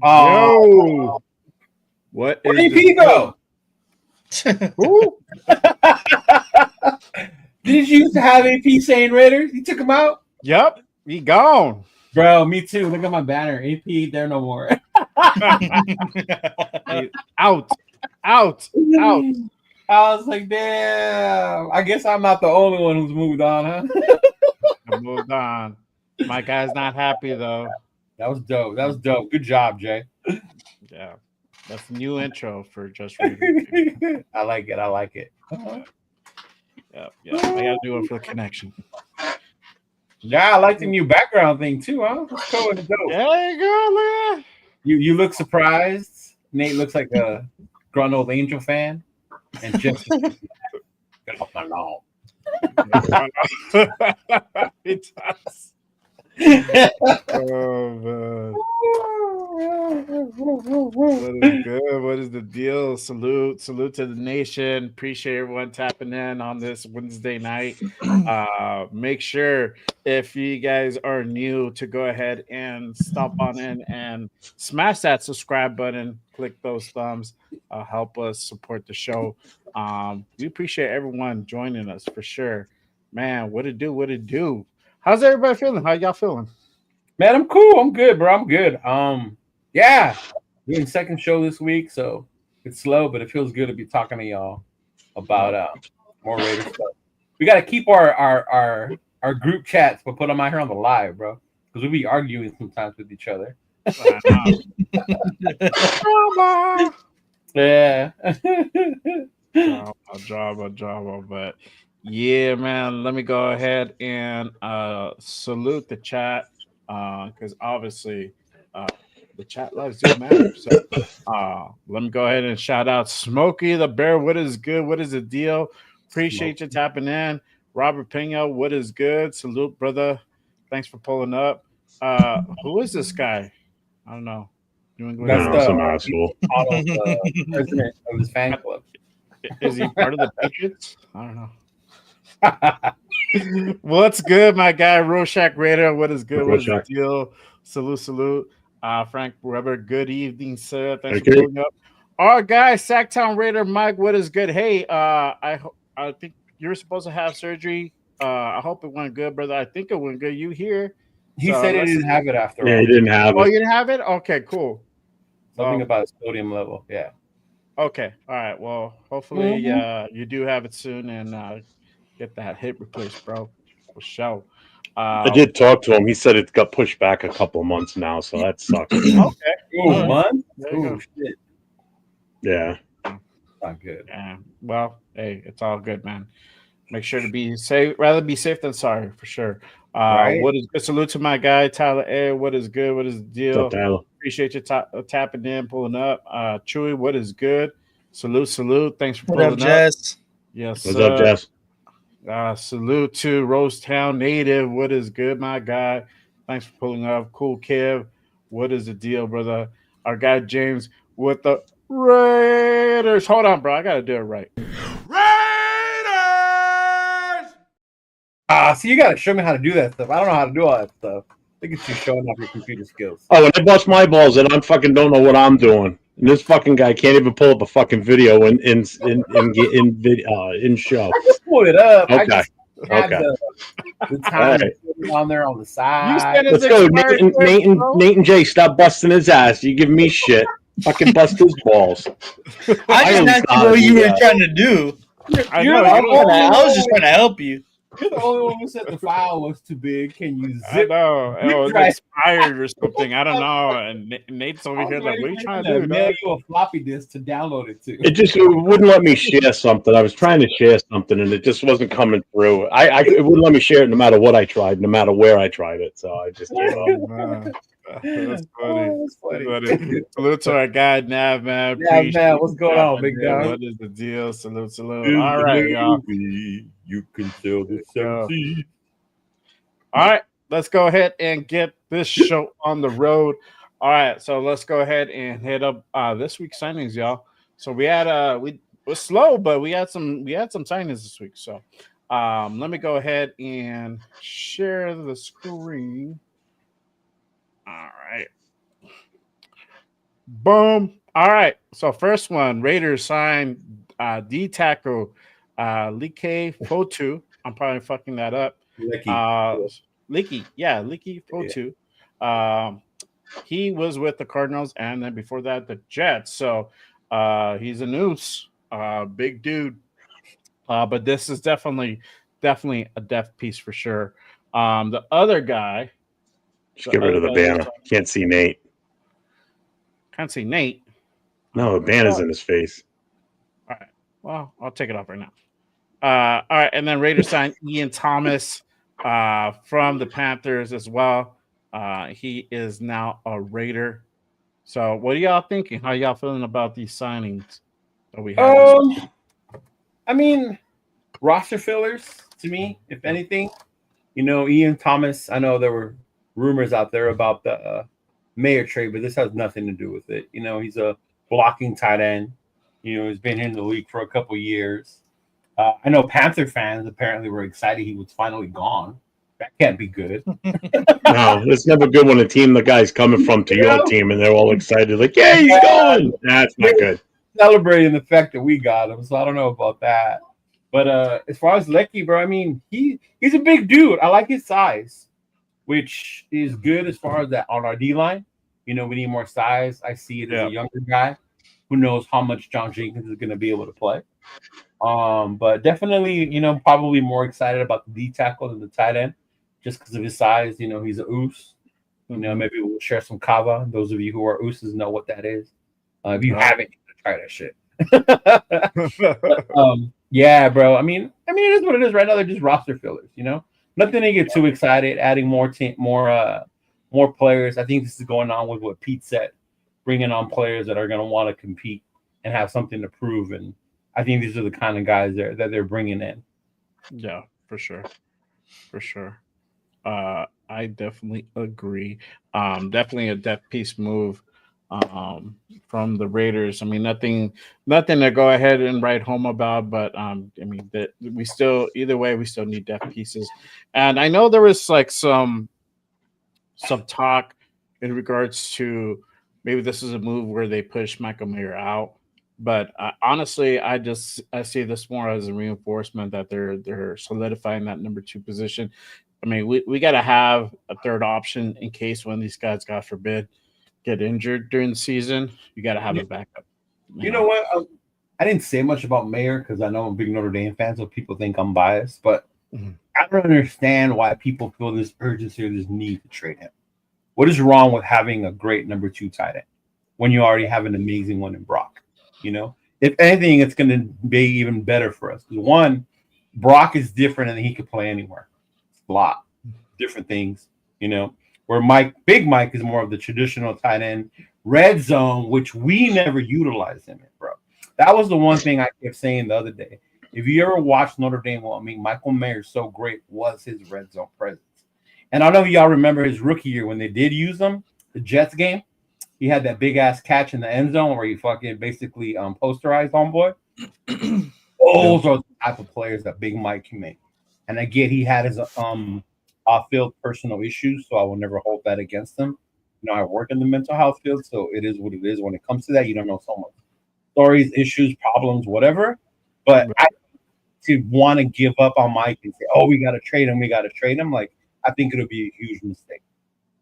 Yo, what Where is did the he go? Who? Did you used to have AP saying Raiders? He took him out? Yep, he gone. Bro, me too. Look at my banner. AP, there no more. He's out, out, out. I was like, damn. I guess I'm not the only one who's moved on, huh? I moved on. My guy's not happy though. That was dope. That was dope. Good job, Jay. Yeah, that's the new intro for Just Raiders. I like it. I like it. Yeah. I gotta do it for the connection. Yeah, I like the new background thing too, huh? That's cool and dope. There you go, man. You look surprised. Nate looks like a grunt old Angel fan. And Jeff get off my lawn. It does. Oh man. What is good? What is the deal? Salute to the nation. Appreciate everyone tapping in on this Wednesday night. Make sure if you guys are new to go ahead and stop on in and smash that subscribe button. Click those thumbs. Help us support the show. We appreciate everyone joining us for sure. Man, what it do? What it do? How's everybody feeling? How y'all feeling? Man, I'm cool. I'm good, bro. I'm good. Yeah. Doing second show this week, so it's slow, but it feels good to be talking to y'all about more Raiders stuff. We gotta keep our group chats, but put them out here on the live, bro. Because we be arguing sometimes with each other. Yeah. Drama, but yeah, man. Let me go ahead and salute the chat because obviously the chat lives do matter. So let me go ahead and shout out Smokey the Bear. What is good? What is the deal? Appreciate you tapping in. Robert Pena, what is good? Salute, brother. Thanks for pulling up. Who is this guy? I don't know. New England. That's some asshole. President of his fan club. Is he part of the Patriots? I don't know. What's good, my guy? Rorschach Raider. What is good? What is the deal? Salute. Frank Weber. Good evening, sir. Thanks for pulling up. Our guy, Sacktown Raider Mike. What is good? Hey, I think you were supposed to have surgery. I hope it went good, brother. I think it went good. You here? He said he didn't have it after all. Yeah, he didn't have it. Oh, you didn't have it? Okay, cool. Something about his sodium level. Yeah. Okay. All right. Well, hopefully you do have it soon and get that hip replaced, bro. For sure. I did talk to him. He said it got pushed back a couple of months now, so that sucks. Okay. Ooh, month? Ooh, shit. Yeah. Not good. Yeah. Well, hey, it's all good, man. Make sure to be safe. Rather be safe than sorry, for sure. Right. What is good? Salute to my guy Tyler A. What is good? What is the deal? What's up, Tyler? Appreciate you tapping in, pulling up. Chewy, what is good? Salute. Thanks for What pulling up, Jess? Yes. What's up, Jess? Salute to Rosetown Native. What is good, my guy? Thanks for pulling up. Cool Kev. What is the deal, brother? Our guy James with the Raiders. Hold on, bro. I gotta do it right. So you gotta show me how to do that stuff. I don't know how to do all that stuff. Look at you showing off your computer skills. Oh, when I bust my balls and I fucking don't know what I'm doing. And this fucking guy can't even pull up a fucking video in show. I just pulled it up. Okay. I just had the time to put it on there on the side. Let's go, Nate and Jay. Stop busting his ass. You give me shit. Fucking bust his balls. I just asked you what you were trying to do. I was just trying to help you. You're the only one who said the file was too big. Can you zip? I know. It was expired or something. I don't know. And Nate's over here like, what are you trying to do? Mail you a floppy disk to download it to. It just wouldn't let me share something. I was trying to share something and it just wasn't coming through. It wouldn't let me share it no matter what I tried, no matter where I tried it. So I just gave up. That's funny. Salute to our guy Nav, man. Man, what's going on, big guy? What is the deal? Salute. All right, y'all. You can sell this seed. All right, let's go ahead and get this show on the road. All right, so let's go ahead and hit up this week's signings, y'all. So we had we was slow, but we had some signings this week. So let me go ahead and share the screen. All right. Boom. All right. So first one, Raiders signed D tackle Like Fotu. I'm probably fucking that up. Lucky. Leaky Fotu. He was with the Cardinals and then before that the Jets. So he's a noose, big dude. But this is definitely a depth piece for sure. The other guy, Just get rid of the banner. Can't see Nate. Can't see Nate. No, the banner's in his face. All right. Well, I'll take it off right now. All right, and then Raiders signed Ian Thomas from the Panthers as well. He is now a Raider. So, what are y'all thinking? How y'all feeling about these signings that we have? This week? I mean, roster fillers to me, if anything. Ian Thomas. I know there were rumors out there about the Mayer trade, but this has nothing to do with it. He's a blocking tight end. He's been in the league for a couple years. I know Panther fans apparently were excited he was finally gone. That can't be good. No, it's never good when the guy's coming from to your team and they're all excited, like, yeah, he's gone. That's not good. Celebrating the fact that we got him, so I don't know about that. But as far as Lecky, bro, I mean, he's a big dude. I like his size, which is good as far as that on our D line. We need more size. I see it as a younger guy who knows how much John Jenkins is going to be able to play. But definitely, probably more excited about the D tackle than the tight end, just because of his size. He's a oos. Maybe we'll share some kava. Those of you who are ooses know what that is. If you haven't, you gotta try that shit. Yeah, bro. I mean, it is what it is right now. They're just roster fillers. Nothing to get too excited. Adding more players. I think this is going on with what Pete said, bringing on players that are going to want to compete and have something to prove. And I think these are the kind of guys that they're bringing in. Yeah, for sure. I definitely agree. Definitely a depth piece move from the Raiders. I mean, nothing to go ahead and write home about, but I mean that we still need depth pieces. And I know there was like some talk in regards to maybe this is a move where they push Michael Mayer out. But honestly, I see this more as a reinforcement that they're solidifying that number 2 position. I mean, we got to have a third option in case one of these guys, God forbid, get injured during the season. You got to have a backup. You know what? I didn't say much about Mayer because I know I'm a big Notre Dame fan, so people think I'm biased. But I don't understand why people feel this urgency or this need to trade him. What is wrong with having a great number 2 tight end when you already have an amazing one in Brock? If anything, it's going to be even better for us. Because one, Brock is different and he could play anywhere. It's a lot different things, where Big Mike is more of the traditional tight end red zone, which we never utilized him in, bro. That was the one thing I kept saying the other day. If you ever watched Notre Dame, Michael Mayer so great was his red zone presence. And I know y'all remember his rookie year when they did use him, the Jets game. He had that big ass catch in the end zone where he fucking basically posterized homeboy. Those are the type of players that Big Mike can make. And again, he had his off-field personal issues, so I will never hold that against him. I work in the mental health field, so it is what it is. When it comes to that, you don't know so much stories, issues, problems, whatever. But to want to give up on Mike and say, "Oh, we got to trade him," like I think it'll be a huge mistake.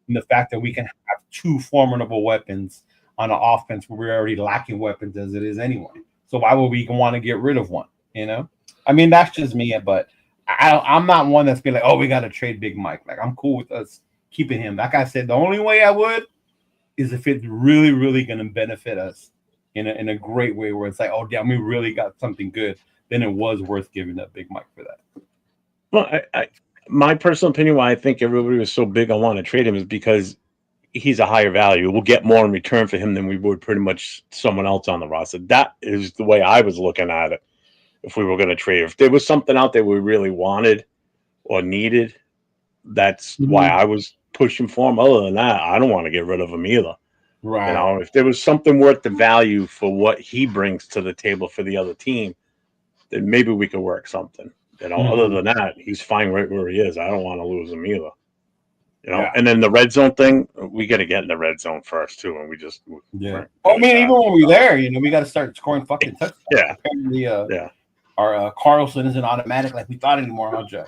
And the fact that we can have 2 formidable weapons on an offense where we're already lacking weapons as it is anyway. So why would we want to get rid of one? I mean, that's just me, but I'm not one that's been like, oh, we got to trade Big Mike. Like, I'm cool with us keeping him. Like I said, the only way I would is if it's really, really going to benefit us in a great way where it's like, oh, damn, we really got something good. Then it was worth giving up Big Mike for that. Well, my personal opinion, why I think everybody was so big on wanting to trade him is because he's a higher value. We'll get more in return for him than we would pretty much someone else on the roster. That is the way I was looking at it. If we were going to trade, if there was something out there we really wanted or needed, that's why I was pushing for him. Other than that, I don't want to get rid of him either. Right. If there was something worth the value for what he brings to the table for the other team, then maybe we could work something. Other than that, he's fine right where he is. I don't want to lose him either. And then the red zone thing, we got to get in the red zone first too, and we just I mean, even when we're there, we got to start scoring fucking touchdowns. Yeah. Apparently, our Carlson isn't automatic like we thought anymore, huh, Jeff?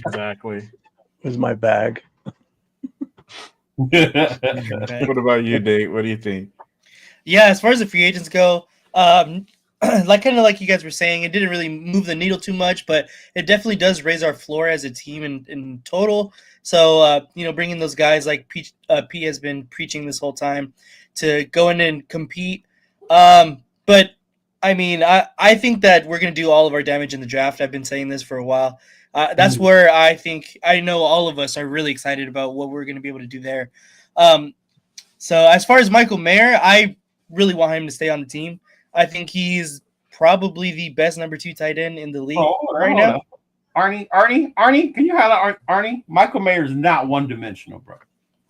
Exactly. Where's my bag? What about you, Nate? What do you think? Yeah, as far as the free agents go, like you guys were saying, it didn't really move the needle too much, but it definitely does raise our floor as a team in total. So bringing those guys like P has been preaching this whole time to go in and compete. But I mean, I think that we're going to do all of our damage in the draft. I've been saying this for a while. That's where I know all of us are really excited about what we're going to be able to do there. So as far as Michael Mayer, I really want him to stay on the team. I think he's probably the best number 2 tight end in the league right now. Arnie, can you highlight Arnie? Michael Mayer is not one-dimensional, bro.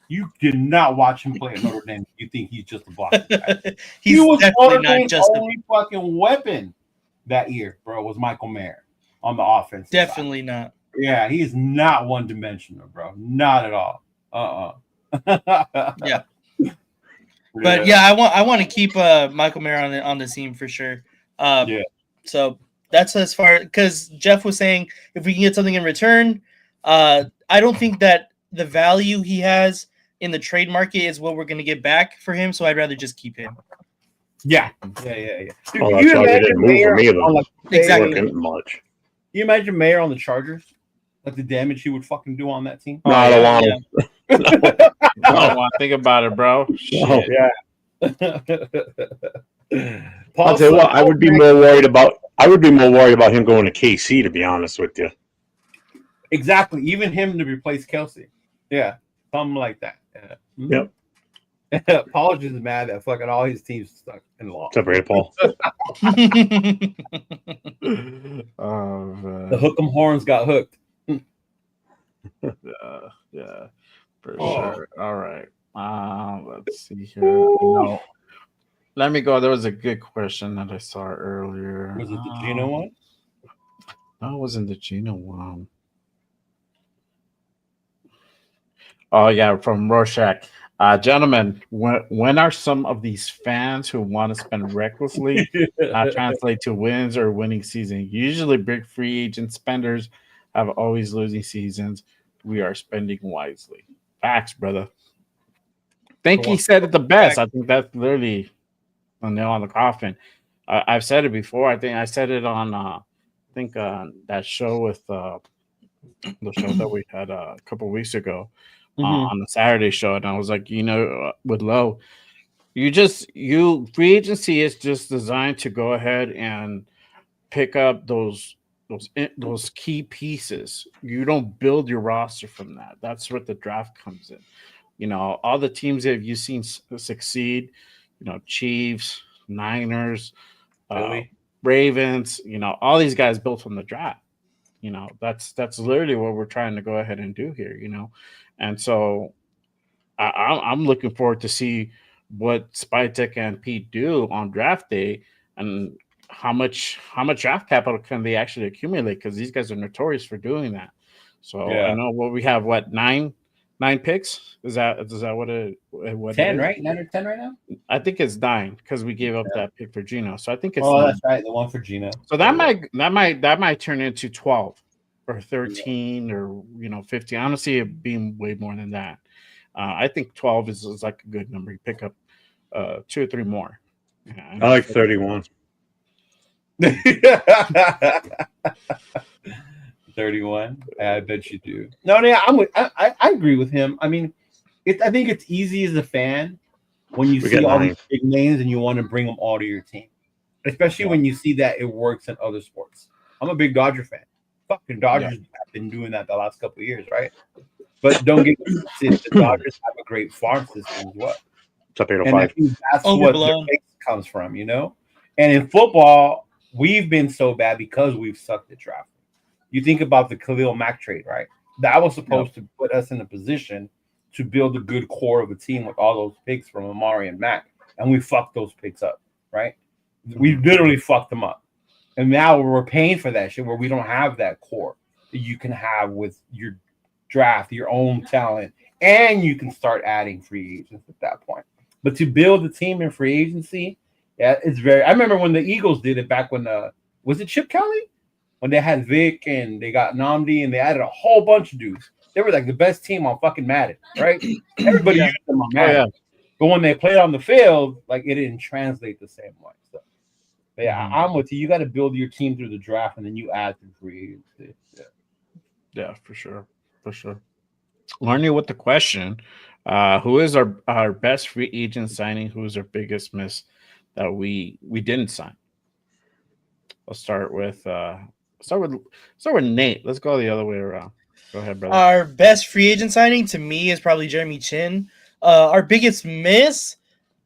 You did not watch him play at Notre Dame. You think he's just a blocker. He was definitely not just only fucking weapon that year, bro, was Michael Mayer on the offense. Definitely not. Yeah, he's not one-dimensional, bro. Not at all. Yeah. But yeah, I want to keep Michael Mayer on the team for sure. So that's as far, because Jeff was saying if we can get something in return, I don't think that the value he has in the trade market is what we're going to get back for him. So I'd rather just keep him. Yeah. Dude, you imagine Mayer on exactly much. You imagine Mayer on the Chargers, like the damage he would fucking do on that team. No, I don't want him. I don't want to think about it, bro. Shit. Yeah. I'll tell you what, I would be more worried about him going to KC, to be honest with you. Exactly. Even him to replace Kelsey. Yeah. Something like that. Yeah. Yep. Paul is mad that fucking all his teams stuck in law. What's up, Ray Paul? The hook 'em horns got hooked. Yeah, for sure. All right. Let's see here. No. Let me go. There was a good question that I saw earlier. Was it the Gino one? No, it wasn't the Gino one. Oh, yeah, from Rorschach. Gentlemen, when are some of these fans who want to spend recklessly translate to wins or winning season? Usually big free agent spenders have always losing seasons. We are spending wisely. Facts, brother. I think he said it the best. I think that's literally a nail on the coffin. I've said it before. I think I said it on that show with the show that we had a couple of weeks ago. On the Saturday show, and I was like, with Lowe, free agency is just designed to go ahead and pick up those key pieces. You don't build your roster from that. That's what the draft comes in. All the teams that you've seen succeed, Chiefs, Niners, Ravens, all these guys built from the draft. That's literally what we're trying to go ahead and do here. And so I'm looking forward to see what Spytek and Pete do on draft day and how much draft capital can they actually accumulate, because these guys are notorious for doing that. So I know we have nine picks. Is that what 10, right? 9 or 10 right now? I think it's 9 because we gave up that pick for Gino. So I think it's 9. That's right, the one for Gino. So that might turn into 12 or 13 or 15. I don't see it being way more than that. I think 12 is like a good number. You pick up 2 or 3 more. Yeah, I like 31. 31. I bet you do. No, I agree with him. I mean, I think it's easy as a fan when you see all these big names and you want to bring them all to your team, especially when you see that it works in other sports. I'm a big Dodger fan. Fucking Dodgers have been doing that the last couple of years, right? But don't get twisted. The Dodgers have a great farm system as well. And I think that's what their mix comes from, And in football, we've been so bad because we've sucked at drafting. You think about the Khalil Mack trade, right? That was supposed to put us in a position to build a good core of a team with all those picks from Amari and Mack, and we fucked those picks up, right? We literally fucked them up. And now we're paying for that shit where we don't have that core. that you can have with your draft, your own talent, and you can start adding free agents at that point. But to build a team in free agency, yeah, it's very. I remember when the Eagles did it back when was it Chip Kelly when they had Vic and they got Namdi and they added a whole bunch of dudes. They were like the best team on fucking Madden, right? Everybody used them on Madden. But when they played on the field, like it didn't translate the same way. So, but yeah, I'm with you. You got to build your team through the draft and then you add through free agency. Yeah, for sure. For sure. Marnie with the question. Who is our best free agent signing? Who is our biggest miss that we didn't sign? I'll start with Nate. Let's go the other way around. Go ahead, brother. Our best free agent signing to me is probably Jeremy Chin. Our biggest miss,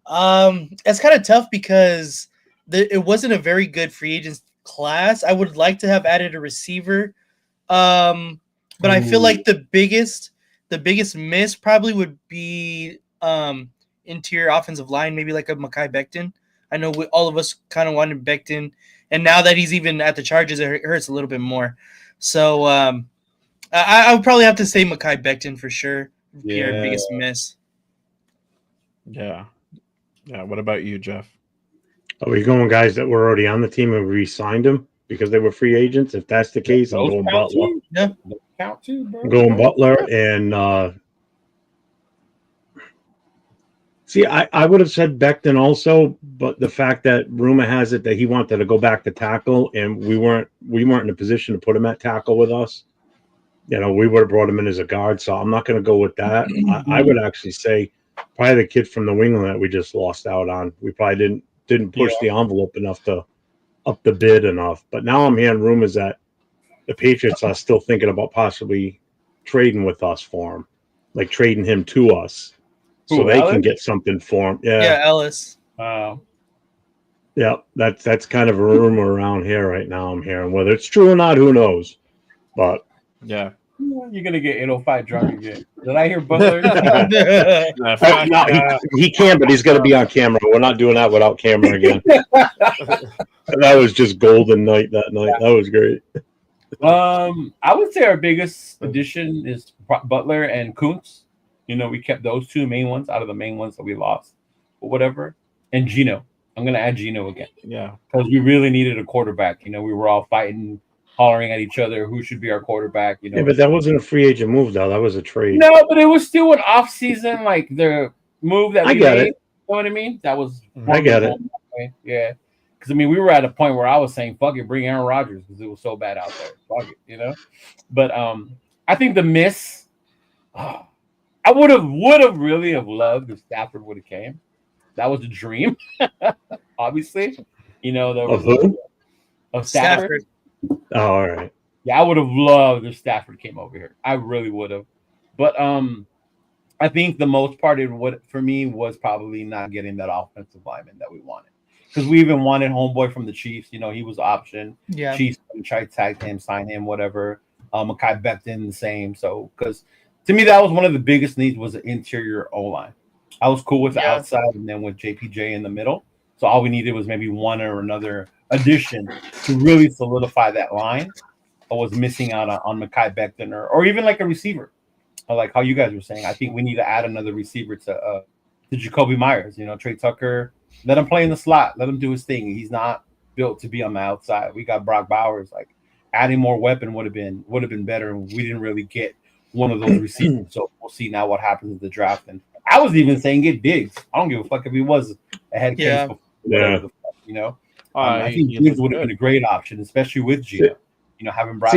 it's kind of tough because it wasn't a very good free agent class. I would like to have added a receiver, but I feel like the biggest miss probably would be interior offensive line, maybe like a Mekhi Becton. I know all of us kind of wanted Becton, and now that he's even at the Chargers, it hurts a little bit more. So I would probably have to say Mekhi Becton for sure. Yeah, our biggest miss. Yeah. What about you, Jeff? Are we going guys that were already on the team and we re-signed them because they were free agents? If that's the case, I'm going Butler. Yeah, count too, bro. I'm going Butler and see, I would have said Becton also, but the fact that rumor has it that he wanted to go back to tackle and we weren't in a position to put him at tackle with us. You know, we would have brought him in as a guard, so I'm not going to go with that. I would actually say probably the kid from New England that we just lost out on. We probably didn't push the envelope enough to up the bid enough. But now I'm hearing rumors that the Patriots are still thinking about possibly trading with us for him, like trading him to us, so they can get something for him. Yeah, Ellis. Wow. Yeah, that's kind of a rumor around here right now. I'm hearing whether it's true or not, who knows? But yeah. You're gonna get 805 drunk again. Did I hear Butler? No, he can, but he's got to be on camera. We're not doing that without camera again. That was just golden night that night. That was great. I would say our biggest addition is Butler and Kuntz. You know, we kept those two main ones out of the main ones that we lost, or whatever. And Gino. I'm gonna add Gino again. Yeah, because we really needed a quarterback. You know, we were all fighting, hollering at each other who should be our quarterback. You know, yeah, but that wasn't a free agent move, though. That was a trade. No, but it was still an off season, like the move that we made. It. You know what I mean? That was. I get it. Yeah, because I mean, we were at a point where I was saying, "Fuck it, bring Aaron Rodgers," because it was so bad out there. Fuck it, you know. But I think the miss. I would have really loved if Stafford would have came. That was a dream. Obviously, you know, there was of Stafford. Oh, all right. Yeah, I would have loved if Stafford came over here. I really would have. But I think the most part of what for me was probably not getting that offensive lineman that we wanted. Because we even wanted homeboy from the Chiefs. You know, he was option. Yeah. Chiefs tried to tag him, sign him, whatever. Mekhi Becton, the same. So, because to me, that was one of the biggest needs was the interior O-line. I was cool with the outside and then with JPJ in the middle. So all we needed was maybe one or another addition to really solidify that line. I was missing out on Mekhi Becton or even like a receiver. Like how you guys were saying. I think we need to add another receiver to Jacoby Myers. You know, Trey Tucker. Let him play in the slot. Let him do his thing. He's not built to be on the outside. We got Brock Bowers. Like adding more weapon would have been better. And we didn't really get one of those receivers. So we'll see now what happens with the draft. And I was even saying get Diggs. I don't give a fuck if he was a head case before. Yeah. You know, I think Diggs would have been a great option, especially with Gino. You know, having Brock.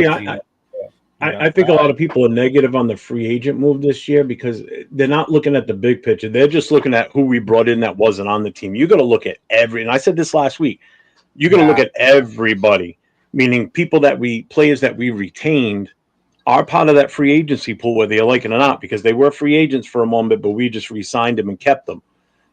I think a lot of people are negative on the free agent move this year because they're not looking at the big picture. They're just looking at who we brought in that wasn't on the team. You got to look at and I said this last week, you got to look at everybody, meaning players that we retained are part of that free agency pool, whether you like it or not, because they were free agents for a moment, but we just re-signed them and kept them.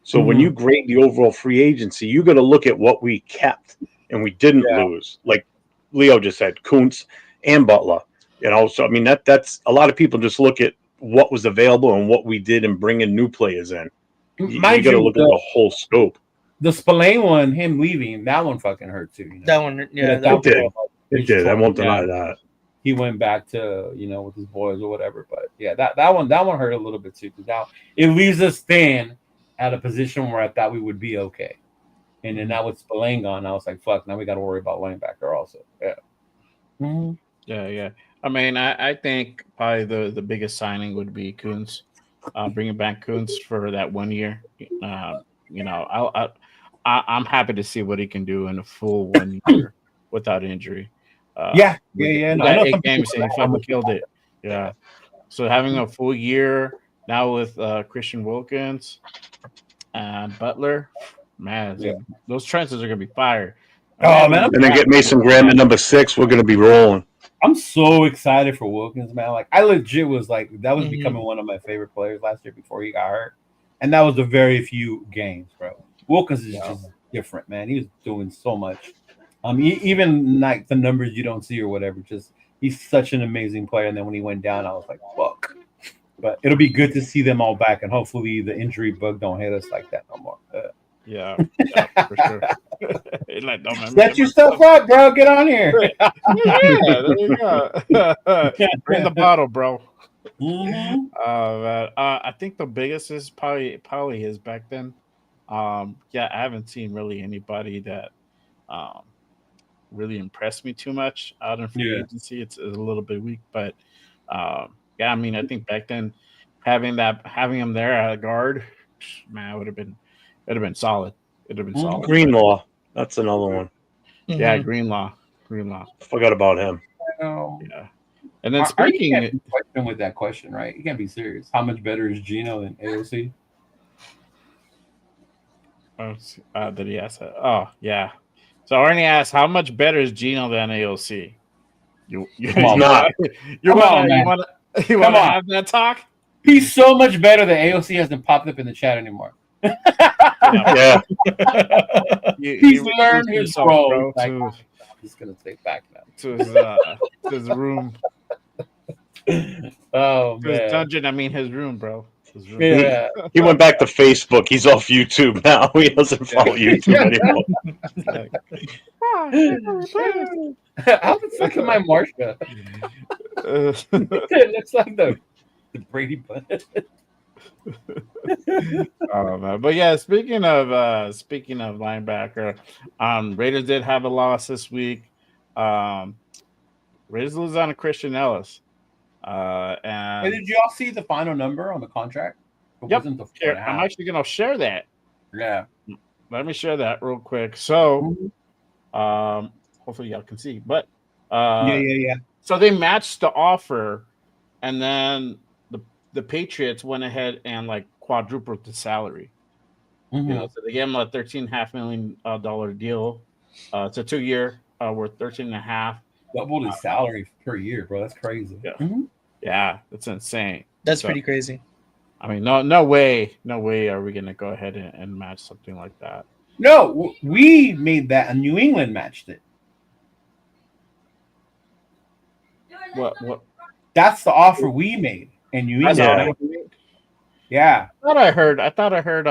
So when you grade the overall free agency, you got to look at what we kept and we didn't lose. Like Leo just said, Kuntz and Butler. You know, so I mean that's a lot of people just look at what was available and what we did and bringing new players in. You got to look at the whole scope. The Spillane one, him leaving, that one fucking hurt too. You know? That one, it did. I won't deny that. he went back to with his boys or whatever. But yeah, that one hurt a little bit too, because now it leaves us thin at a position where I thought we would be okay. And then now with Spillane gone, I was like, fuck, now we got to worry about linebacker also. Yeah. Mm-hmm. Yeah. I mean, I think probably the biggest signing would be Kuntz, bringing back Kuntz for that 1 year. I'm happy to see what he can do in a full 1 year without injury. Yeah. We No, got I know 8 some games people and he fucking killed it. Yeah. So having a full year now with Christian Wilkins and Butler, man, those transfers are gonna be fire. Oh man, And then get Mason Graham at number 6. We're going to be rolling. I'm so excited for Wilkins, man. Like I legit was like that was becoming one of my favorite players last year before he got hurt, and that was the very few games, bro. Wilkins is just different, man. He was doing so much. Even like the numbers you don't see or whatever. Just he's such an amazing player. And then when he went down, I was like, fuck. But it'll be good to see them all back, and hopefully the injury bug don't hit us like that no more. Yeah, for sure. Like, Set your stuff up, bro. Get on here. Yeah, there you go. Bring the bottle, bro. Mm-hmm. I think the biggest is probably his back then. I haven't seen really anybody that really impressed me too much out in free agency. It's a little bit weak, but I mean, I think back then having him there at guard, man, it'd have been solid. It'd have been solid. Greenlaw, that's another one. Yeah, Greenlaw. Forgot about him. Yeah. And then speaking with that question, right? You can't be serious. How much better is Gino than AOC? Did he ask that? Oh, yeah. So Arnie asked, how much better is Gino than AOC? You want to have that talk? He's so much better that AOC hasn't popped up in the chat anymore. Yeah. He's learned his role. I'm just going to take back now. To his room. Oh, man. His dungeon, I mean his room, bro. Yeah. He went back to Facebook. He's off YouTube now. He doesn't follow YouTube anymore. How the fuck am I Marsha? It looks like the Brady Bunch. Oh man. But yeah, speaking of linebacker, Raiders did have a loss this week. Raiders lose on a Christian Ellis. And did you all see the final number on the contract? Yep. I'm actually gonna share that. Yeah. Let me share that real quick. So hopefully y'all can see. But yeah. So they matched the offer, and then the Patriots went ahead and like quadrupled the salary. Mm-hmm. So they gave him a $13.5 million deal. It's a 2-year worth $13.5. Doubled his salary per year, bro. That's crazy. Yeah, yeah, that's insane. That's pretty crazy. I mean, no way are we gonna go ahead and match something like that. No, we made that, and New England matched it. What? That's the offer we made, and New England. Yeah. I thought I heard.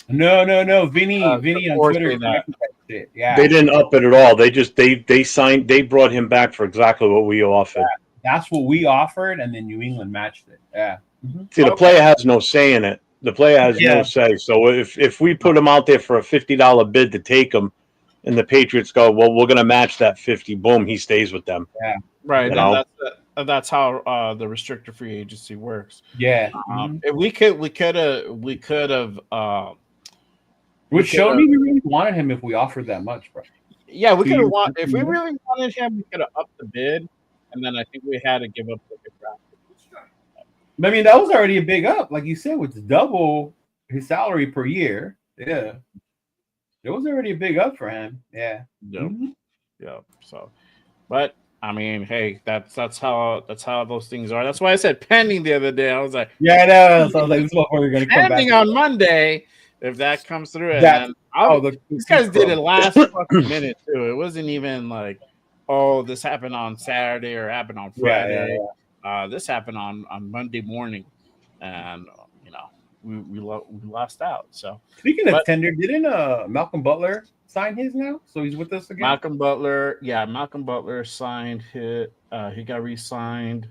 No. Vinny on Twitter. Yeah. They didn't up it at all. They brought him back for exactly what we offered. Yeah. That's what we offered, and then New England matched it. Yeah. Mm-hmm. See, the player has no say in it. The player has no say. So if we put him out there for a $50 bid to take him, and the Patriots go, well, we're going to match that 50. Boom, he stays with them. Yeah. Right. That's how the restricted free agency works. Yeah. If we could have. Which showed me we really wanted him if we offered that much, bro. Yeah, we could have if we really wanted him, we could have upped the bid, and then I think we had to give up the big draft. I mean, that was already a big up, like you said, with double his salary per year. Yeah, it was already a big up for him. Yeah. Yeah. So, but I mean, hey, that's how those things are. That's why I said pending the other day. I was like, yeah, I know. So I was like, this is what we're gonna come pending back on Monday. If that comes through, and then these guys did it last fucking minute too. It wasn't even like, oh, this happened on Saturday or happened on Friday. Yeah. This happened on Monday morning, and we lost out. So speaking of tender, didn't Malcolm Butler signed his now, so he's with us again. Malcolm Butler signed his. He got re-signed.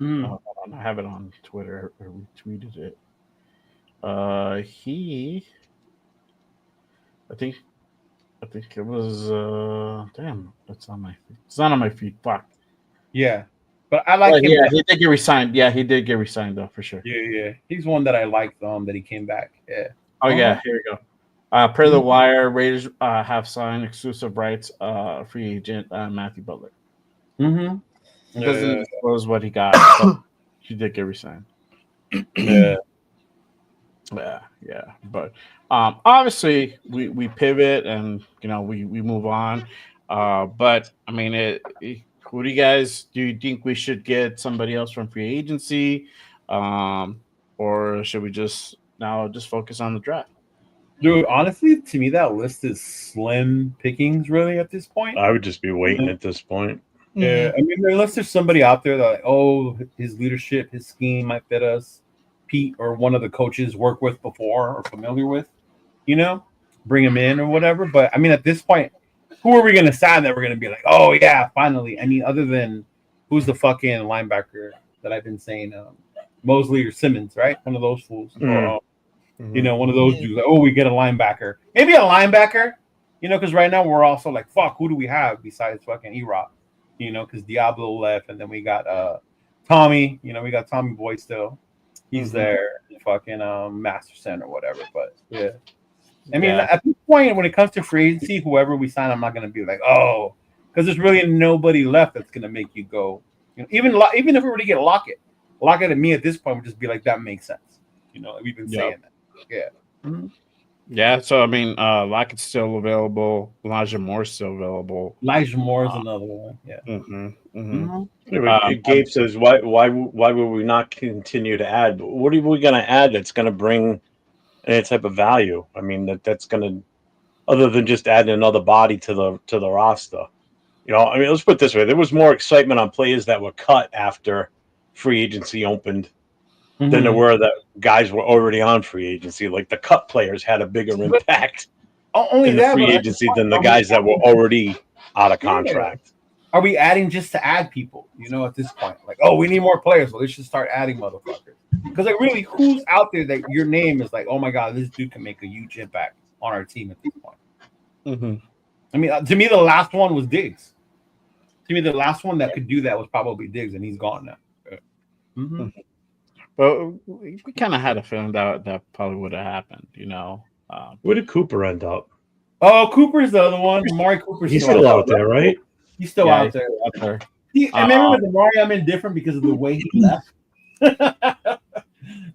Hold on, I have it on Twitter. I retweeted it. I think it was. Damn, it's on my feed. It's not on my feed. Fuck. Yeah, but I like him. Yeah, he did get re-signed. Yeah, he did get re-signed though for sure. Yeah. He's one that I liked. That he came back. Yeah. Oh yeah, here we go. Per the Wire, Raiders have signed exclusive rights. Free agent Matthew Butler. Mm-hmm. He doesn't disclose what he got. But he did get re-signed. Yeah. Yeah. But obviously we pivot and we move on. But I mean, who do you think we should get somebody else from free agency, or should we just focus on the draft? Dude, honestly, to me that list is slim pickings. Really, at this point, I would just be waiting at this point. Yeah, I mean, unless there's somebody out there that, his leadership, his scheme might fit us. Pete or one of the coaches worked with before or familiar with, bring him in or whatever. But I mean, at this point, who are we going to sign that we're going to be like, oh yeah, finally? I mean, other than who's the fucking linebacker that I've been saying, Mosley or Simmons, right? One of those fools. One of those dudes. Like, we get a linebacker, maybe a linebacker. Because right now we're also like, fuck, who do we have besides fucking E-Rock? Because Diablo left, and then we got Tommy. We got Tommy Boy still. He's there, fucking Masterson or whatever. But yeah, I mean, at this point, when it comes to free agency, whoever we sign, I'm not gonna be like, because there's really nobody left that's gonna make you go. Even if we were to get Lockett and me at this point would just be like, that makes sense. We've been saying that. Yeah. Mm-hmm. Yeah, so I mean, Lockett's still available. Elijah Moore's still available. Elijah Moore's another one. Yeah. Gabe says, "Why would we not continue to add? What are we going to add that's going to bring any type of value? I mean, that's going to, other than just adding another body to the roster. I mean, let's put it this way: there was more excitement on players that were cut after free agency opened." Than there were that guys were already on free agency. Like the cut players had a bigger impact in the free agency than the guys that were already out of contract. Are we adding just to add people? At this point, like, we need more players. Well, let's just start adding motherfuckers. Because like, really, who's out there that your name is like, oh my god, this dude can make a huge impact on our team at this point? I mean, to me, the last one was Diggs. To me, the last one that could do that was probably Diggs, and he's gone now. Well, we kind of had a feeling that probably would have happened, Where did Cooper end up? Oh, Cooper's the other one. Amari Cooper's He's still out there, right? He's still out there. I remember with Amari, I'm indifferent because of the way he left.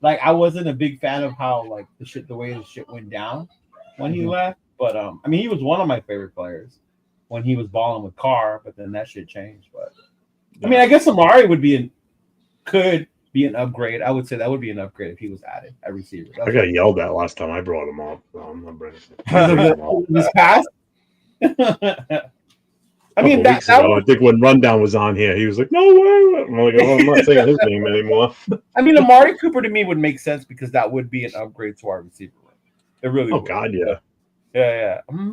Like, I wasn't a big fan of how the way his shit went down when he left. But I mean, he was one of my favorite players when he was balling with Carr. But then that shit changed. But I mean, I guess Amari could be an upgrade. I would say that would be an upgrade if he was added at receiver. I got yelled at last time I brought him up. So I'm not bringing it. This past? I mean, I think when Rundown was on here, he was like, "No way!" I'm like, "I'm not saying his name anymore." I mean, Amari Cooper to me would make sense because that would be an upgrade to our receiver room. It really. Oh would. God, yeah. Yeah. Mm-hmm.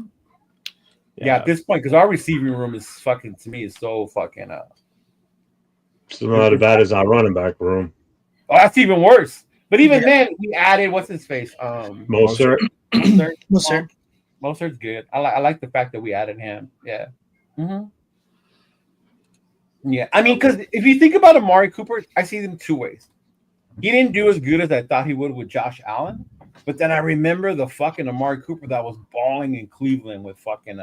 Yeah. At this point, because our receiving room is fucking, to me, is so fucking Still not as bad as our running back room. Oh, that's even worse. But even then, we added what's his face? Mostert. Mostert's good. I like the fact that we added him. Yeah. Yeah. I mean, because if you think about Amari Cooper, I see them two ways. He didn't do as good as I thought he would with Josh Allen, but then I remember the fucking Amari Cooper that was balling in Cleveland with fucking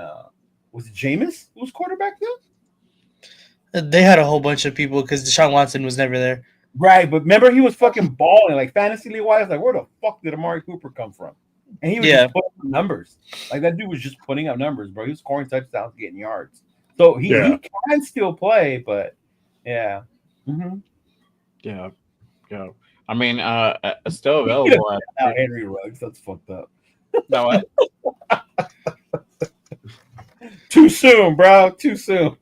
was it Jameis who was quarterback then? They had a whole bunch of people because Deshaun Watson was never there. Right, but remember he was fucking balling, like fantasy wise. Like, where the fuck did Amari Cooper come from? And he was just putting up numbers. Like, that dude was just putting up numbers, bro. He was scoring touchdowns, getting yards. So he can still play, but yeah. Yeah. I mean, still available. Henry Ruggs, that's fucked up. No, Too soon, bro. Too soon.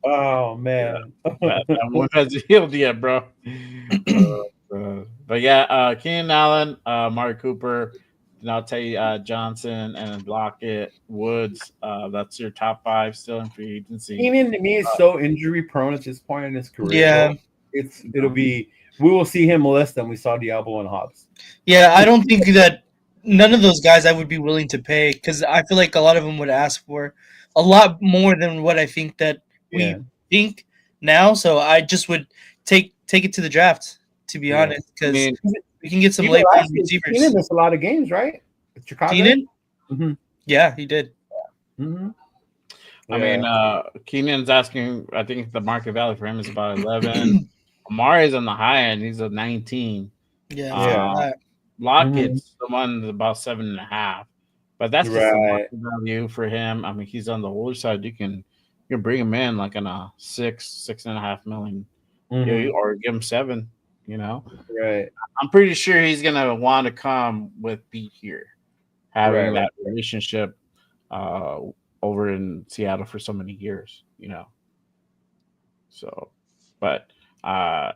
Oh man, that one hasn't healed yet, bro. But yeah, Keenan Allen, Amari Cooper, And I'll tell you, Johnson and Lockett, Woods. That's your top 5 still in free agency. Keenan to me is so injury prone at this point in his career. Yeah. It'll be. We will see him less than we saw Diablo and Hobbs. Yeah, I don't think that none of those guys I would be willing to pay because I feel like a lot of them would ask for a lot more than what I think that we think now. So I just would take it to the draft, to be honest, because we can get some late receivers. Keenan missed a lot of games, right? Chicago. Keenan? Mm-hmm. Yeah, he did. Mm-hmm. I mean, Keenan's asking. I think the market value for him is about 11. Amari's on the high end. He's a 19. Yeah. Lockett's the one that's about 7.5. But that's just the market value for him. I mean, he's on the older side. You can bring him in like on a 6.5 million, or give him 7. You know, right? I'm pretty sure he's gonna want to come with Pete here, having that relationship over in Seattle for so many years. You know, so, but. I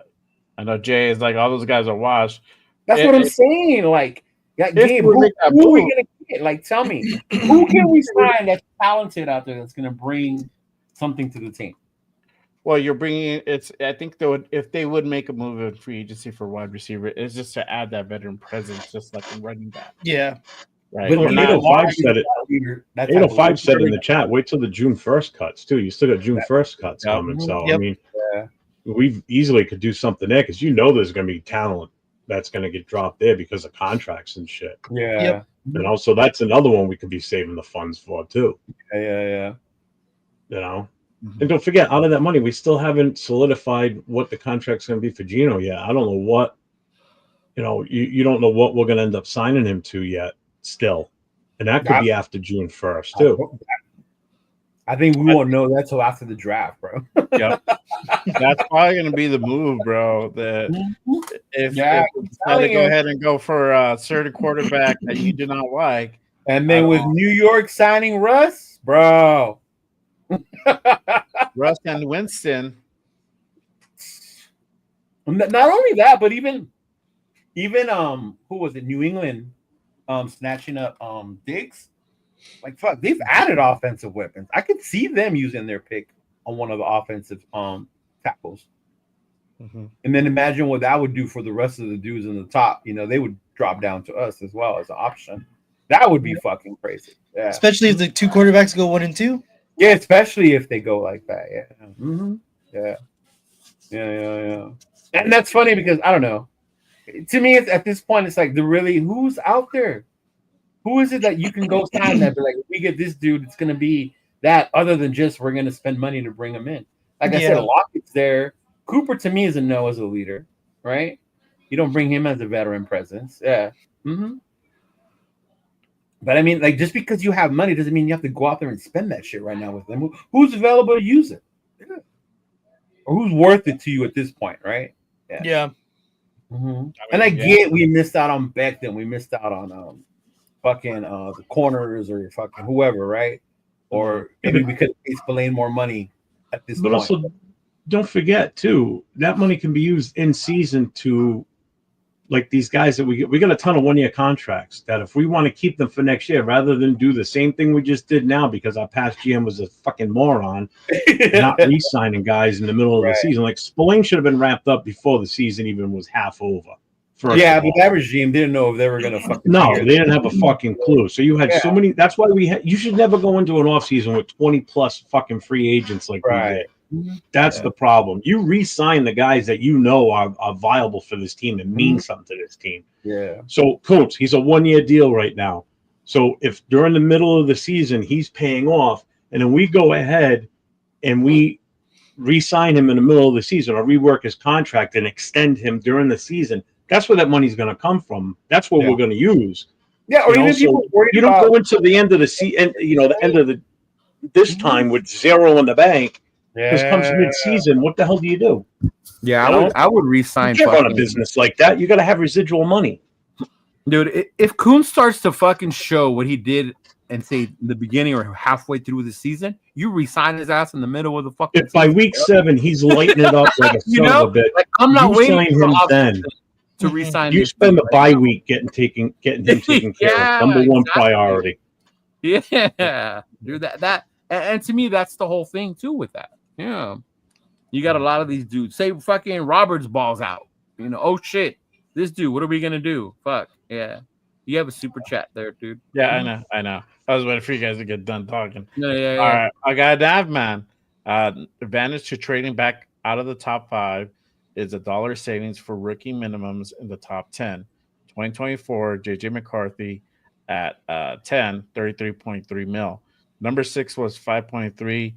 know Jay is like all those guys are washed. That's what I'm saying. Like, Gabe, who are we gonna get? Like, tell me, who can we sign that's talented out there that's gonna bring something to the team? Well, you're bringing it's. I think if they would make a move in free agency for wide receiver, it's just to add that veteran presence, just like a running back. Yeah. Right. But 805 said it. 805 said in the chat. Wait till the June 1st cuts too. You still got June 1st cuts coming. So I mean. We easily could do something there because there's going to be talent that's going to get dropped there because of contracts and shit. Yeah. You know, so that's another one we could be saving the funds for too. Yeah. You know, and don't forget, out of that money, we still haven't solidified what the contract's going to be for Geno yet. I don't know what, you don't know what we're going to end up signing him to yet still. And that could be after June 1st too. I think we won't know that till after the draft, bro. Yep. That's probably going to be the move, bro. That if you decide to go ahead and go for a certain quarterback that you do not like. And then with New York signing Russ, bro. Russ and Winston. Not only that, but even who was it? New England snatching up Diggs. Like, fuck, they've added offensive weapons. I could see them using their pick on one of the offensive tackles. Mm-hmm. And then imagine what that would do for the rest of the dudes in the top. They would drop down to us as well as an option. That would be fucking crazy. Yeah. Especially if the 2 quarterbacks go 1 and 2. Yeah, especially if they go like that. Yeah. Mm-hmm. Yeah. And that's funny because, I don't know. To me, at this point, it's like, who's out there? Who is it that you can go sign that? Like, if we get this dude, it's going to be that other than just we're going to spend money to bring him in. Like I said, Lockett's there. Cooper, to me, is a no as a leader, right? You don't bring him as a veteran presence. Yeah. Mm-hmm. But, I mean, like, just because you have money doesn't mean you have to go out there and spend that shit right now with them. Who's available to use it? Yeah. Or who's worth it to you at this point, right? Yeah. Mm-hmm. And I get we missed out on Becton. We missed out on fucking the corners or fucking whoever, right? Or maybe we could pay Spillane more money at this point. But also, don't forget too, that money can be used in season to, like, these guys that we got a ton of 1-year contracts that if we want to keep them for next year, rather than do the same thing we just did now because our past GM was a fucking moron, not re-signing guys in the middle of the season. Like, Spillane should have been wrapped up before the season even was half over. But that regime didn't know if they were going to fucking. No, they didn't have a fucking clue. So you had so many. That's why you should never go into an offseason with 20 plus fucking free agents like we did. That's the problem. You re-sign the guys that are viable for this team and mean something to this team. Yeah. So Coates, he's a 1-year deal right now. So if during the middle of the season he's paying off, and then we go ahead and we re-sign him in the middle of the season or rework his contract and extend him during the season, that's where that money's going to come from. That's what we're going to use. Yeah, or even people worried you don't go into the end of the season, the end of this time with zero in the bank. Because comes mid-season, what the hell do you do? Yeah, I would re-sign. You can't run a business like that. You got to have residual money, dude. If Kuhn starts to fucking show what he did and say the beginning or halfway through the season, you re-sign his ass in the middle of the fucking. If by week 7 he's lighting it up like a son of a bitch, like, I'm not waiting him then. to Mhm. resign. You this spend dude the bye week getting him taken care Yeah, of. Number one exactly. priority. Yeah, dude. And to me, that's the whole thing too with that. Yeah, you got a lot of these dudes. Say fucking Roberts balls out. Oh shit, this dude. What are we gonna do? Fuck yeah. You have a super chat there, dude. Yeah, I know. I was waiting for you guys to get done talking. Yeah. All right, I got a nav man. Advantage to trading back out of the top 5 is $1 savings for rookie minimums in the top 10. 2024, JJ McCarthy at 10, 33.3 mil. Number 6 was 5.3.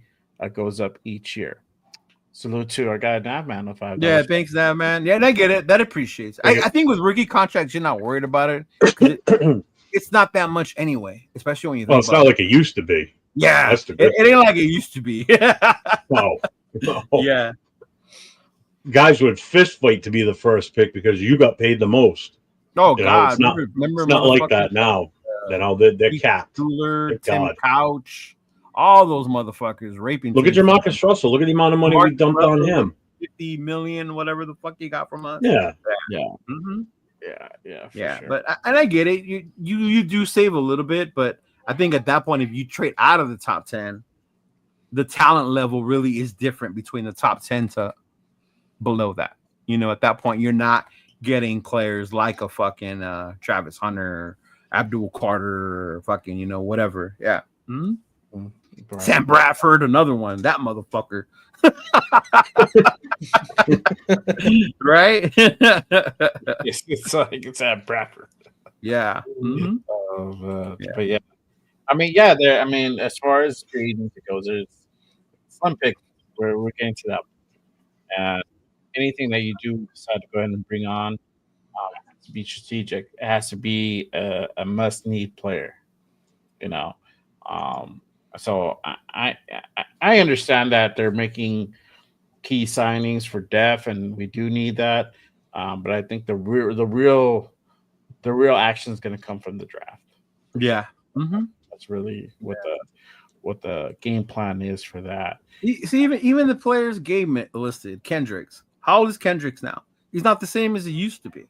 Goes up each year. Salute to our guy nav man with $5. Yeah, thanks, that man. Yeah, and I get it. That appreciates. I think with rookie contracts, you're not worried about it. 'Cause it's not that much anyway, especially when you think Well, it's about not like it used to be. Yeah, That's the good it ain't like it used to be. No. No. Yeah, Guys would fist fight to be the first pick because you got paid the most. oh You know, god, it's not- remember It's not like motherfuckers that now. They're Keith capped. Tuller, Thank Tim God. Couch, all those motherfuckers raping. Look at teams. your Marcus Russell. Look at the amount of money we Marcus dumped on Russell. him. 50 million, whatever the fuck you got from us. Yeah. Mhm. Yeah, for Yeah, sure. but and I get it. You do save a little bit, but I think at that point, if you trade out of the top 10, the talent level really is different between the top 10 to below that. At that point, you're not getting players like a fucking Travis Hunter, Abdul Carter, or fucking whatever. Yeah. Mhm. Right. Sam Bradford, another one. That motherfucker. Right? It's like it's at Bradford. Yeah. Mhm. Yeah. But yeah, I mean, yeah, there. I mean, as far as free agency goes, there's some picks. We're getting to that. And anything that you do decide to go ahead and bring on, has to be strategic. It has to be a must-need player. So I understand that they're making key signings for depth, and we do need that. But I think the real action is going to come from the draft. Yeah. Mhm. That's really what the game plan is for that. See, even the players game listed, Kendricks. How old is Kendricks now? He's not the same as he used to be,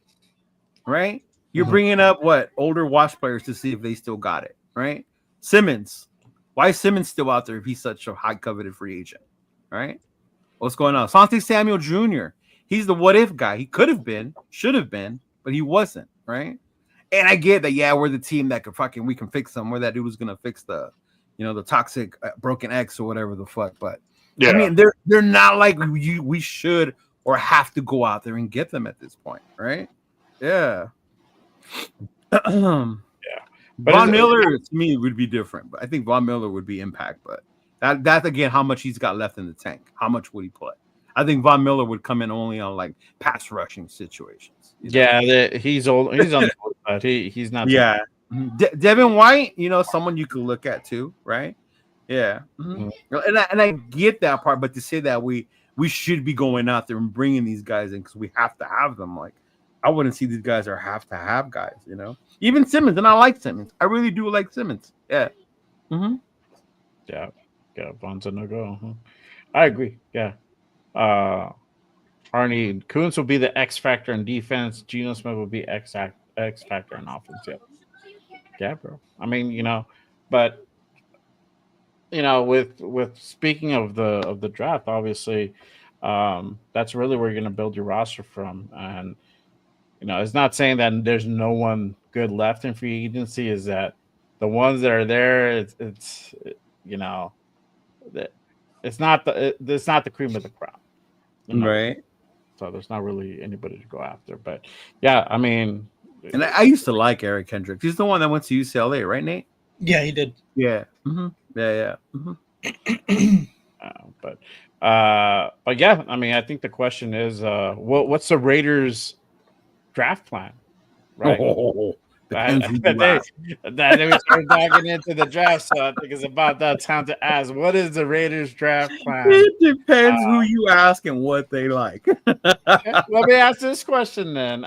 right? You're bringing up older watch players to see if they still got it, right? Simmons. Why is Simmons still out there if he's such a high coveted free agent, right? What's going on? Asante Samuel Jr. He's the what if guy. He could have been, should have been, but he wasn't, right? And I get that. Yeah, we're the team that we can fix him. We're that dude who's gonna fix the toxic broken X or whatever the fuck. But Yeah. I mean, they're not like we should or have to go out there and get them at this point, right? Yeah. But Von Miller to me would be different, but I think Von Miller would be impact. But that's again how much he's got left in the tank. How much would he play? I think Von Miller would come in only on like pass rushing situations. Yeah, he's old. He's on the old side. He's not. Yeah. Devin White, someone you could look at too, right? Yeah. And I get that part, but to say that we should be going out there and bringing these guys in because we have to have them. Like, I wouldn't see these guys are have to have guys, Even Simmons, and I like Simmons. I really do like Simmons. Yeah. Mm-hmm. Yeah. Von's a no-go. I agree. Yeah. Arnie Kuntz will be the X factor in defense. Geno Smith will be X factor in offense. Yeah, bro. I mean, but with speaking of the draft, obviously, that's really where you're going to build your roster from. And it's not saying that there's no one good left in free agency. Is that the ones that are there? It's not the cream of the crop, right? So there's not really anybody to go after. But yeah, I mean, and I used to like Eric Kendricks. He's the one that went to UCLA, right, Nate? Yeah, he did. Yeah. Mm-hmm. Yeah. Mm-hmm. But yeah, I mean, I think the question is, what's the Raiders draft plan? Right. Depends who you ask. Then we start diving into the draft, so I think it's about that time to ask, what is the Raiders draft plan? It depends who you ask and what they like. Okay, let me ask this question then.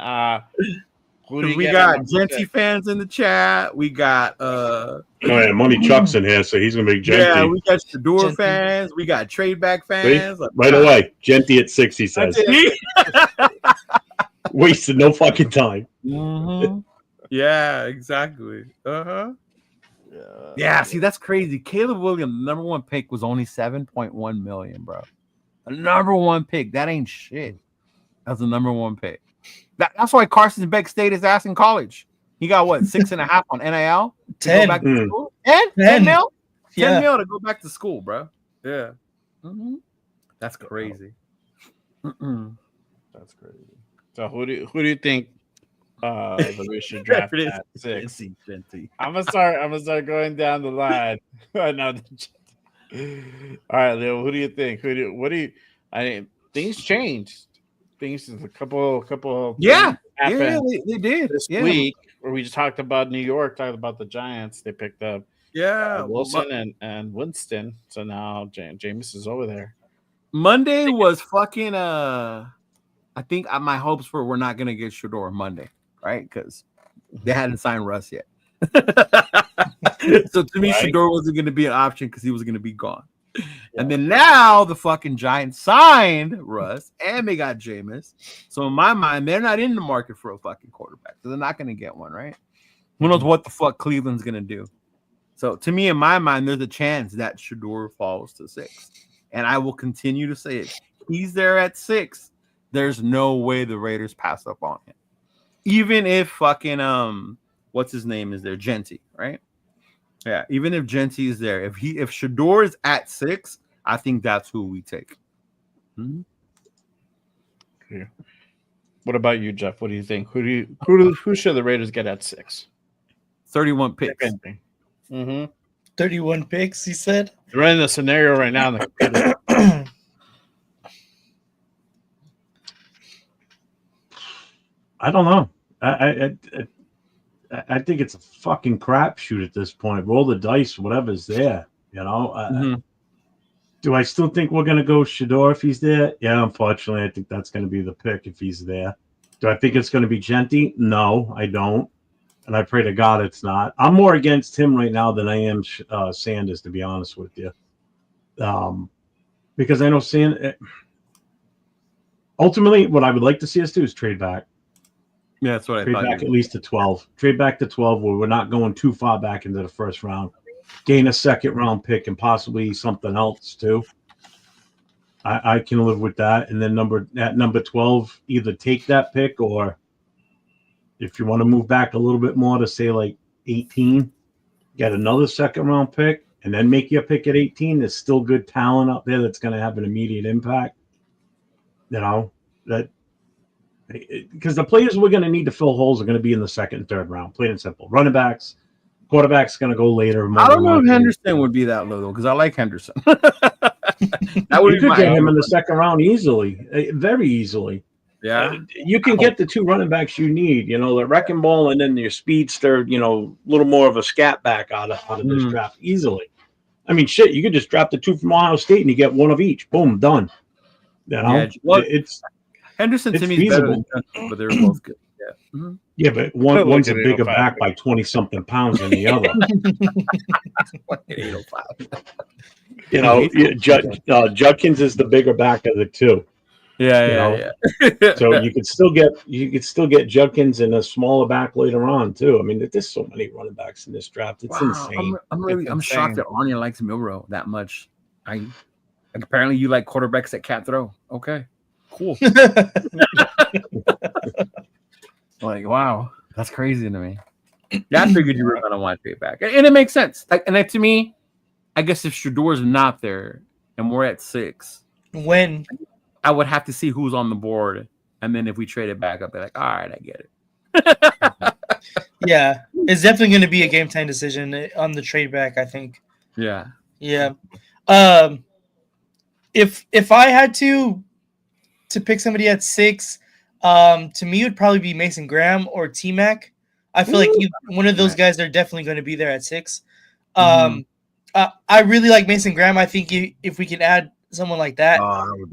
We got Genty fans in the chat. We got Money Chuck's in here, so he's gonna be Genty. Yeah, we got Shador fans. We got trade back fans. Right away, Genty at 6, he says. Wasted no fucking time. Yeah, exactly. Uh-huh. Yeah, see, that's crazy. Caleb Williams, the number 1 pick, was only 7.1 million, bro. The number 1 pick. That ain't shit. That's the number 1 pick. That's why Carson Beck stayed his ass in college. He got what, 6.5 on NIL? To 10. go back to school? 10 mil? 10 Yeah. mil to go back to school, bro. Yeah. That's crazy. That's crazy. So who do you think that we should draft at 6? I'm gonna start going down the line. No. All right, Leo. Who do you think? Things changed. Things a couple. Yeah, happened they did this week. Where we just talked about New York, talked about the Giants. They picked up Wilson and Winston. So now Jameis is over there. Monday was fucking. I think my hopes we're not gonna get Shador Monday, right? Because they hadn't signed Russ yet. So to me, Shador wasn't gonna be an option because he was gonna be gone. Yeah. And then now the fucking Giants signed Russ and they got Jameis. So in my mind, they're not in the market for a fucking quarterback. So they're not gonna get one, right? Who knows what the fuck Cleveland's gonna do? So to me, in my mind, there's a chance that Shador falls to 6. And I will continue to say it. He's there at 6. There's no way the Raiders pass up on him. Even if fucking what's his name is there? Genty, right? Yeah, even if Genty is there, if Shador is at 6, I think that's who we take. Yeah. What about you, Jeff? What do you think? Who should the Raiders get at 6? 31 picks. 31 picks, he said. They're running the scenario right now. I don't know. I think it's a fucking crapshoot at this point. Roll the dice, whatever's there. You know. Do I still think we're gonna go Shador if he's there? Yeah, unfortunately, I think that's gonna be the pick if he's there. Do I think it's gonna be Genty? No, I don't. And I pray to God it's not. I'm more against him right now than I am Sanders, to be honest with you. Because I know ultimately what I would like to see us do is trade back. Yeah, that's what I thought. Trade back at least to 12. Trade back to 12 where we're not going too far back into the first round. Gain a second round pick and possibly something else too. I can live with that. And then number 12, either take that pick or if you want to move back a little bit more to say like 18, get another second round pick and then make your pick at 18. There's still good talent out there that's going to have an immediate impact. You know, that because the players we're going to need to fill holes are going to be in the second and third round, plain and simple. Running backs, quarterback's going to go later. I don't know if Henderson would be that low though, because I like Henderson. That would you could get him in the second round easily, very easily. Yeah, you can get the 2 running backs you need. You know, the wrecking ball and then your speedster. You know, a little more of a scat back out of this draft easily. I mean, shit, you could just draft the 2 from Ohio State and you get one of each. Boom, done. You know, it's Henderson to me is better than Johnson, but they're both good. Yeah, yeah, but one's a bigger back by 20-something pounds than the other. 805. You know, Judkins is the bigger back of the 2. Yeah. So you could still get Judkins and a smaller back later on too. I mean, there's so many running backs in this draft. It's insane. I'm shocked that Anya likes Milroe that much. Apparently you like quarterbacks that can't throw. Okay, cool. Like, wow, that's crazy to me. Yeah, I figured you were gonna want to trade back, and it makes sense. And to me, I guess if Shador's not there and we're at 6, when I would have to see who's on the board, and then if we trade it back, I'd be like, all right, I get it. Yeah, it's definitely going to be a game time decision on the trade back, I think. Yeah. If I had to pick somebody at 6, to me it would probably be Mason Graham or T-Mac. I feel like one of those guys are definitely going to be there at 6. I really like Mason Graham. I think if we can add someone like that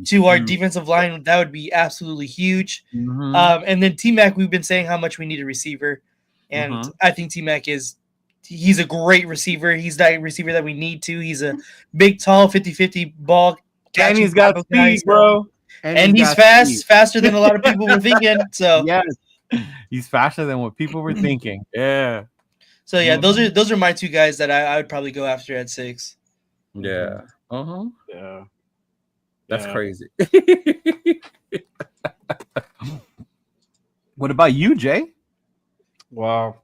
to our defensive line, that would be absolutely huge. And then T-Mac, we've been saying how much we need a receiver. And I think T-Mac he's a great receiver. He's that receiver that we need to. He's a big, tall, 50-50 ball. And he's got speed, bro. And he's got fast, speed. faster than a lot of people were thinking. So Yes, he's faster than what people were thinking. Yeah, so yeah, those are my two guys that I would probably go after at 6. yeah. Uh-huh. Yeah. That's Yeah. crazy. What about you, Jay? Well,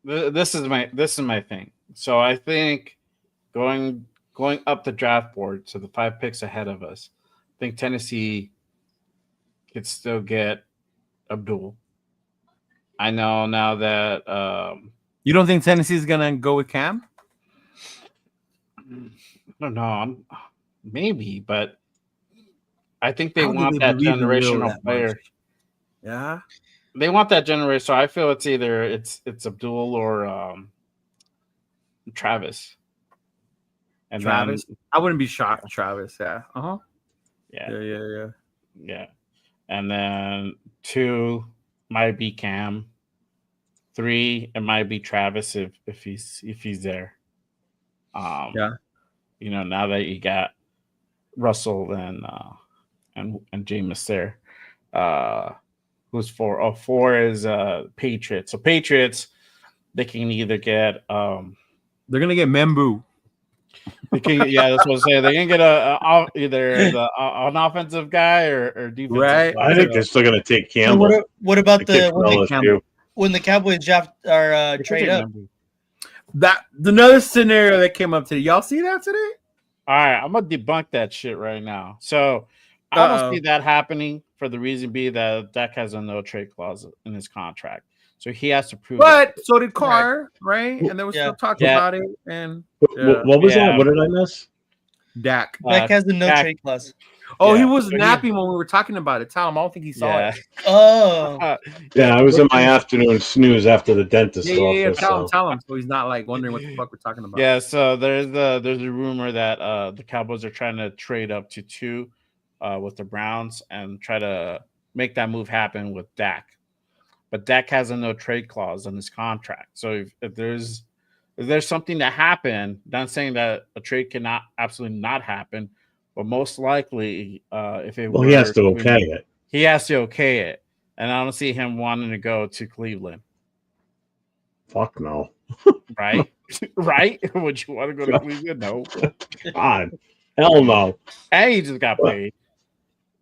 this is my thing. So I think going up the draft board, so the 5 picks ahead of us, I think Tennessee could still get Abdul. I know now that You don't think Tennessee's gonna go with Cam? I don't know. Maybe, but I think they How do want they that believe in Will generational that player. much? Yeah. They want that generation. So I feel it's either it's Abdul or Travis. And Travis. then, I wouldn't be shocked. Travis. Yeah. Uh-huh. yeah, Yeah. and then 2 might be Cam. 3 it might be Travis if he's there. Yeah. You know, now that you got Russell and Jameis there. Who's 4? Oh, 4 is Patriots. So Patriots, they can either get They're gonna get Membu. they can, yeah, that's what I'm saying. They can get either an offensive guy or defensive Right. guy. I think they're still going to take So Campbell. what about They take when Carlos, too. the Cowboys draft or They can trade take up? Membu. That another scenario that came up today. Y'all see that today? All right, I'm gonna debunk that shit right now. So I don't Uh-oh. see that happening for the reason being that Dak has a no trade clause in his contract, so he has to prove it. But so did Carr, right? And there was Yeah. still talking Yeah. about it. And What was Yeah. that? What did I miss? Dak. Dak has the no Dak- trade clause. Oh, he Yeah. was So he- napping when we were talking about it. Tell him I don't think he saw Yeah. it. Oh, Yeah, I was in my afternoon snooze after the dentist Yeah. office. Tell so. him. So he's not like wondering what the fuck we're talking about. Yeah, so there's a rumor that the Cowboys are trying to trade up to 2 with the Browns and try to make that move happen with Dak. But Dak has a no trade clause on his contract. So if there's something to happen, not saying that a trade cannot absolutely not happen, but most likely if it Well, he has to okay it. He has to okay it. And I don't see him wanting to go to Cleveland. Fuck no. Right? Right? Would you want to go to Cleveland? No. God. Hell no. And he just got paid.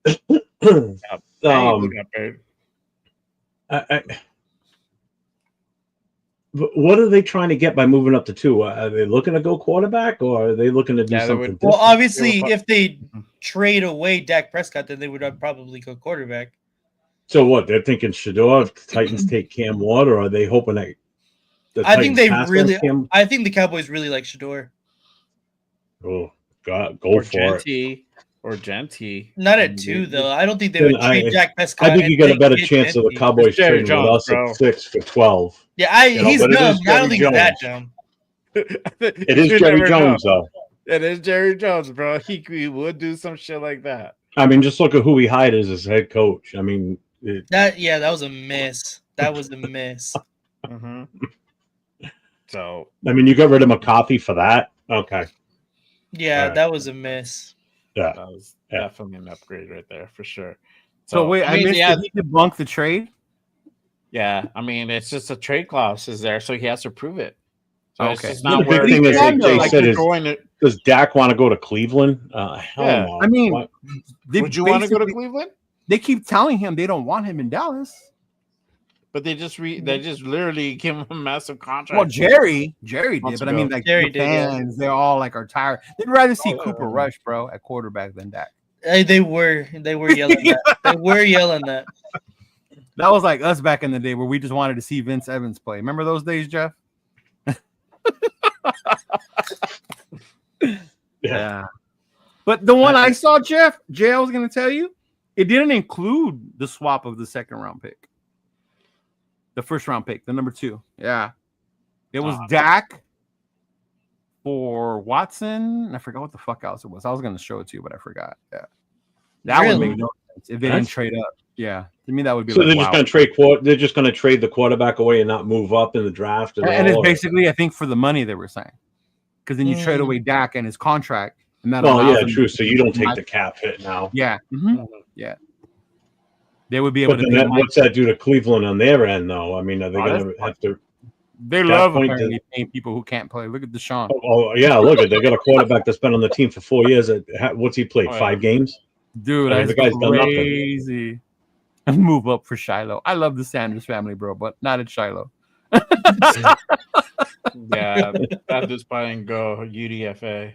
And he just got paid. But what are they trying to get by moving up to 2? Are they looking to go quarterback, or are they looking to do Yeah, they something would- well, different? obviously, They were- if they trade away Dak Prescott, then they would probably go quarterback. So what? They're thinking Shador, if the Titans take Cam Ward, or are they hoping that the I think Titans they pass on really- Cam? I think the Cowboys really like Shador. Oh, God, go Or for it. Genty. Not at 2 though. I don't think they Then would trade Dak Prescott. I think you and got a take better Kid chance of the Gentry. Cowboys It's Jerry trading with Jones, us bro. at 6 for 12. Yeah, You know, he's but it dumb. is I don't Jerry think he's that Jones. dumb. It is Jerry Jones, though. It is Jerry Jones, bro. He would do some shit like that. I mean, just look at who he hired as his head coach. I mean, That was a miss. That was a miss. Mm-hmm. So you got rid of McCarthy for that? Okay. Yeah, Alright. that was a miss. Yeah. that was Yeah. definitely an upgrade right there for sure. So wait, I missed yeah, it. He debunked the trade. yeah. I mean, it's just a trade clause is there, so he has to prove it. So it's Okay. just The not big where thing is, like they like said, you're is going to- does Dak want to go to Cleveland? Hell Yeah. no. I mean, What? They would you want to go to basically- Cleveland? They keep telling him they don't want him in Dallas. But they just literally give him a massive contract. Well, Jerry did, Months but I mean, ago. like Jerry the did, yeah. fans, they're all like are tired. They'd rather see Oh, Cooper yeah. Rush, bro, at quarterback than Dak. They were yelling that. They were yelling that. That was like us back in the day where we just wanted to see Vince Evans play. Remember those days, Jeff? Yeah. But the one I saw, Jeff, Jay, I was going to tell you, it didn't include the swap of the second round pick. The first round pick, the number 2. Yeah. It was Dak for Watson. I forgot what the fuck else it was. I was going to show it to you, but I forgot. Yeah. That would Really? make no sense if they didn't trade up. Yeah. To me, that would be So like, they're wow. just going to trade. They're just going to trade the quarterback away and not move up in the draft. And it's all, or- basically, I think, for the money they were saying. Because then you trade away Dak and his contract. And that Well, allows yeah, them true. to- So you don't take the cap hit now. Yeah. Mhm. They would be able But to then pay what's that do to Cleveland on their end, though? I mean, are they Oh, going that's to have to? They At that love point, apparently paying people who can't play. Look at Deshaun. Oh yeah, look at they got a quarterback that's been on the team for 4 years. What's he played? Oh, yeah. 5 games. Dude, I mean, that's the guy's done nothing. crazy. Move up for Shiloh. I love the Sanders family, bro, but not at Shiloh. Yeah, that dude's probably gonna go UDFA.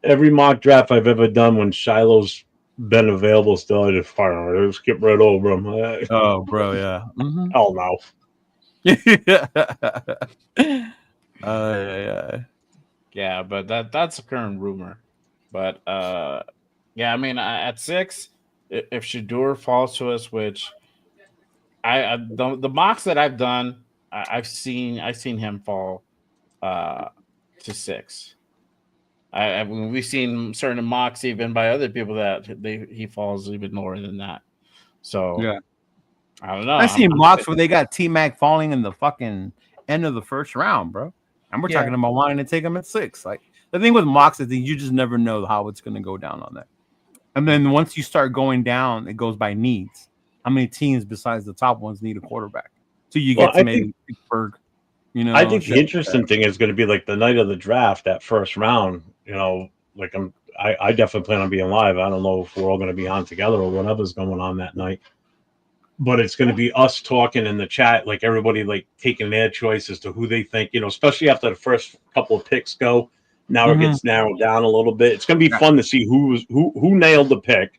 Every mock draft I've ever done when Shiloh's been available, still I just fire him. I skip right over him. Oh, bro, yeah. Mm-hmm. Hell no. Yeah. Yeah, but that's a current rumor. But yeah, I mean, at 6, if Shedeur falls to us, which the mocks that I've done, I've seen him fall to 6. I mean, we've seen certain mocks even by other people that he falls even lower than that. So Yeah. I don't know. I've seen mocks where they got T-Mac falling in the fucking end of the first round, bro. And we're Yeah. talking about wanting to take him at 6. Like the thing with mocks is that you just never know how it's going to go down on that. And then once you start going down, it goes by needs. How many teams besides the top ones need a quarterback? So you get to maybe Pittsburgh. You know, I think the interesting thing is going to be like the night of the draft, that first round. You know, like I definitely plan on being live. I don't know if we're all going to be on together or whatever's going on that night. But it's going to be us talking in the chat, like everybody like taking their choice as to who they think, you know, especially after the first couple of picks go. Now it gets narrowed down a little bit. It's going to be fun to see who nailed the pick,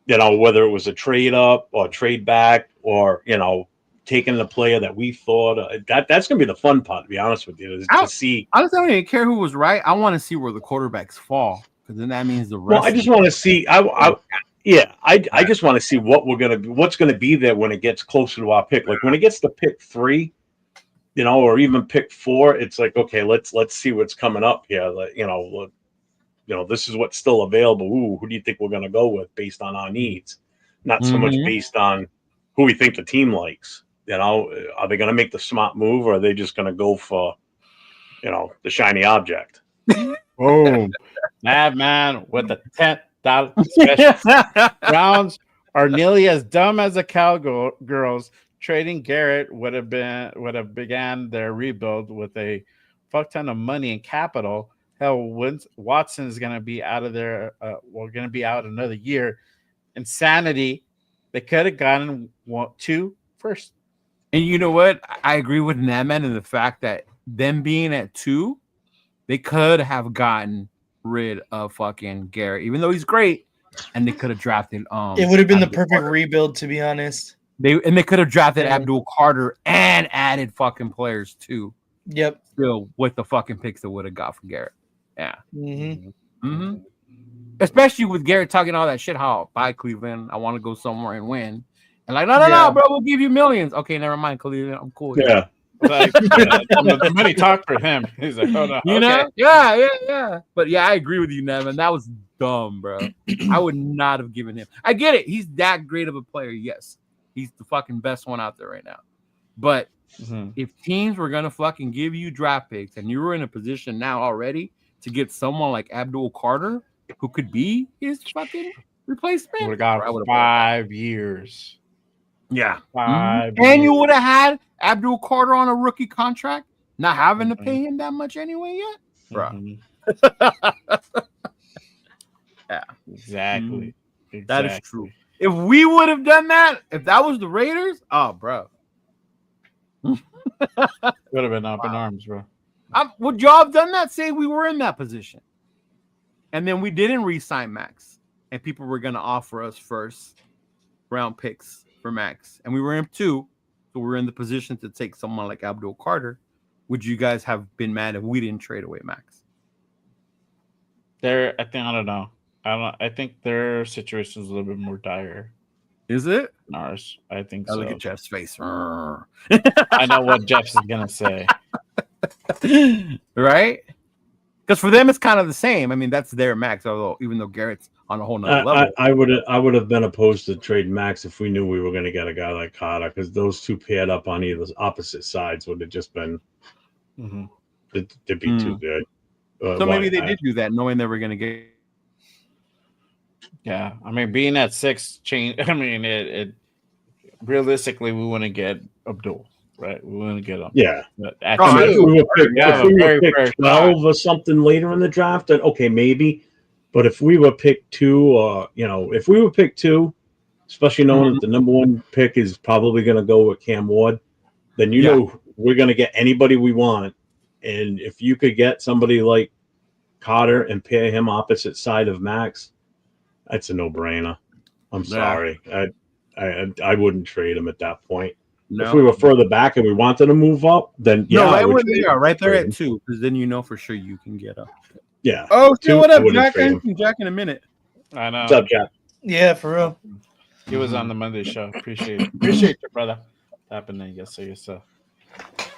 you know, whether it was a trade up or trade back or, you know, taking the player that we thought that's going to be the fun part, to be honest with you, is to see. Honestly, I don't even care who was right. I want to see where the quarterbacks fall because then that means the rest. Well, I just want to see. I just want to see what's gonna be there when it gets closer to our pick. Like when it gets to pick 3, you know, or even pick 4, it's like, okay, let's see what's coming up here. Like, you know, this is what's still available. Ooh, who do you think we're gonna go with based on our needs, not so much based on who we think the team likes. You know, are they gonna make the smart move, or are they just gonna go for, you know, the shiny object? Boom, Madman with the $10 special. Browns are nearly as dumb as the Cowgirls. Trading Garrett would have began their rebuild with a fuck ton of money and capital. Hell, Watson is going to be out of there. We're going to be out another year. Insanity. They could have gotten 2 first. And you know what? I agree with Naman in the fact that them being at 2, they could have gotten rid of fucking Garrett, even though he's great, and they could have drafted. It would have been the perfect rebuild, to be honest. They could have drafted Abdul Carter and added fucking players too. Yep. Still with the fucking picks that would have got for Garrett. Yeah. Mm-hmm. Especially with Garrett talking all that shit. How bye Cleveland, I want to go somewhere and win. And like, no, bro, we'll give you millions. Okay, never mind, Cleveland. I'm cool. Yeah. Like, the money talked for him. He's like, oh no, you know, yeah. But yeah, I agree with you, Nevin. That was dumb, bro. I would not have given him. I get it. He's that great of a player. Yes, he's the fucking best one out there right now. But if teams were gonna fucking give you draft picks and you were in a position now already to get someone like Abdul Carter, who could be his fucking replacement, would have got 5 years. Yeah, 5 and years. you would have had Abdul Carter on a rookie contract, not having to pay him that much anyway yet, bro. Yeah, exactly. That is true. If we would have done that, if that was the Raiders, oh, bro, would have been up in arms, bro. Would y'all have done that? Say we were in that position, and then we didn't re-sign Max, and people were going to offer us first round picks for Max, and we were in 2, so we're in the position to take someone like Abdul Carter. Would you guys have been mad if we didn't trade away Max? I don't know. I think their situation is a little bit more dire. Is it? Than ours. I think so. Look at Jeff's face. I know what Jeff's gonna say. Right? Because for them it's kind of the same. I mean, that's their Max, although even though Garrett's on a whole nother level. I would have been opposed to trade Max if we knew we were going to get a guy like Carter, because those two paired up on either opposite sides would have just been it'd be too good. So maybe they did do that, knowing they were going to get. Yeah, I mean, being at 6 change. I mean, it realistically we wouldn't get Abdul, right? We wouldn't get him. Yeah. But at Oh, I mean, if two, we were picked, we have a very fair 12 or something later in the draft, then okay, maybe. But if we were picked 2, if we were picked 2, especially knowing that the number 1 pick is probably going to go with Cam Ward, then you know we're going to get anybody we want. And if you could get somebody like Carter and pair him opposite side of Max, that's a no-brainer. I'm sorry. I wouldn't trade him at that point. No. If we were further back and we wanted to move up, then No, I right would where trade they are, him. right there Trade at him. 2, because then you know for sure you can get up. Yeah. Oh, Two, what I up, wouldn't Jack? trade him. Jack in a minute. I know. What's up, Jack? Yeah, for real. He was on the Monday show. Appreciate your brother happening yesterday. So,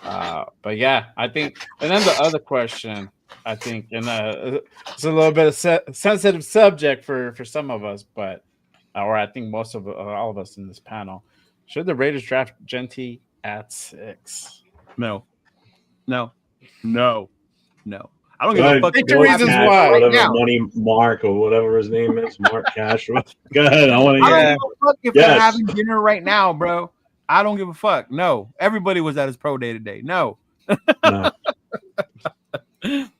but yeah, I think. And then the other question, I think, and it's a little bit of sensitive subject for some of us, but or I think most of all of us in this panel. Should the Raiders draft Genty at 6? No. I don't give a fuck. Think the reasons Cash, why. whatever Now. Money Mark or whatever his name is, Mark Cash. Go ahead. I want to I hear. don't Yeah. give a fuck if they're having dinner right now, bro. I don't give a fuck. No. Everybody was at his pro day today. No.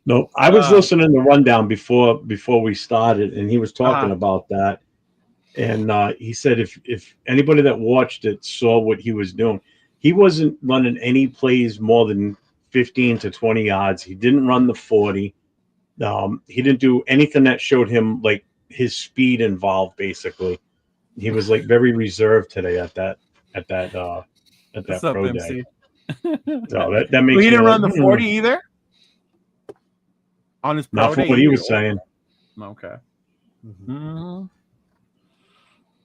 No, I was listening to the rundown before we started, and he was talking about that. And he said if anybody that watched it saw what he was doing, he wasn't running any plays more than 15 to 20 yards. He didn't run the 40. He didn't do anything that showed him like his speed involved. Basically, he was like very reserved today at that What's up, pro MC? day. So that makes He didn't me run like, the 40 either? On his pro Not day from what he either. was saying. Okay. Mhm.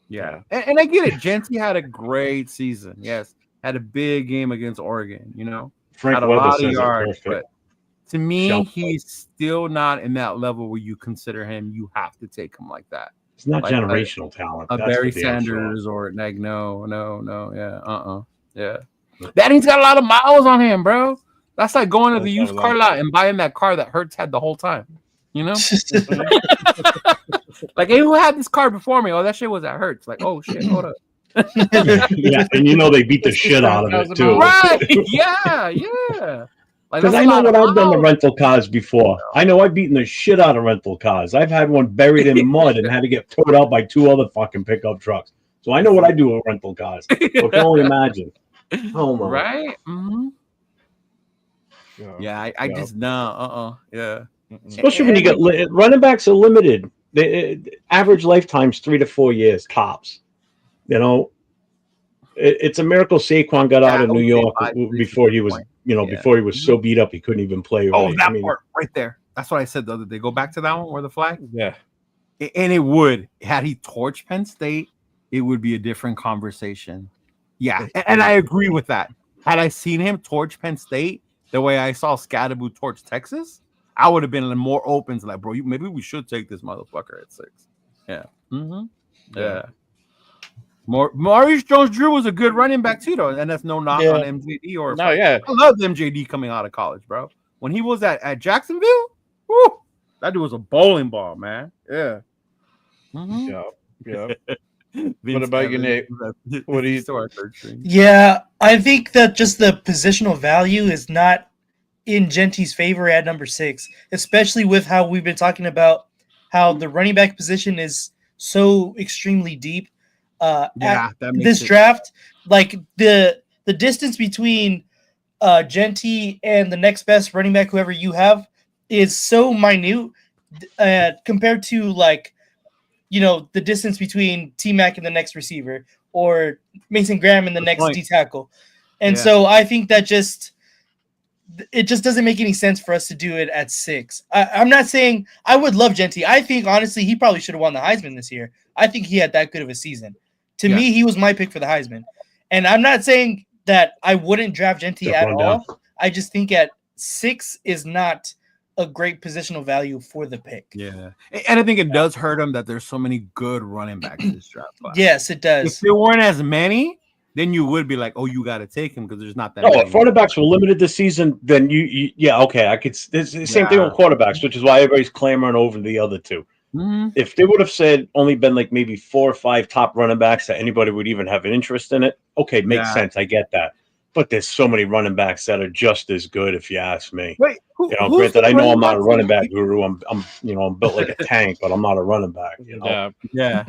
Yeah. And I get it. Genty had a great season. Yes. Had a big game against Oregon, you know. Frank Had a Weather lot says of it yards. perfect. But to me, Shelf he's still not in that level where you consider him, you have to take him like that. It's not Like generational talent. A That's Barry for damn sure. Sanders or like no. Yeah. Yeah. That he's got a lot of miles on him, bro. That's like going to the used car lot and buying that car that Hertz had the whole time. You know? Like, hey, who had this car before me? Oh, that shit was at Hertz. Like, oh shit, hold up. Yeah, and you know they beat the shit out of it too. Right. Yeah. Like, Because that's I a know lot what of I've done to miles. rental cars before. I know I've beaten the shit out of rental cars. I've had one buried in mud and had to get towed out by 2 other fucking pickup trucks. So I know what I do with rental cars. So I can only imagine. Oh my. Right? Mm-hmm. Yeah, I Yeah. just no, yeah. Especially when you get running backs are limited. Average lifetime's 3 to 4 years tops. You know, it's a miracle Saquon got out of New York before he was, before he was so beat up he couldn't even play. Oh, Right. that part right there. That's what I said the other day. Go back to that one where the flag. Yeah. And it would, had he torched Penn State, it would be a different conversation. Yeah, and I agree with that. Had I seen him torch Penn State the way I saw Scadaboo torch Texas, I would have been more open to like, bro, maybe we should take this motherfucker at 6. Yeah. Mm-hmm. Yeah. Maurice Jones-Drew was a good running back too, though, and that's no knock on MJD or No, yeah. I love MJD coming out of college, bro. When he was at Jacksonville, whoo, that dude was a bowling ball, man. Yeah. Mm-hmm. Yeah. What about you, Nate? What do you Yeah, I think that just the positional value is not in Genty's favor at number 6, especially with how we've been talking about how the running back position is so extremely deep. That makes this draft, like the distance between Genty and the next best running back, whoever you have, is so minute compared to like, the distance between T-Mac and the next receiver or Mason Graham and the next D tackle. And so I think that it just doesn't make any sense for us to do it at 6. I'm not saying I would love Genty. I think honestly, he probably should have won the Heisman this year. I think he had that good of a season. To me, he was my pick for the Heisman. And I'm not saying that I wouldn't draft Genty at all. I just think at 6 is not a great positional value for the pick. Yeah. And I think it does hurt him that there's so many good running backs in this draft class. Yes, it does. If there weren't as many, then you would be like, oh, you got to take him because there's not that many. If running backs were limited this season, then okay, I could. It's the same thing with quarterbacks, which is why everybody's clamoring over the other 2. Mhm. If they would have said only been like maybe 4 or 5 top running backs that anybody would even have an interest in it, okay, makes Yeah. sense. I get that. But there's so many running backs that are just as good, if you ask me. Wait, You know, who's granted, the I know I'm not a backs running that back guru. I'm built like a tank, but I'm not a running back. You know, Yeah.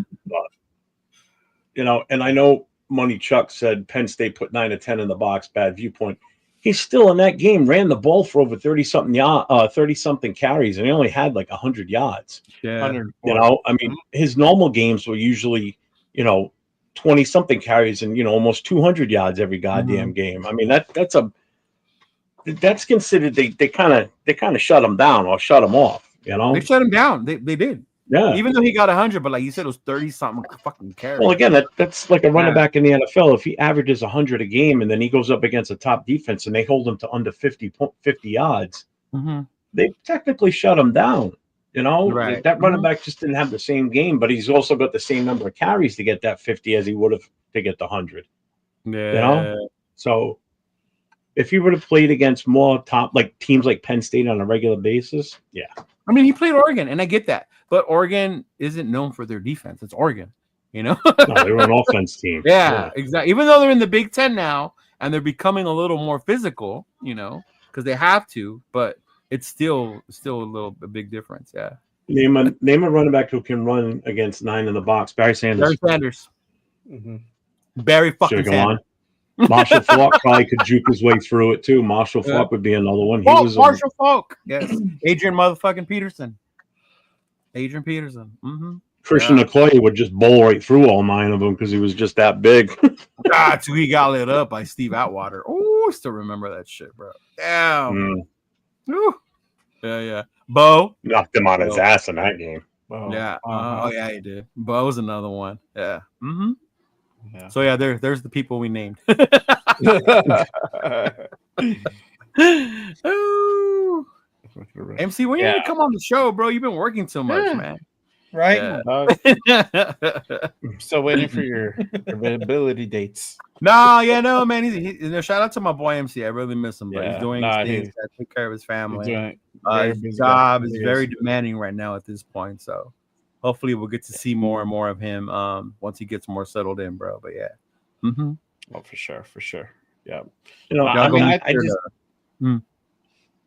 Yeah. And I know Money Chuck said Penn State put 9 or 10 in the box. Bad viewpoint. He's still in that game. Ran the ball for over 30-something carries, and he only had like 100 yards. Yeah. 104. You know, I mean, his normal games were usually, 20-something carries and almost 200 yards every goddamn game. I mean, that's considered they kind of shut him down or shut him off. You know, They shut him down. They did. yeah. Even though he got 100, but like you said, it was 30-something fucking carries. Well, again, that's like a running Yeah. back in the NFL. If he averages 100 a game and then he goes up against a top defense and they hold him to under 50 yards, Mhm. they technically shut him down. You know, Right. that running Mhm. back just didn't have the same game, but he's also got the same number of carries to get that 50 as he would have to get the 100. Yeah. So if he would have played against more top like teams like Penn State on a regular basis, yeah. I mean, he played Oregon, and I get that, but Oregon isn't known for their defense. It's Oregon, you know. No, they were an offense team. Yeah, exactly. Even though they're in the Big Ten now and they're becoming a little more physical, because they have to, but it's still a big difference. Yeah. Name a running back who can run against 9 in the box. Barry Sanders. Barry Sanders. Mhm. Barry fucking Should have gone Sanders. on. Marshall Falk probably could juke his way through it too. Marshall Yeah. Falk would be another one. He Oh, was Marshall Falk. Yes. Adrian motherfucking Peterson. Adrian Peterson. Mm-hmm. Christian Okoye would just bowl right through all 9 of them because he was just that big. God, till he got lit up by Steve Atwater. Oh, I still remember that shit, bro. Damn. Ooh. Yeah. Bo. Knocked him on his ass in that game. Oh, Yeah. uh-huh. Oh, yeah, he did. Bo's another one. Yeah. Mm-hmm. Yeah. So yeah, there's the people we named. Ooh. MC, when you Yeah. gonna come on the show, bro? You've been working so much, Yeah. man. Right? Yeah. I'm still waiting for your availability dates. No, man. Shout out to my boy MC. I really miss him, but Yeah. he's doing Nah, his things. he's- Gotta take care of his He's family. doing very His busy job guy. is He very demanding right now at this point. So hopefully we'll get to see more and more of him once he gets more settled in, bro. But yeah. Mm-hmm. Oh, for sure. Yeah.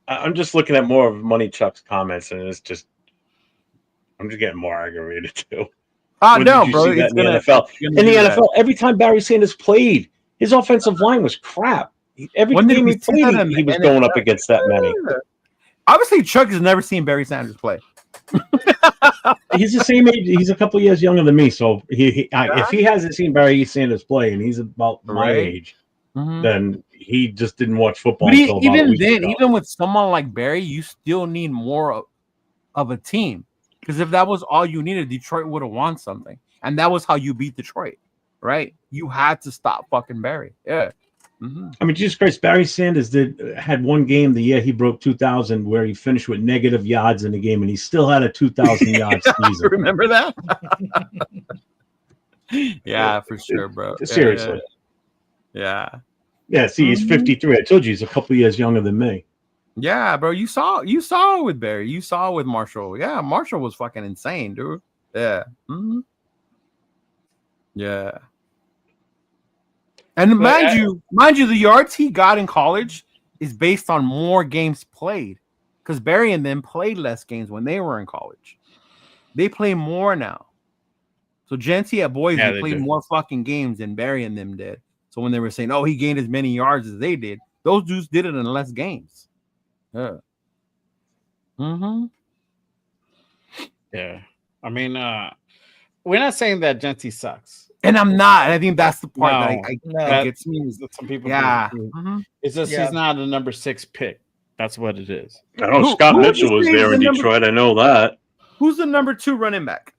I'm just looking at more of Money Chuck's comments, and I'm just getting more aggravated too. When No, did you bro. see that It's in the gonna, NFL? it's gonna In the do that. NFL, every time Barry Sanders played, his offensive line was crap. Every When did game we he see that played, in he the was going up NFL? against that many. Obviously, Chuck has never seen Barry Sanders play. He's the same age. He's a couple years younger than me. So if he hasn't seen Barry Sanders play and he's about my Right. age, Mhm. then he just didn't watch football But until about a even week then, ago. even with someone like Barry, you still need more of a team. Because if that was all you needed, Detroit would have won something. And that was how you beat Detroit, right? You had to stop fucking Barry. Yeah. Mm-hmm. I mean, Jesus Christ, Barry Sanders had one game the year he broke 2,000 where he finished with negative yards in the game, and he still had a 2,000 yard season. Remember that? Yeah, for sure, bro. Seriously. Yeah. Yeah, see, he's 53. I told you he's a couple years younger than me. Yeah, bro. You saw it with Barry. You saw it with Marshall. Yeah, Marshall was fucking insane, dude. Yeah. Mm-hmm. Yeah. And mind you, the yards he got in college is based on more games played. Because Barry and them played less games when they were in college. They play more now. So Gentry at Boise Yeah, they played do. more fucking games than Barry and them did. So when they were saying, oh, he gained as many yards as they did, those dudes did it in less games. Yeah. Mm-hmm. Yeah. I mean, we're not saying that Gentry sucks. And I'm not. I think that's the part that No. that gets me. Some people Yeah. do. Mhm. It's just Yeah. he's not a number 6 pick. That's what it is. I know Who- Scott who would Mitchell you was say is there in the number- Detroit. I know that. Who's the number 2 running back?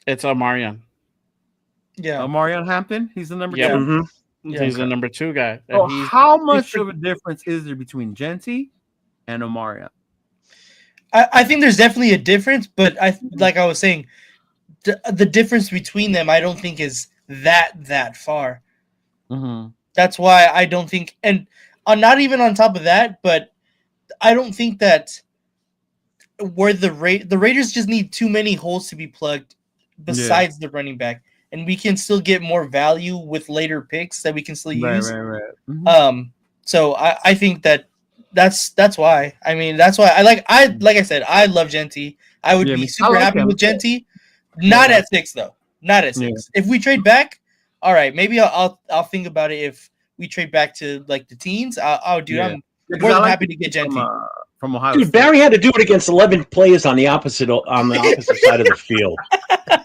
It's Omarion. Yeah. Marion Hampton. He's the number Yeah. 2. Mhm. Yeah. He's the number 2 guy. And So he's- how much of a difference is there between Gentry and Omarion? I think there's definitely a difference, but like I was saying, the difference between them I don't think is that far. Mm-hmm. That's why I don't think, and not even on top of that, but I don't think that where the Raiders just need too many holes to be plugged besides the running back, and we can still get more value with later picks that we can still use. Right. Mhm. So I think that's why. I mean, that's why like I said, I love Genty. I would Yeah, be I super like happy him. with Genty. Not Yeah. at 6 though. Not at 6. Yeah. If we trade back, all right, maybe I'll think about it. If we trade back to like the teens, I'm Yeah, 'cause more I than like happy the to get kid Genty. from Ohio Dude, State. Barry had to do it against 11 players on the opposite side of the field.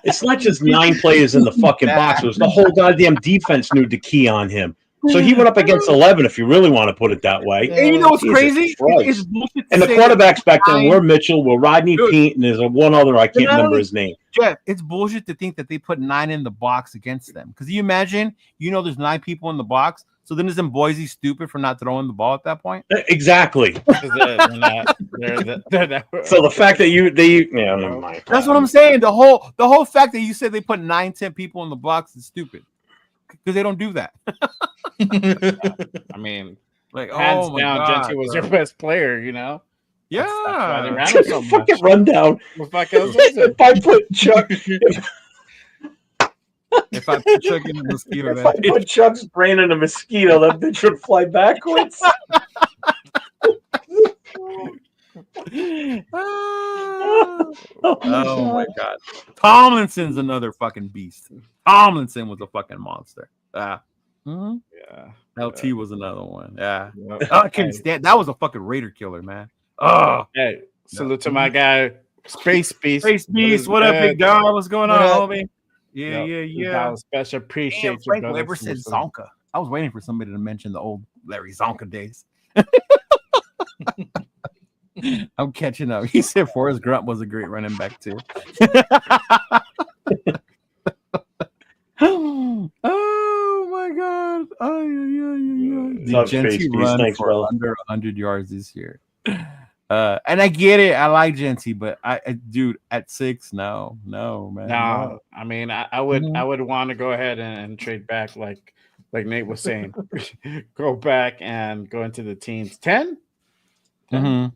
It's not just 9 players in the fucking box. It was the whole goddamn defense knew to key on him. So he went up against 11, if you really want to put it that way. And you know what's Jesus crazy? Christ. It's bullshit to And the say quarterbacks back then 9 were Mitchell, were Rodney Dude. Peete, and there's one other I can't not remember only- his name. Jeff, it's bullshit to think that they put 9 in the box against them. Because you imagine, there's 9 people in the box. So then isn't Boise stupid for not throwing the ball at that point? Exactly. They're not. So the fact that never mind. That's what I'm saying. The whole fact that you said they put 9, 10 people in the box is stupid. Because they don't do that. I mean, Like, hands oh my down, God, Genty was bro. their best player. That's why they Yeah. ran him so much. Fucking rundown. What the fuck else was it? If I put Chuck, If I put Chuck in the mosquito, if I then put Chuck's brain in a mosquito, that bitch would fly backwards. Oh my God. Tomlinson's another fucking beast. Tomlinson was a fucking monster. Mhm. Yeah. LT was another one. Yeah. Yep. I couldn't stand that was a fucking Raider killer, man. Oh, Hey, salute to my guy, Space Beast. Space Beast, is what up, good? Big dog? What's going What on, up? homie? Yeah, Yep, yeah. That was special. Appreciate Damn, you, Frank brother. Weber said Zonka. I was waiting for somebody to mention the old Larry Zonka days. I'm catching up. He said Forrest Grunt was a great running back too. Oh my God! What's up, Space Beast? Run Thanks, for brother. under 100 yards this year. And I get it. I like Genty, but dude, at 6, no, man. No, I mean, I would Mhm. I would want to go ahead and trade back, like Nate was saying, go back and go into the teens. 10? Mhm.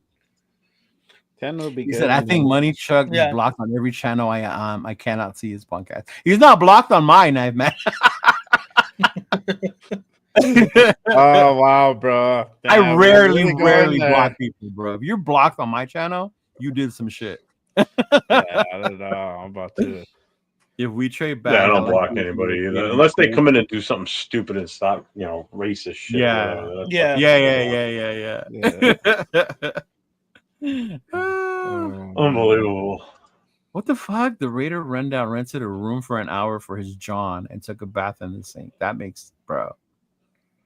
10 would be He good. said, "I and think then- Money Chuck is Yeah. blocked on every channel. I cannot see his podcast. He's not blocked on mine, man. Oh wow, bro! I Damn, rarely really going there. block people, bro. If you're blocked on my channel, you did some shit. Yeah, I don't know. I'm about to. If we trade back, Yeah, I don't like block we- anybody either, yeah, unless they come in and do something stupid and stop, racist shit. Yeah. That's Yeah. Yeah. unbelievable. What the fuck? The Raider rundown rented a room for an hour for his John and took a bath in the sink. That makes, bro.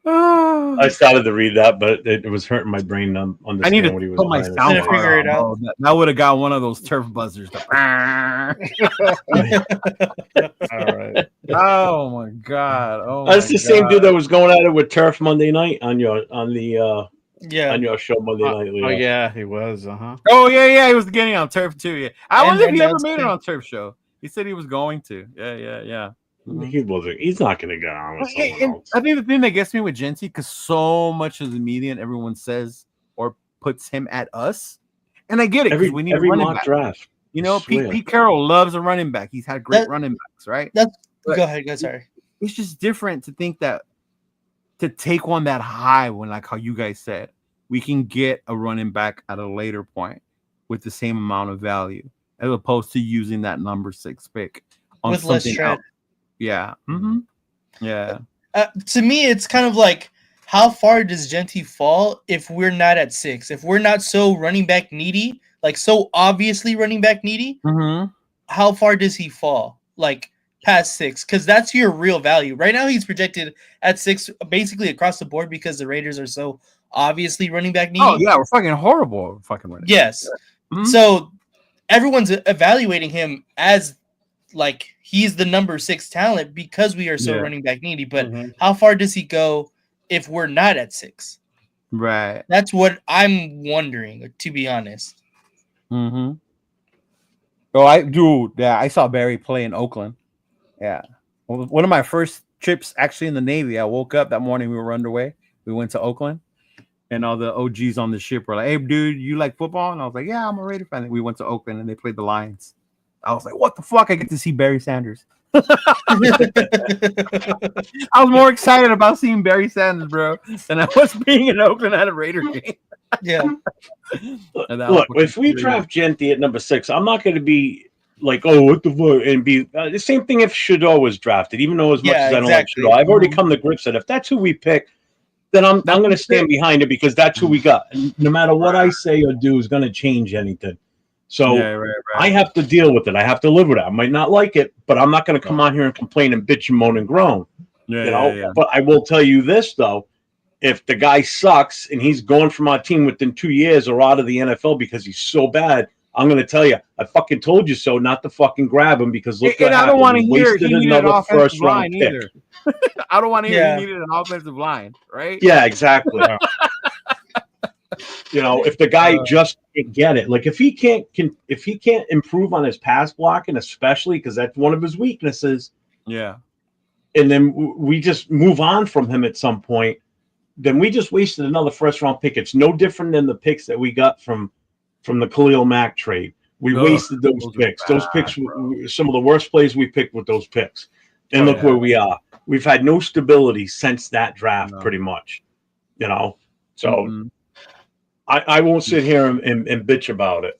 I started to read that, but it was hurting my brain to I understand need to what he was put my trying to sound say. Yeah, figure bar it on, out. bro. That would have got one of those turf buzzers. Oh, All right. Oh my God! Oh, That's my the same God. dude that was going at it with Turf Monday night on your Yeah. show Monday night. Leo. Oh yeah, he was. Uh-huh. Oh yeah, he was getting on turf too. Yeah, I And wonder if he ever announced made it him. on turf show. He said he was going to. Yeah. Mhm. He wasn't. He's not going to get on with And someone else. I think the thing that gets me with Genty, because so much of the media and everyone says or puts him at us, and I get it because we need a Every running mock back. draft. You know, I swear. Pete Carroll loves a running back. He's had great That- running backs, right? Go But- ahead, go. Sorry. It's just different to think that to take one that high when, like how you guys said, we can get a running back at a later point with the same amount of value as opposed to using that number 6 pick on With less something tread. else. Yeah. Mm-hmm. Yeah. To me, it's kind of like, how far does Genty fall if we're not at 6? If we're not so running back needy, like so obviously running back needy, Mm-hmm. how far does he fall? Like past 6? Because that's your real value. Right now, he's projected at 6 basically across the board because the Raiders are so obviously running back needy. Oh, yeah. We're fucking horrible. Fucking running. Yes. Mhm. So everyone's evaluating him as like he's the number 6 talent because we are so Yeah. running back needy. But Mhm. how far does he go if we're not at 6? Right. That's what I'm wondering, to be honest. Mm-hmm. Oh, I saw Barry play in Oakland. Yeah. One of my first trips actually in the Navy. I woke up that morning, we were underway. We went to Oakland. and all the OGs on the ship were like, "Hey, dude, you like football?" And I was like, "Yeah, I'm a Raider fan." And we went to Oakland and they played the Lions. I was like, "What the fuck? I get to see Barry Sanders." I was more excited about seeing Barry Sanders, bro, than I was being in Oakland at a Raider game. Yeah. Look, if we draft Genty at number 6, I'm not going to be like, oh, what the fuck, and be the same thing if Shador was drafted. Even though as much as I don't exactly. like Shador, I've already come to grips that if that's who we pick, then I'm going to stand behind it because that's who we got. And no matter what I say or do is going to change anything. So I have to deal with it. I have to live with it. I might not like it, but I'm not going to come on here and complain and bitch and moan and groan. But I will tell you this though: if the guy sucks and he's gone from our team within 2 years or out of the NFL because he's so bad, I'm going to tell you, I fucking told you so not to fucking grab him because look what happened. I don't want to hear he needed an offensive first line round either. I don't want to hear he needed an offensive line, right? Yeah, exactly. If the guy just can't get it, like if he can't improve on his pass blocking, especially because that's one of his weaknesses. Yeah. And then we just move on from him at some point. Then we just wasted another first round pick. It's no different than the picks that we got from the Khalil Mack trade. We wasted those picks. Those picks were some of the worst plays we picked with those picks. And look where we are. We've had no stability since that draft, pretty much. So I won't sit here and bitch about it.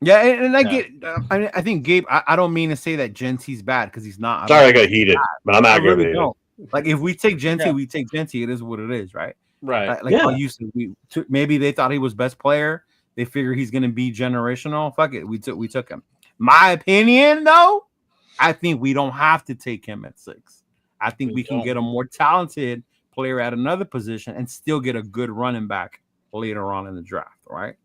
Yeah, and I get. I think Gabe. I don't mean to say that Genty's bad because he's not. Sorry, I got heated, but I'm aggravated. Really like if we take Genty, we take Genty. It is what it is, right? Right. Like how you said, maybe they thought he was best player. They figure he's going to be generational. Fuck it, we took him. My opinion, though, I think we don't have to take him at 6. I think we can get a more talented player at another position and still get a good running back later on in the draft, right?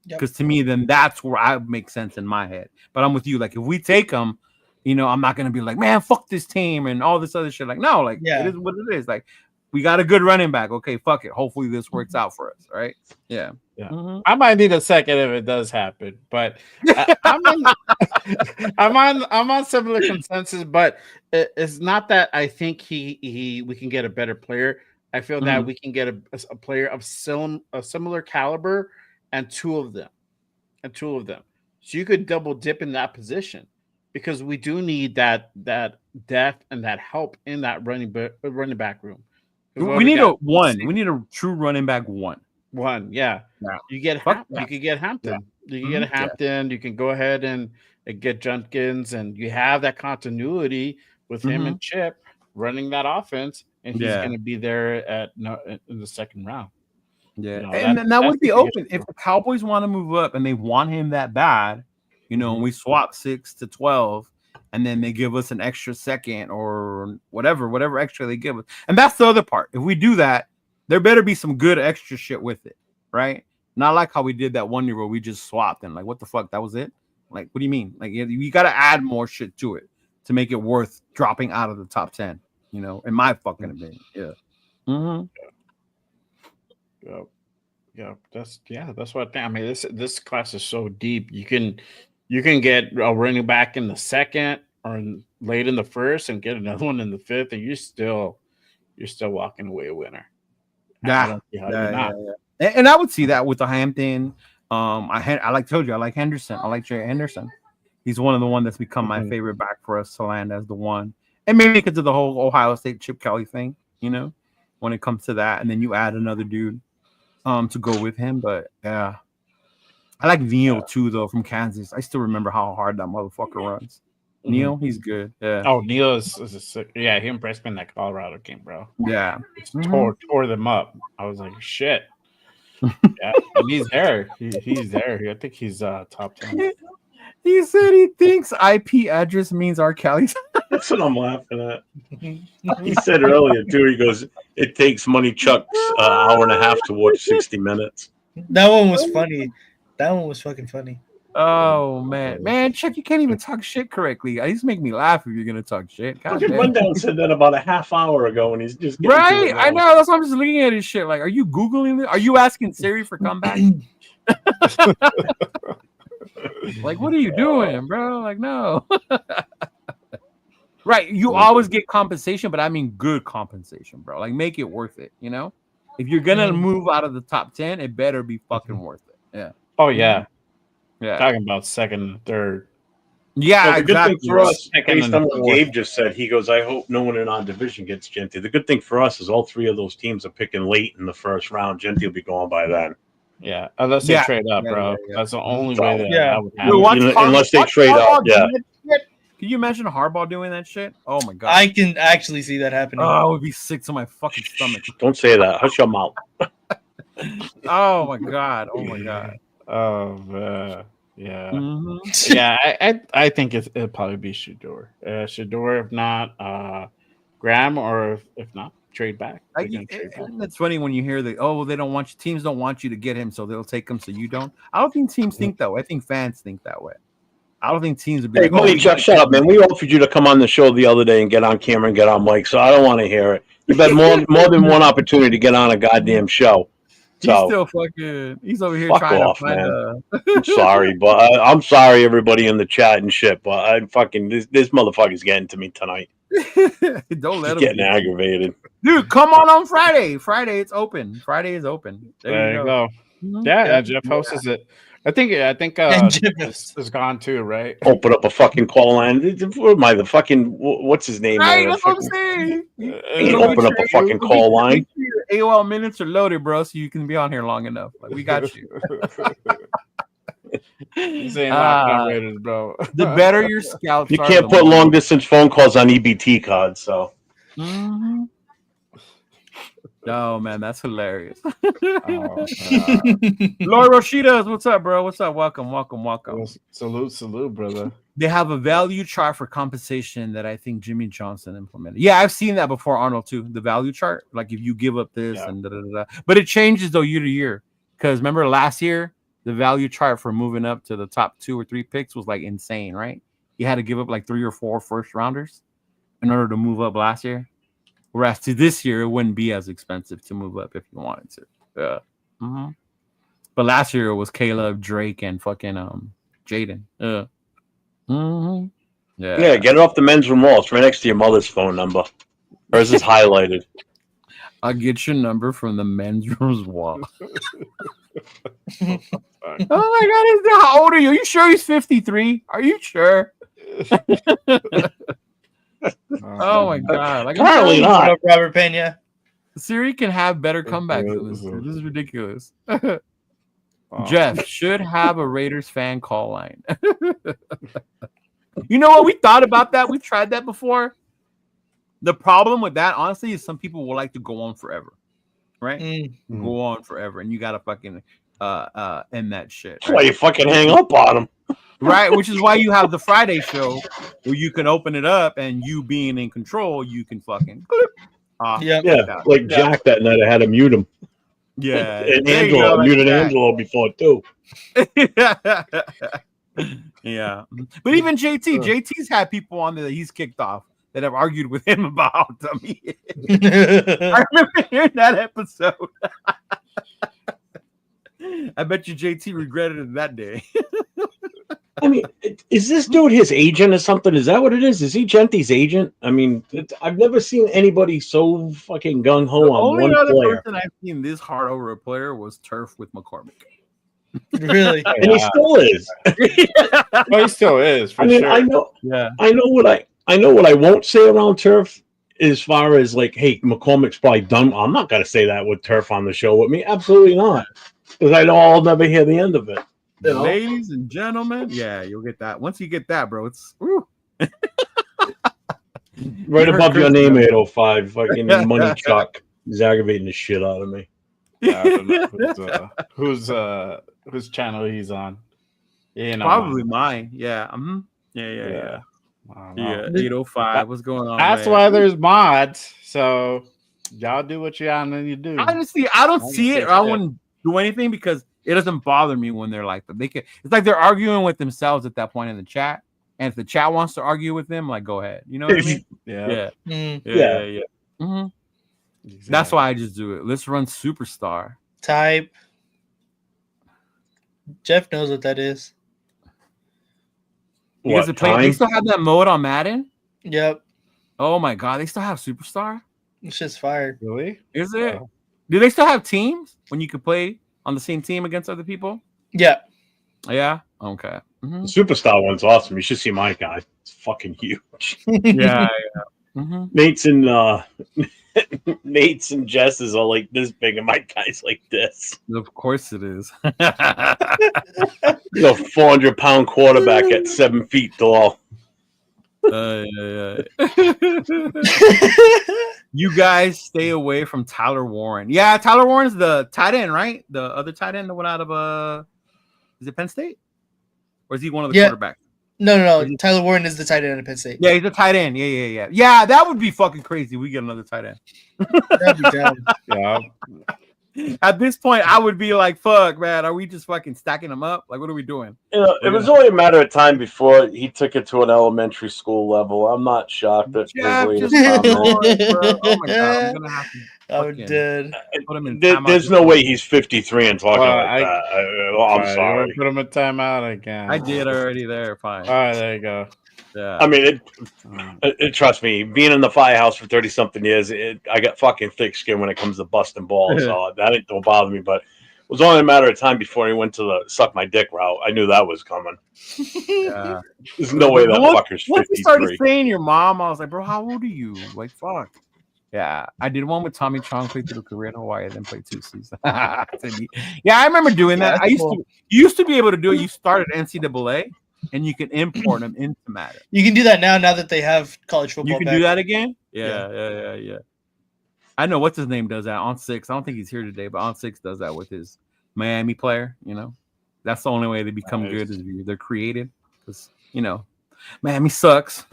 Because to me, then that's where I make sense in my head. But I'm with you. Like if we take him, I'm not gonna be like, man, fuck this team and all this other shit. Like, no, like it is what it is. Like we got a good running back. Okay, fuck it. Hopefully this works out for us, right? Yeah. Mm-hmm. I might need a second if it does happen, but I'm on similar consensus. But it's not that I think we can get a better player. I feel that we can get a player of similar caliber and two of them. So you could double dip in that position because we do need that depth and that help in that running back room. We need We need a true running back one. Yeah. You get you could get Hampton. You can get Hampton. You can go ahead and get Jenkins, and you have that continuity with him and Chip running that offense, and he's going to be there in the second round. Yeah, and that would be open if the Cowboys want to move up and they want him that bad. And we swap 6 to 12. And then they give us an extra second or whatever extra they give us. And that's the other part. If we do that, there better be some good extra shit with it, right? Not like how we did that one year where we just swapped and like, what the fuck? That was it? Like, what do you mean? Like, you got to add more shit to it to make it worth dropping out of the top 10, in my fucking opinion. Yeah. Mm-hmm. Yeah. That's what I think. I mean, this class is so deep. You can get a running back in the second or late in the first and get another one in the fifth, and you're still walking away a winner. And I would see that with the Hampton. I told you, I like Henderson. I like Jay Henderson. He's one of the one that's become my favorite back for us to land as the one. And maybe because of the whole Ohio State Chip Kelly thing, when it comes to that. And then you add another dude to go with him. But yeah. I like Neal too, though, from Kansas. I still remember how hard that motherfucker runs. Neal, he's good. Yeah. Oh, Neal is a sick. Yeah, he impressed me in that Colorado game, bro. Yeah. Tore them up. I was like, shit. Yeah, and he's there. He's there. I think he's top 10. He said he thinks IP address means R. Kelly. That's what I'm laughing at. He said earlier, too, he goes, it takes Money Chuck's an hour and a half to watch 60 Minutes. That one was funny. That one was fucking funny. Oh man, Chuck, you can't even talk shit correctly. At least make me laugh if you're gonna talk shit. Rundown said that about a half hour ago, and he's just right. I know. That's why I'm just looking at his shit. Like, are you googling it? Are you asking Siri for comeback? Like, what are you doing, bro? Like, no. Right. You always get compensation, but I mean good compensation, bro. Like, make it worth it. If you're gonna Mhm. move out of the top 10, it better be fucking worth it. Yeah. Oh yeah, Yeah. talking about second and third. Yeah, Well, the good exactly. thing for us, Second based and on what fourth. Gabe just said, he goes, I hope no one in our division gets Genty. The good thing for us is all three of those teams are picking late in the first round. Genty will be gone by then. Yeah, unless they Yeah. trade up, Yeah, bro. yeah, yeah. That's the only So, way that yeah. that would Dude, happen. watch Unless they watch trade up, Harbaugh yeah. do that shit. Can you imagine Harbaugh doing that shit? Oh my god. I can actually see that happening. Oh, I would be sick to my fucking stomach. Don't say that. Hush your mouth. Oh my god. Oh my god. Oh man. Yeah. Mhm. Yeah, I think it'll probably be Shador. Shador, if not Graham, or if not, trade back. They're gonna trade back. It's funny when you hear that. Oh, well, they don't want you. Teams don't want you to get him, so they'll take him, so you don't. I don't think teams think that way. I think fans think that way. I don't think teams would be Hey, like, "Oh, Billy we Chuck, gotta shut get up, man. him." We offered you to come on the show the other day and get on camera and get on mic, so I don't want to hear it. You've had more than one opportunity to get on a goddamn show. He's So still fucking. He's over here fuck trying off, to find man. a. I'm sorry, but I'm sorry, everybody in the chat and shit. But I'm fucking this motherfucker's getting to me tonight. Don't let He's him getting get you. aggravated. Dude, come on Friday. Friday, it's open. Friday is open. There you go. Mhm. Yeah, Yeah. Jeff hosts it. I think And Jeff is gone too, right? Open up a fucking call line. What am I, the fucking what's his name? Right, there? that's what I'm Fucking- saying. Ain't open up a fucking call line. Make sure your AOL minutes are loaded, bro, so you can be on here long enough. Like, we got you. This ain't locked on Uh, Raiders, bro. The better your scouts You are, can't the put more- long distance phone calls on EBT cards, so Mhm. No, man, that's hilarious. Oh, Lord Roshidas, what's up, bro? What's up? Welcome. salute, brother. They have a value chart for compensation that I think Jimmy Johnson implemented. Yeah, I've seen that before, Arnold, too. The value chart, like if you give up this Yeah. and da da da. But it changes though year to year. Because remember last year, the value chart for moving up to the top 2 or 3 picks was like insane, right? You had to give up like 3 or 4 first rounders in order to move up last year. Whereas to this year, it wouldn't be as expensive to move up if you wanted to. Yeah. Mm-hmm. But last year it was Caleb, Drake, and fucking Jaden. Mm-hmm. yeah, get it off the men's room wall. It's right next to your mother's phone number. Hers is highlighted. I'll get your number from the men's room's wall. Oh my god, how old are you? Are you sure he's 53? Are you sure? Oh my god. Like, I'm Apparently telling you, not. What up, Robert Pena? Siri can have better comebacks than this. Dude. This is ridiculous. Jeff should have a Raiders fan call line. You know what? We thought about that. We've tried that before. The problem with that, honestly, is some people will like to go on forever. Right? Mm. Go on forever. And you gotta fucking end that shit. That's why you fucking hang up on them. Right, which is why you have the Friday show where you can open it up and you being in control, you can fucking clip off. Yeah. Yeah, like Jack that night, I had to mute him. Yeah. And There you Angelo, go, like muted that. Angelo before too. Yeah. But even JT's had people on there that he's kicked off that have argued with him about them. I remember hearing that episode. I bet you JT regretted it that day. I mean, is this dude his agent or something? Is that what it is? Is he Genty's agent? I mean, I've never seen anybody so fucking gung ho The on only one other player. person I've seen this hard over a player was Turf with McCormick. Really? And he still is. Oh, he still is for I mean, sure. I know Yeah. I know what I won't say around Turf as far as like, hey, McCormick's probably done. I'm not gonna say that with Turf on the show with me. Absolutely not. Because I know I'll never hear the end of it. You know? Ladies and gentlemen, yeah, you'll get that. Once you get that, bro, it's woo. Right You heard above your Chris, name, man. 805, fucking money Chuck. He's aggravating the shit out of me. I don't know whose channel he's on. You know, Probably mine. Yeah. Yeah. yeah. I don't know. Yeah. 805. What's going on? That's man? why there's mods. So y'all do what y'all need to do. Honestly, I don't I see don't it. Or I say wouldn't do anything because it doesn't bother me when they're like that. They can. It's like they're arguing with themselves at that point in the chat. And if the chat wants to argue with them, like, go ahead. You know what I mean? Yeah. Yeah. Mm. Yeah. Mhm. Exactly. That's why I just do it. Let's run Superstar. Type. Jeff knows what that is. Because What, they time? still have that mode on Madden. Yep. Oh my god, they still have Superstar. It's just fired. Really? Is it? Do they still have teams when you could play on the same team against other people? Yeah. Yeah. Okay. The Mhm. Superstar one's awesome. You should see my guy. It's fucking huge. Yeah. Mhm. Nate's and Nate's and Jess's are like this big, and my guy's like this. Of course it is. He's a 400-pound quarterback at 7 feet tall. Yeah. You guys stay away from Tyler Warren. Yeah, Tyler Warren's the tight end, right? The other tight end that went out of is it Penn State? Or is he one of the Yeah. quarterbacks? No. Tyler Warren is the tight end at Penn State. Yeah, he's a tight end. Yeah. Yeah, that would be fucking crazy. We get another tight end. That'd be down. Yeah. At this point, I would be like, fuck, man, are we just fucking stacking them up? Like, what are we doing? You know, it was only a matter of time before he took it to an elementary school level. I'm not shocked that Jeff, Wrigley just is on come there. on, bro. Oh my god, I'm gonna have to I'm fucking dead. put him in There's timeout. no way he's 53 and talking Well, like that. I'm Alright, you sorry. wanna put him in timeout again. I did already there. Fine. All right, there you go. Yeah. I mean, trust me, being in the firehouse for 30-something years, I got fucking thick skin when it comes to busting balls. So that don't bother me. But it was only a matter of time before he went to the suck my dick route. I knew that was coming. Yeah. There's no way that fucker's Once you started 53. saying your mom, I was like, bro, how old are you? Like, fuck. Yeah, I did one with Tommy Chong, played through a career in Hawaii, then played 2 seasons. Yeah, I remember doing that. Yeah, I cool. you used to be able to do it. You started NCAA, and you can import them into Madden. You can do that now that they have college football. You can back. do that again? Yeah. I know what's his name does that on 6. I don't think he's here today, but on 6 does that with his Miami player. You know, that's the only way they become Nice. good is they're creative. Because Miami sucks.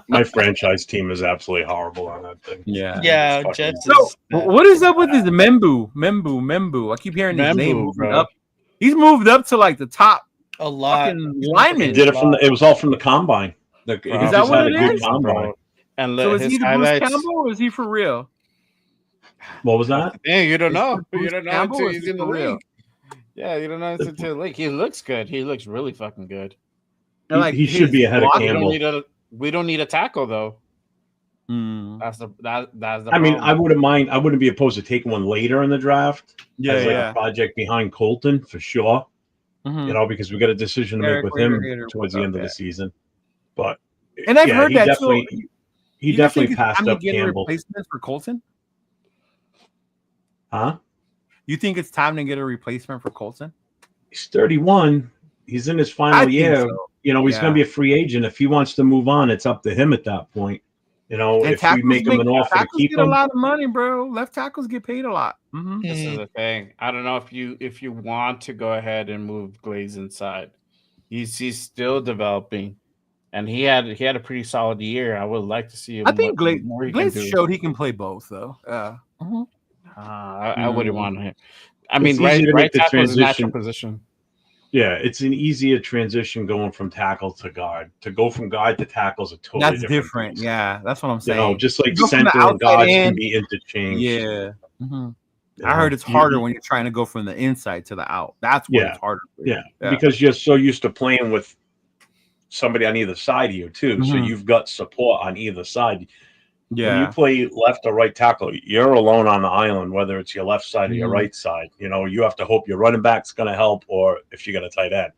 My franchise team is absolutely horrible on that thing. Yeah. Yeah, Fucking- Jets. So is bad. what is up with this Membu? I keep hearing his name Membu, moving bro. up. He's moved up to like the top A lot. fucking He lineman. did it it was all from the combine. He Is just that what had a it good is? combine. And So is his he the Bruce highlights. Campbell or is he for real? What was that? Yeah, you don't Is know. it Bruce You don't know Campbell until or is he's he in the for real? league. Yeah, you don't know until the league. He looks good. He looks really fucking good. And, like, He should his be ahead of block- Campbell. We don't need a tackle though. Mm. That's the I mean, problem. I wouldn't mind. I wouldn't be opposed to taking one later in the draft as like Yeah. a project behind Colton for sure. Mhm. You know, because we got a decision to Eric make with him Reader, towards the what's end up, of the yeah. season. But And I've yeah, heard he that definitely too. he You think definitely it's passed time to up get a Campbell. replacement for Colton? Huh? You think it's time to get a replacement for Colton? He's 31. He's in his I final think year. so. You know, he's Yeah. going to be a free agent. If he wants to move on, it's up to him at that point. You know, And if we make him an offer to tackles keep get a him, lot of money, bro. Left tackles get paid a lot. Mhm. This is Mhm. the thing. I don't know if you want to go ahead and move Glaze inside. He's still developing, and he had a pretty solid year. I would like to see him. I think what more he can Glaze do. showed he can play both, though. Mhm. I wouldn't Mm. want him. I mean, It's easy to right make the tackle is a natural transition. position. yeah, it's an easier transition going from tackle to guard. To go from guard to tackle is a totally That's different. different. beast. Yeah, that's what I'm You saying. know, just like You go from the center and outside guards in, can be interchanged. Yeah. Mhm. you I know. heard it's harder when you're trying to go from the inside to the out. That's when Yeah. it's harder. For you. Yeah, because you're so used to playing with somebody on either side of you too. So Mhm. you've got support on either side. When you Yeah. play left or right tackle, you're alone on the island, whether it's your left side or your Mhm. right side. You know, you have to hope your running back's going to help, or if you got a tight end.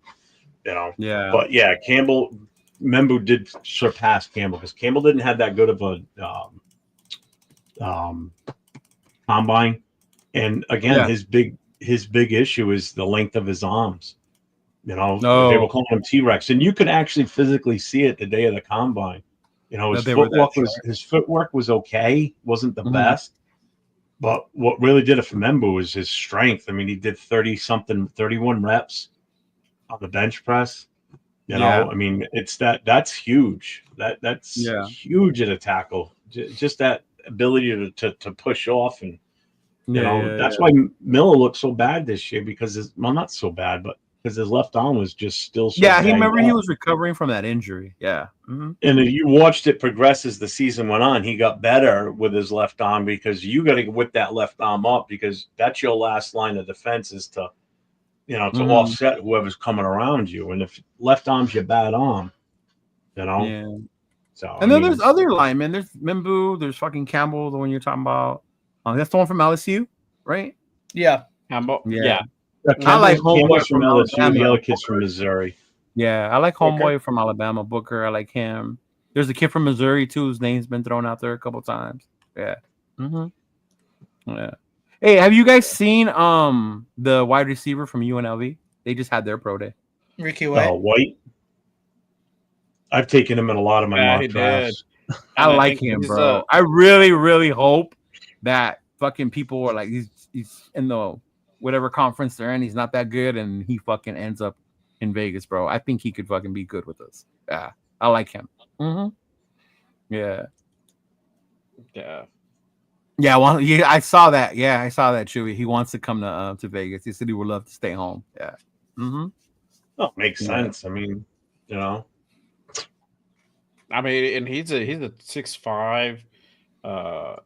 You know, Yeah. but yeah, Membu did surpass Campbell because Campbell didn't have that good of a combine, and again, Yeah. his big issue is the length of his arms. You know, No. they were calling him T-Rex, and you could actually physically see it the day of the combine. You know, his That they were that footwork was okay, wasn't the Mhm. best, but what really did it for Membu was his strength. I mean, he did 31 reps on the bench press. You know, Yeah. I mean, that's huge. That's Yeah. huge at a tackle. Just that ability to push off, and you know, that's why Miller looked so bad this year because not so bad, but because his left arm was just still so Yeah, he banged remember he up. was recovering from that injury. Yeah. Mhm. And if you watched it progress as the season went on, he got better with his left arm because you got to whip that left arm up because that's your last line of defense is to Mhm. offset whoever's coming around you. And if left arm's your bad arm, Yeah. So And then there's other linemen. There's Membu. There's fucking Campbell, the one you're talking about. That's the one from LSU. right? Yeah. Campbell. Yeah. Yeah. I like Campbell's Homeboy from from LSU. The Alabama. other kid's from Missouri. Yeah, I like Booker? Homeboy from Alabama, Booker. I like him. There's a kid from Missouri too, whose name's been thrown out there a couple times. Yeah. Yeah. Hey, have you guys seen the wide receiver from UNLV? They just had their pro day. Ricky White. White. I've taken him in a lot of my Yeah, mock he drafts. I And I like think him, he's, bro. I really, really hope that fucking people are like he's in the whatever conference they're in. He's not that good, and he fucking ends up in Vegas, bro. I think he could fucking be good with us. Yeah, I like him. Yeah. Yeah. Yeah, well, yeah, I saw that. Yeah, I saw that, Chewy. He wants to come to Vegas. He said he would love to stay home. Yeah. Oh, makes Yeah. sense. I mean, you know, I mean, and he's a 6'5".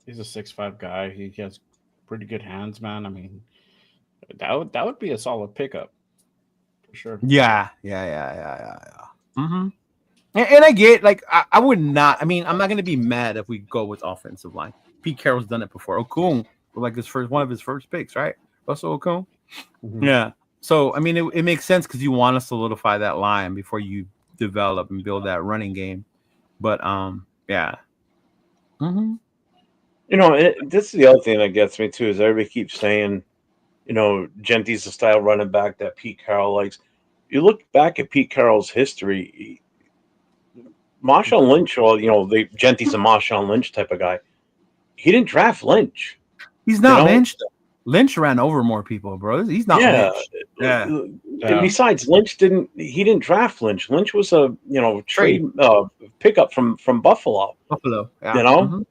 He's a 6'5" guy. He has pretty good hands, man. I mean, that would be a solid pickup for sure. Yeah. And I get like I would not. I mean, I'm not gonna be mad if we go with offensive line. Pete Carroll's done it before. Okung, like one of his first picks, right? Russell Okung. Yeah. So I mean, it makes sense because you want to solidify that line before you develop and build that running game. But yeah. you know, this is the other thing that gets me too is everybody keeps saying, you know, Genty's the style running back that Pete Carroll likes. You look back at Pete Carroll's history, Marshawn Lynch, or you know, Genty's a Marshawn Lynch type of guy. He didn't draft Lynch. He's not You know? Lynch. Lynch ran over more people, bro. He's not Lynch. Yeah. And besides, Lynch didn't draft Lynch. Lynch was a trade pickup from Buffalo. Buffalo. Yeah. You know,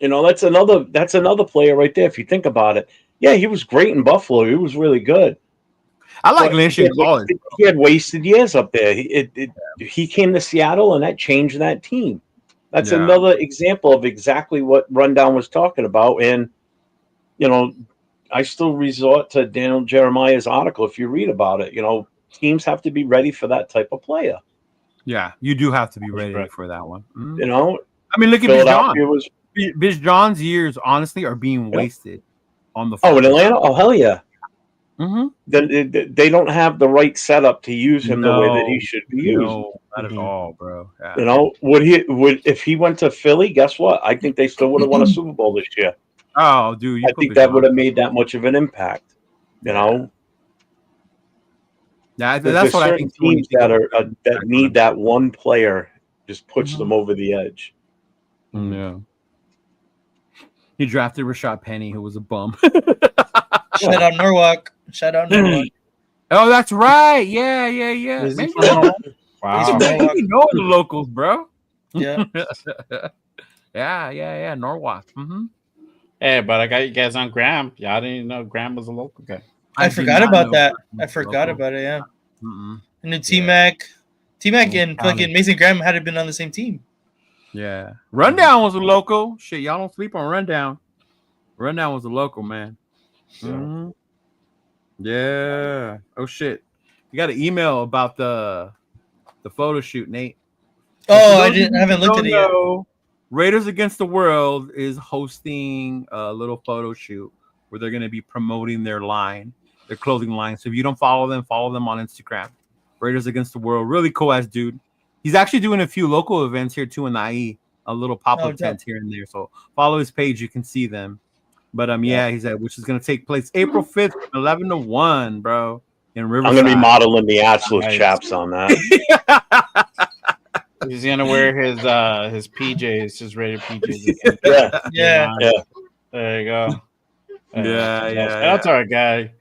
you know that's another player right there. If you think about it, yeah, he was great in Buffalo. He was really good. I like But Lynch in college. He had wasted years up there. He came to Seattle, and that changed that team. That's another example of exactly what Rundown was talking about. And, you know, I still resort to Daniel Jeremiah's article. If you read about it, you know, teams have to be ready for that type of player. Yeah, you do have to be ready for that one. You know, I mean, look at Biz John. Philadelphia was Biz John's years, honestly, are being wasted on the. in Atlanta. Oh hell yeah. Mm-hmm. They don't have the right setup to use him the way that he should be used. No, not at all, bro. Yeah. You know, if he went to Philly? Guess what? I think they still would have won a Super Bowl this year. Oh, dude, I think that would have made that much of an impact. You know. Yeah, that's what I think. Teams that need that one player just push them over the edge. Yeah. He drafted Rashad Penny, who was a bum. Shout out Norwalk. Oh, that's right. Yeah. Is he Maybe from wow. you know the locals, bro. Yeah. yeah. Norwalk. Hey, but I got you guys on Graham. Y'all didn't even know Graham was a local guy. I forgot about that. I forgot about it. Yeah. And then T-Mac and fucking Mason Graham had been on the same team. Yeah. Rundown was a local. Shit, y'all don't sleep on Rundown. Rundown was a local, man. Yeah. Oh shit. You got an email about the photo shoot, Nate. Oh, I haven't looked at it yet. Raiders Against the World is hosting a little photo shoot where they're going to be promoting their clothing line. So if you don't follow them on Instagram. Raiders Against the World, really cool ass dude. He's actually doing a few local events here too in the IE, a little pop-up tents here and there. So follow his page, you can see them. But he said which is going to take place April 5th, 11 to 1, bro, in Riverside. I'm going to be modeling the absolute chaps on that. He's gonna wear his PJs, his Raider PJs. Yeah. There you go. Yeah. That's our guy.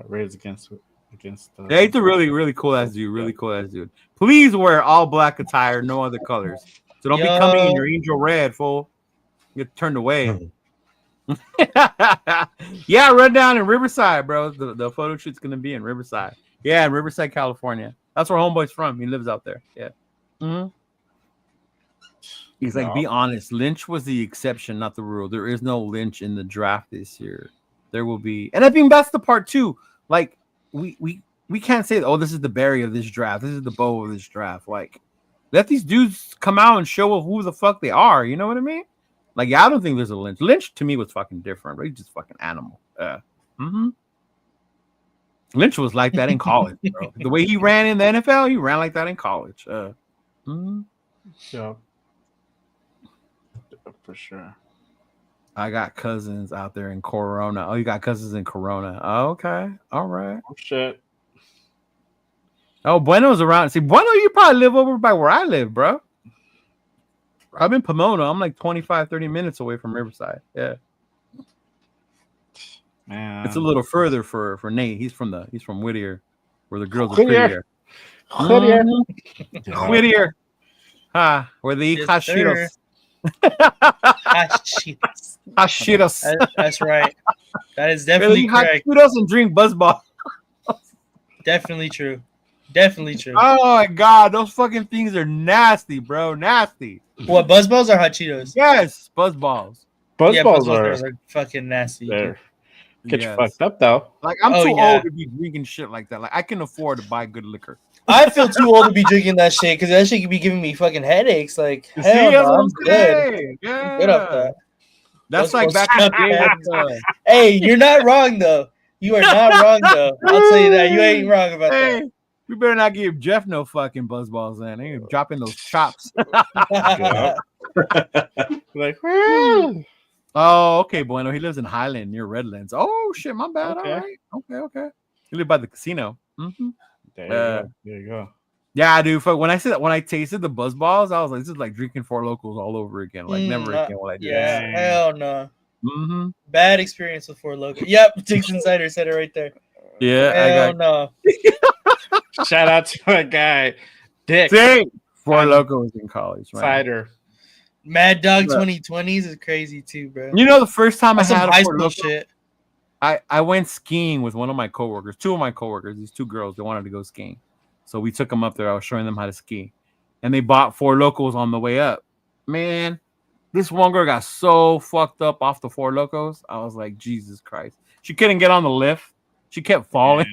Raiders against. Yeah, he's a really, really cool ass dude. Really cool ass dude. Please wear all black attire, no other colors. So don't be coming in your angel red, fool. You get turned away. Yeah, run down in Riverside, bro. The photo shoot's gonna be in Riverside. Yeah, in Riverside, California. That's where Homeboy's from. He lives out there. Yeah. He's like, be honest. Lynch was the exception, not the rule. There is no Lynch in the draft this year. There will be, and I think that's the part too. Like, we can't say, oh, this is the Barry of this draft. This is the Bo of this draft. Like, let these dudes come out and show who the fuck they are. You know what I mean? Like, yeah, I don't think there's a Lynch. Lynch to me was fucking different, right? He's just fucking animal. Lynch was like that in college, bro. The way he ran in the NFL, he ran like that in college. Yeah, for sure. I got cousins out there in Corona. Oh, you got cousins in Corona. Oh, okay. All right. Oh shit. Oh, Bueno's around. See, Bueno, you probably live over by where I live, bro. I'm in Pomona. I'm like 25, 30 minutes away from Riverside. Yeah. Man. It's a little further for Nate. He's from Whittier, where the girls are Whittier. prettier. Yeah. Whittier. Where they eat Yes, hashiros. Hashiros. Hashiros. That's right. That is Where they definitely eat correct. hashiros and drink buzzball. Definitely true. Definitely true. Oh my god, those fucking things are nasty, bro. Nasty. What, Buzzballs or Hot Cheetos? Yes, buzzballs. Yeah, Buzzballs Buzzballs are are fucking nasty. there. Get you Yes. fucked up though. Like, I'm Oh, too yeah. old to be drinking shit like that. Like, I can afford to buy good liquor. I feel too old to be drinking that shit because that shit could be giving me fucking headaches. Like, You hell see, that's no, what I'm I'm good. saying. Yeah. I'm good off that. That's Those like folks back in the suck day. ass. with, Hey, you're not wrong though. You are not wrong though. I'll tell you that. You ain't wrong about hey, we better not give Jeff no fucking buzzballs, man. He dropping those chops. that. Like, Oh, okay, Bueno. He lives in Highland near Redlands. Oh shit, my bad. Okay. All right. Okay. He live by the casino. Mm-hmm. there you go. There you go. Yeah, dude. Fuck, when I tasted the buzzballs, I was like, this is like drinking Four Locals all over again. Like, never again will I do Yeah, Dang. hell no. Mm-hmm. Bad experience with Four Loko. Yep, Dix Insider said it right there. Yeah, Hell no. Shout out to my guy, Dick See, Four Locals in college, man. Cider. Mad Dog Look. 2020s is crazy too, bro. You know, the first time I That's some had a high Four school Loko, shit. I went skiing with one of my coworkers, two of my coworkers, these two girls, they wanted to go skiing. So we took them up there. I was showing them how to ski. And they bought Four Locals on the way up. Man, this one girl got so fucked up off the Four Locals. I was like, Jesus Christ. She couldn't get on the lift. She kept falling.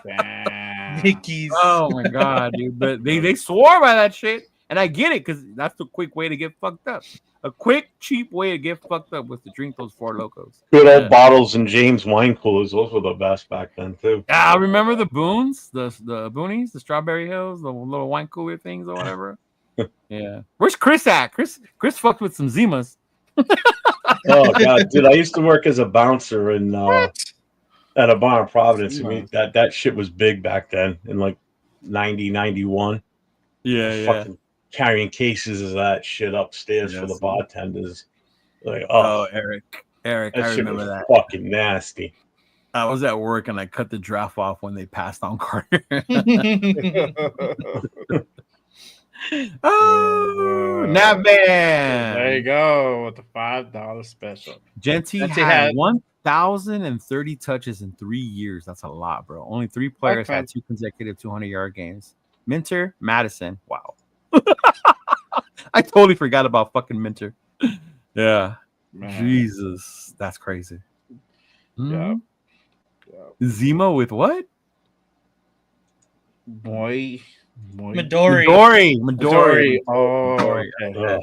Damn. Dickies. Oh my God, dude. But they swore by that shit. And I get it, because that's the quick way to get fucked up. A quick, cheap way to get fucked up was to drink those Four Locals. Good old Yeah. bottles and James wine coolers. Those were the best back then too. Yeah, I remember the Boons, the Boonies, the Strawberry Hills, the little wine cooler things or whatever. Yeah. Where's Chris at? Chris fucked with some Zimas. Oh god, dude! I used to work as a bouncer in at a bar in Providence. I mean, that shit was big back then in like 90, 91. Yeah, Fucking carrying cases of that shit upstairs for the Yes. bartenders. Like, Oh, Eric, I that shit remember was that. fucking nasty. I was at work and I cut the draft off when they passed on Carter. Oh, Nat There you Man. go with the $5 special. Genty Genty had had- 1,030 touches in 3 years. That's a lot, bro. Only 3 players Okay. had 2 consecutive 200-yard games. Minter, Madison. Wow. I totally forgot about fucking Minter. Yeah. Man. Jesus. That's crazy. Yeah. Mhm. Zima with what? Midori. Midori. Oh, Midori. okay. Ugh.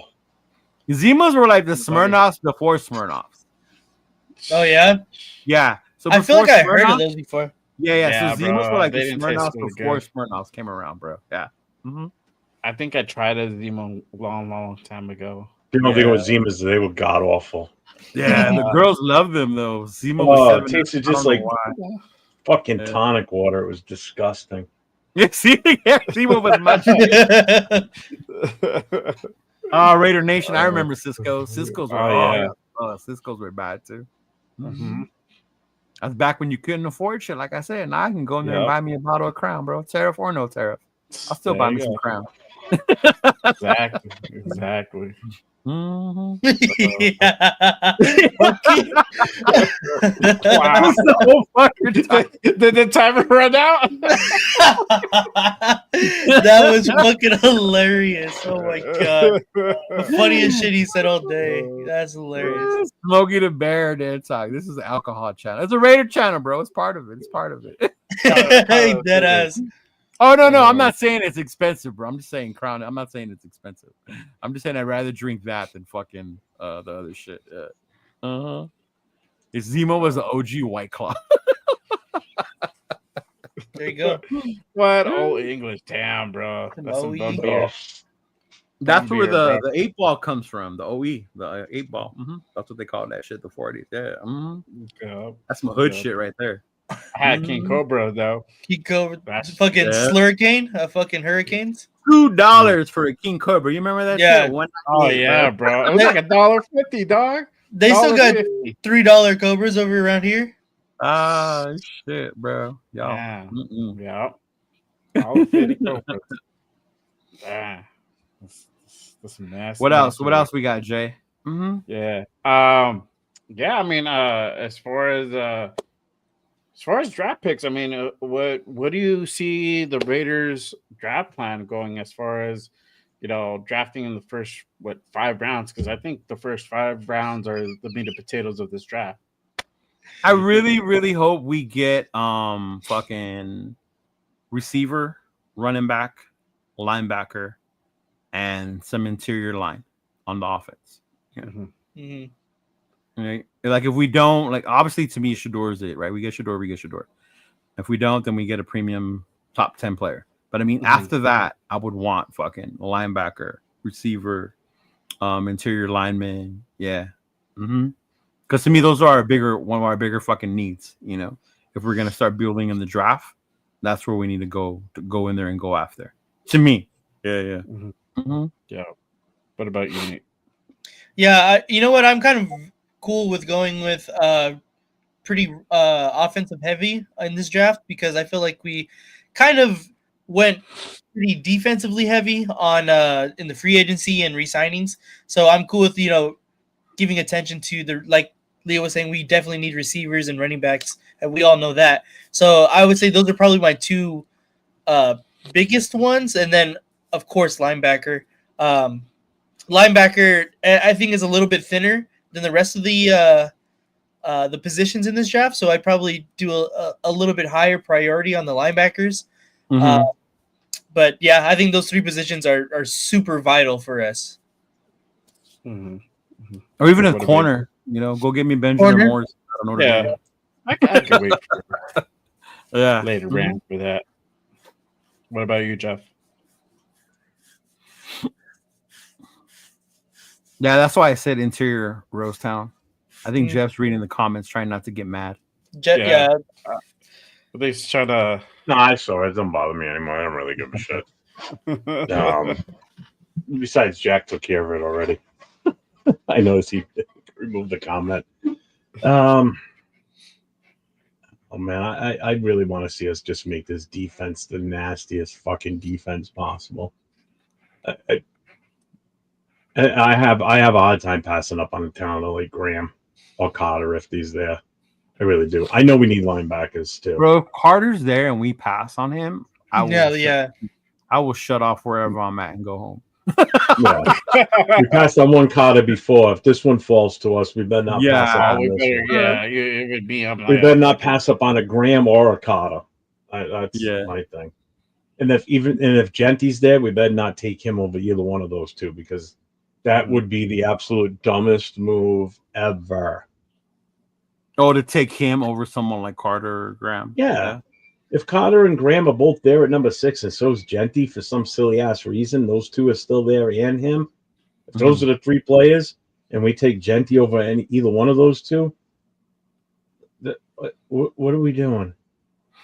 Zimas were like the Midori. Smirnoffs before Smirnoffs. Oh yeah, Yeah. So I feel before like I heard of Smirnoff- those before. Yeah. Yeah, So Zimas bro, were like they the didn't taste Smirnoffs really before good. Smirnoffs came around, bro. Yeah. Mm-hmm. I think I tried a Zima long time ago. You don't think it was Zimas? They were god awful. Yeah, the girls love them though. Zima was Oh, 7. it tasted I just don't like know why. fucking Yeah. tonic water. It was disgusting. Yeah, see, Zima was much. Raider Nation. I remember Cisco. Cisco's were Cisco's were bad too. Mhm. That's back when you couldn't afford shit. Like I said, now I can go in there and Yep. buy me a bottle of Crown, bro. Tariff or no tariff, I'll still There buy you me some go. Crown. Exactly. Mhm. Wow. That's the whole fucking time. Did the timer run out? That was fucking hilarious. Oh my god. The funniest shit he said all day. That's hilarious. Smokey the Bear dead talk. This is the alcohol channel. It's a Raider channel, bro. It's part of it. It's part of it. Dead ass. Oh no, I'm not saying it's expensive, bro. I'm just saying Crown. I'm not saying it's expensive. I'm just saying I'd rather drink that than fucking the other shit. Yeah. If Zemo was an OG White Claw. There you go. What? Old English. Damn, bro. Some That's some OE. bum beer. That's where beer, the bro. 8-ball comes from. The OE, the 8-ball. That's what they call that shit. The 40s. Yeah. Yeah. That's some hood Yeah. shit right there. I had King Cobra though. Kiko, That's- fucking yeah. Slurricane, fucking Hurricanes. $2 for a King Cobra. You remember that Yeah. shit? Oh yeah, bro. It was like $1.50, dog. They still got $1.50. $3 Cobras over around here. Ah, shit, bro. Y'all. Yeah. Mm-mm. Yeah. $1.50 Cobra. Ah. That's nasty. What else? What else we got, Jay? Yeah. Yeah, I mean, as far as draft picks, I mean, what do you see the Raiders draft plan going as far as, drafting in the first 5 rounds? Because I think the first 5 rounds are the meat and potatoes of this draft. I really, really hope we get fucking receiver, running back, linebacker, and some interior line on the offense. Yeah. Mm-hmm. Right? Like if we don't, like obviously to me, Shador is it, right? We get Shador. If we don't, then we get a premium top 10 player. But I mean, after that, I would want fucking linebacker, receiver, interior lineman. Yeah. Because to me, those are one of our bigger fucking needs. If we're gonna start building in the draft, that's where we need to go in there and go after. To me. Yeah. Yeah. What about you, Nate? Yeah, you know what? I'm kind of cool with going with pretty offensive heavy in this draft because I feel like we kind of went pretty defensively heavy on in the free agency and re-signings. So I'm cool with giving attention to like Leo was saying, we definitely need receivers and running backs, and we all know that. So I would say those are probably my 2 biggest ones, and then of course linebacker. Linebacker, I think, is a little bit thinner than the rest of the positions in this draft, so I'd probably do a little bit higher priority on the linebackers. But yeah, I think those 3 positions are super vital for us. Or even a corner, go get me Benjamin Morris. I don't know. Yeah, I can wait for yeah later rant for that. What about you, Jeff? Yeah, that's why I said interior Rosetown. I think Jeff's reading the comments, trying not to get mad. Yeah. But they try to. No, I saw it. It doesn't bother me anymore. I don't really give a shit. Besides, Jack took care of it already. I noticed he removed the comment. Oh man, I really want to see us just make this defense the nastiest fucking defense possible. I have a hard time passing up on a talent like Graham or Carter if he's there. I really do. I know we need linebackers too. Bro, if Carter's there and we pass on him, I will shut off wherever I'm at and go home. Yeah. We passed on one Carter before. If this one falls to us, we better not pass up on this one. It would be. We better not pass up on a Graham or a Carter. That's my thing. And if Genty's there, we better not take him over either one of those 2 because that would be the absolute dumbest move ever. Oh, to take him over someone like Carter or Graham. Yeah. If Carter and Graham are both there at number 6 and so is Genty for some silly ass reason, those 2 are still there and him. If those are the 3 players and we take Genty over either one of those 2, what are we doing?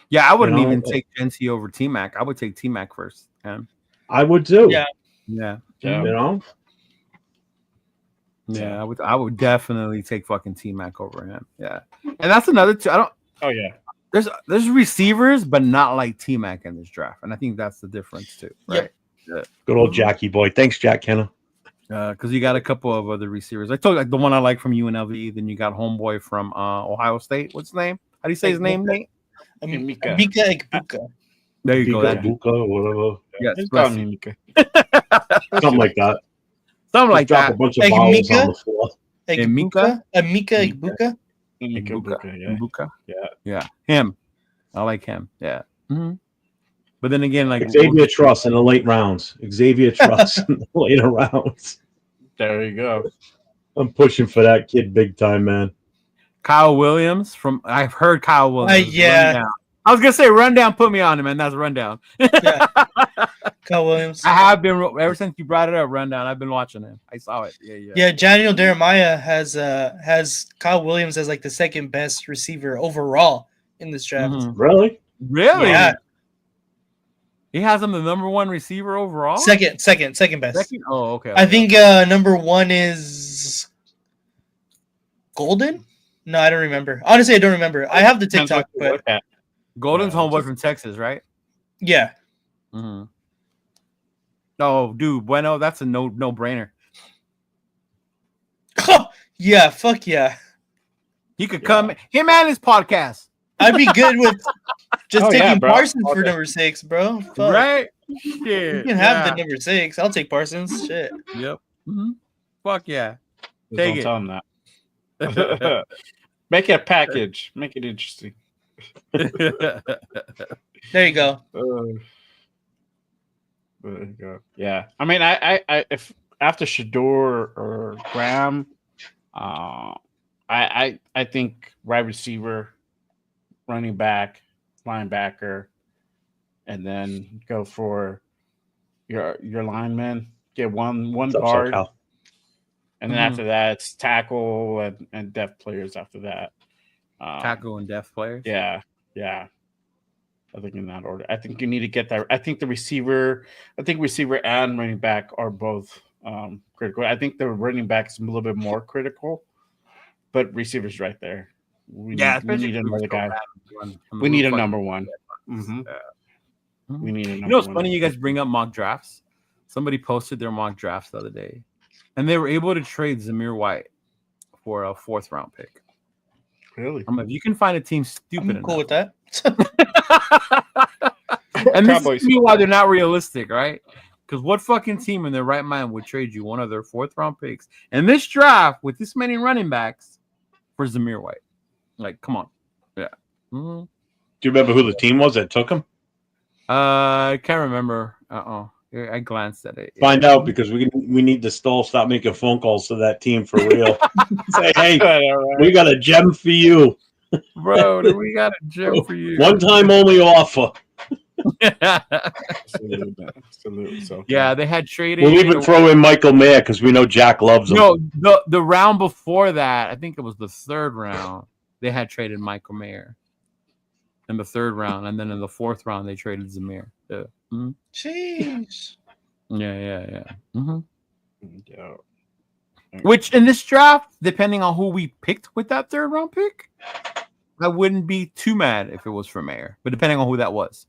Yeah, I wouldn't even take Genty over T-Mac. I would take T-Mac first. I would too. Yeah. Yeah, I would definitely take fucking T-Mac over him. Yeah. And that's another 2. Oh yeah. There's receivers, but not like T-Mac in this draft. And I think that's the difference too. Right. Yeah. Good old Jackie boy. Thanks, Jack Kenna. Because you got a couple of other receivers. I told you, like the one I like from UNLV. Then you got homeboy from Ohio State. What's his name? How do you say his name, Nate? Mika Egbuka. There you go. That Buka, whatever. Yes, something like that. Something like drop that. a bunch of vowels on the floor. Mika Egbuka. Ibuka. Yeah. Him. I like him. Yeah. But then again, like Xavier Truss in the late rounds. Xavier Truss in the later rounds. There you go. I'm pushing for that kid big time, man. Kyle Williams I've heard Kyle Williams. Yeah. Rundown. I was gonna say rundown. Put me on it, man. That's rundown. Yeah. Kyle Williams. I have been ever since you brought it up. Rundown. I've been watching him. I saw it. Yeah, Daniel Jeremiah has Kyle Williams as like the second best receiver overall in this draft. Mhm. Really? Really? Yeah, He has him the number one receiver overall. second best. Second? Oh, okay. I think number one is Golden. No, I don't remember. Honestly, I don't remember. I have the Depends TikTok, what you but look at. Golden's Yeah, homeboy from Texas, right? yeah. Mm-hmm. Oh, dude, Bueno, that's a no brainer. Yeah, fuck yeah. He could come. Him and his podcast, I'd be good with just Oh, yeah, taking bro. Parsons for Okay. number 6, bro. Fuck. right? You Yeah, can have the number 6. I'll take Parsons. Shit. Yep. Mm-hmm. Fuck yeah. Just Take don't it. tell him that. Make it a package. Make it interesting. There you go. There you go. Yeah. I mean, I if after Shador or Graham, I think wide receiver, running back, linebacker, and then go for your lineman. Get one What's up, guard, SoCal? and then after that it's tackle and depth players. After that, Tackle and depth players. yeah. I think in that order. I think you need to get that. I think receiver and running back are both critical. I think the running back is a little bit more critical, but receivers right there. We need especially another if we guy. go back. We need a Fuck. number one. Mhm. Yeah. We need a number You know what's one. funny? You guys bring up mock drafts. Somebody posted their mock drafts the other day, and they were able to trade Zamir White for a 4th round pick. Really? I'm like, you can find a team stupid I'm cool with enough. that. And this Cowboys. is me why they're not realistic, right? Because what fucking team in their right mind would trade you one of their 4th round picks in this draft with this many running backs for Zamir White? Like, come on. Yeah. Mhm. Do you remember who the team was that took him? I can't remember. I glanced at it. Find out because we need to stop making phone calls to that team for real. Say, hey, we got a gem for you. Bro, we got a gem for you. One time only offer. Salute. So Yeah, they had traded. We'll even throw in Michael Mayer because we know Jack loves him. No, the round before that, I think it was the 3rd round. They had traded Michael Mayer in the 3rd round, and then in the 4th round they traded Zamir. Yeah. Mhm. Jeez. Yeah. Mhm. Yeah. Which in this draft, depending on who we picked with that 3rd round pick, I wouldn't be too mad if it was for Mayer. But depending on who that was,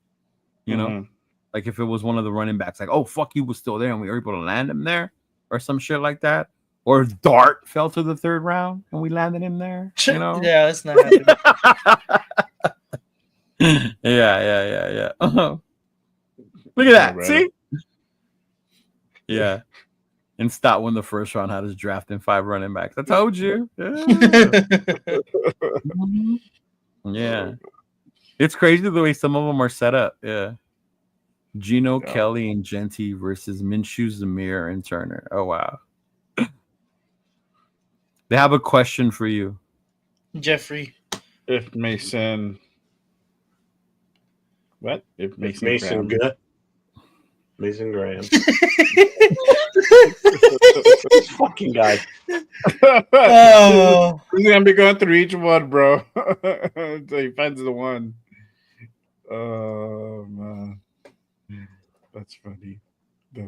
you know, Mhm. like if it was one of the running backs, like, oh fuck, he was still there and we were able to land him there, or some shit like that. Or if Dart fell to the 3rd round and we landed him there, you know. Yeah, that's not happening. Yeah. Look at that. Right. See? Yeah. And Stott won the 1st round, had his draft in 5 running backs. I told you. Yeah. Mhm. Yeah. It's crazy the way some of them are set up. Yeah. Gino, Yeah. Kelly, and Genty versus Minshew, Zamir, and Turner. Oh, wow. They have a question for you. Jeffrey. If Mason, what? If Mason, Mason Graham- good. Mason Graham. Fucking guy. Oh, He's gonna be going through each one, bro, until he finds the one. Oh man, that's funny. Yeah.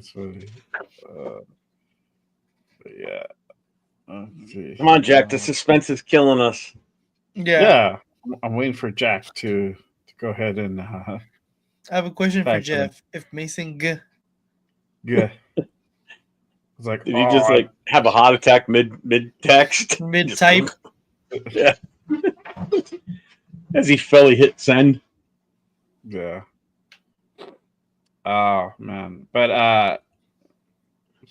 Let's see. Come on, Jack. The suspense is killing us. yeah. Yeah, I'm waiting for Jack to go ahead and I have a question for Thanks, man. Jeff. If Mason yeah. It's like, Did he just like have a heart attack mid text? mid type, Yeah. As he fell, he hit send. yeah. Oh man, but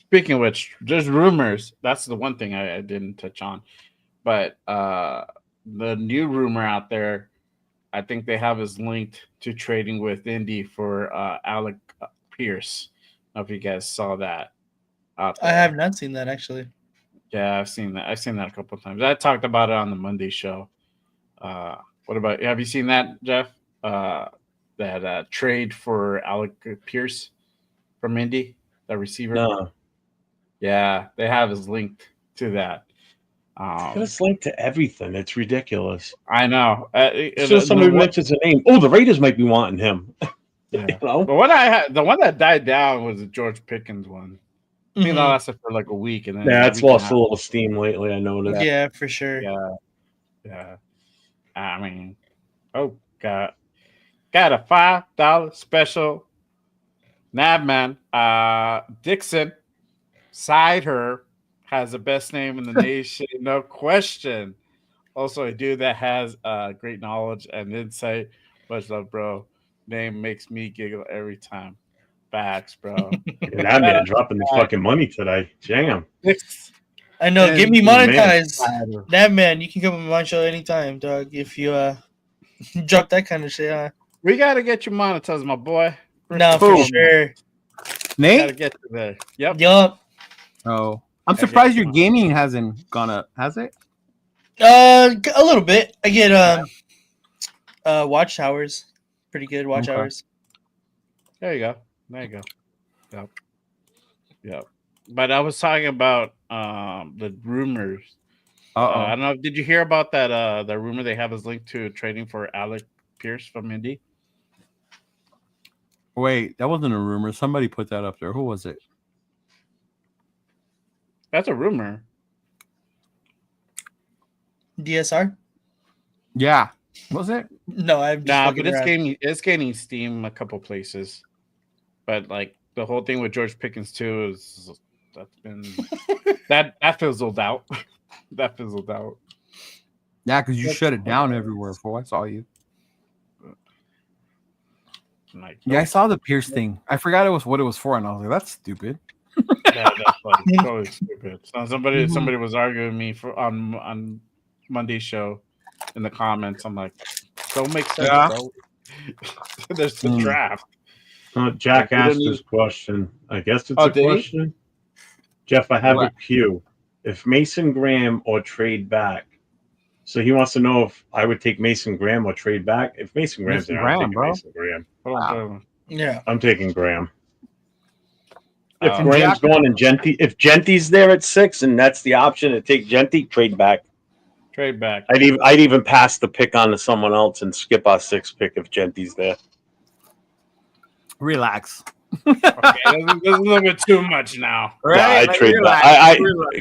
speaking of which, there's rumors. That's the one thing I didn't touch on, but the new rumor out there, I think they have us linked to trading with Indy for Alec Pierce. I don't know if you guys saw that. Out I there. have not seen that actually. Yeah, I've seen that. I've seen that a couple of times. I talked about it on the Monday show. What about? Have you seen that, Jeff? That trade for Alec Pierce from Indy, that receiver. No, Yeah, they have us linked to that. it's linked to everything. It's ridiculous. I know. So somebody mentions a name. Oh, the Raiders might be wanting him. Yeah. You know? The one I had, the one that died down was the George Pickens one. I think that Mhm. lasted for like a week, and then Yeah, a it's week and lost half. a little steam lately. I noticed. Yeah, for sure. Yeah. I mean, oh god, got a $5 special. Navman, Dixon, side her, has the best name in the nation, no question. Also, a dude that has great knowledge and insight. Much love, bro. Name makes me giggle every time. Facts, bro. And that man dropping the fucking money today. Jam. I know. Get me Man. monetized. That man, you can come on my show anytime, dog. If you drop that kind of shit. We gotta get you monetized, my boy. No, for sure. Gotta Nate? get you there. Yep. Yup. Oh, I'm I surprised get your gaming hasn't gone up. Has it? A little bit. I get watch hours. Pretty good watch Okay. hours. There you go. There you go. Yep. Yep. But I was talking about the rumors. I don't know. Did you hear about that? The rumor they have is linked to trading for Alec Pierce from Indy. Wait, that wasn't a rumor. Somebody put that up there. Who was it? That's a rumor. DSR? Yeah. Was it? No, I'm just Nah, fucking but around. it's gaining steam a couple places. But like the whole thing with George Pickens too is that's been that fizzled out. That fizzled out. Yeah, because you shut it down everywhere. For I saw you. Like, Yeah, I saw the Pierce thing. I forgot what it was for, and I was like, "That's stupid." that's like totally stupid. So somebody was arguing with me for on Monday's show in the comments. I'm like, don't make sense, Yeah. bro. There's the draft. Jack Like, we asked don't this question. I guess it's Oh, a did he? question. Jeff, I have What? a queue. If Mason Graham or trade back. So he wants to know if I would take Mason Graham or trade back. If Mason Graham's Mason there, I'm Graham, taking bro. Mason Graham. Hold on. Yeah. I'm taking Graham. If Um, Graham's going and if Genty's there at 6 and that's the option to take Genty, trade back. Trade back. I'd even pass the pick on to someone else and skip our 6th pick if Genty's there. Relax. Okay, that's a little bit too much now. Yeah, I'd trade back.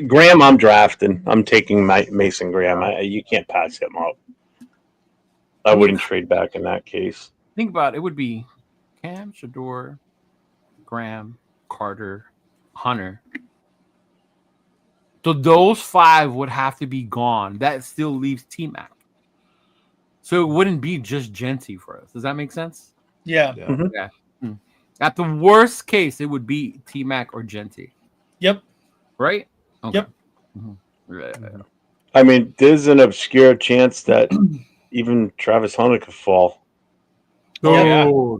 Graham, I'm drafting. I'm taking Mason Graham. You can't pass him up. I wouldn't trade back in that case. Think about it. It would be Cam, Shador, Graham, Carter, Hunter. So those 5 would have to be gone. That still leaves T-Mac. So it wouldn't be just Genty for us. Does that make sense? Yeah. Yeah. At the worst case, it would be T-Mac or Genty. Yep. Right? Okay. Yep. Mm-hmm. I mean, there's an obscure chance that even Travis Hunter could fall. Oh,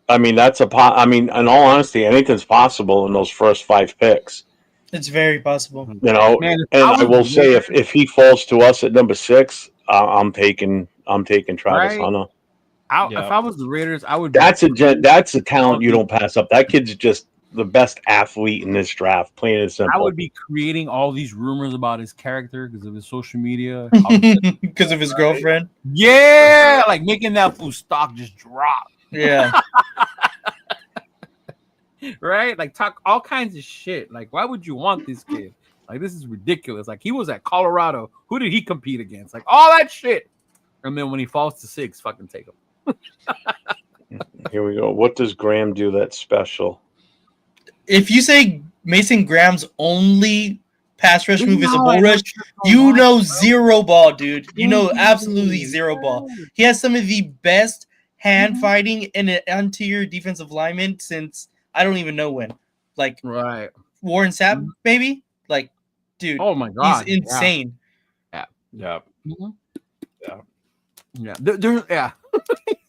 I mean, that's I mean, in all honesty, anything's possible in those first 5 picks. It's very possible. You know, Man, and I will say, if he falls to us at number 6, I'm taking Travis Right. Hunter. If I was the Raiders, I would. That's a talent you don't pass up. That kid's just the best athlete in this draft. Plain and simple. I would be creating all these rumors about his character because of his social media. Because of his girlfriend. Yeah, like making that fool stock just drop. Yeah. Right? Like talk all kinds of shit. Like, why would you want this kid? Like, this is ridiculous. Like, he was at Colorado. Who did he compete against? Like, all that shit. And then when he falls to 6, fucking take him. Here we go. What does Graham do that's special? If you say Mason Graham's only pass rush move is a bull rush, you know zero ball, dude. You know absolutely zero ball. He has some of the best hand fighting in an interior defensive lineman since I don't even know when. Like Right. Warren Sapp, maybe? Like, dude, Oh, my God. he's insane. Yeah. Mhm. Yeah. Yeah.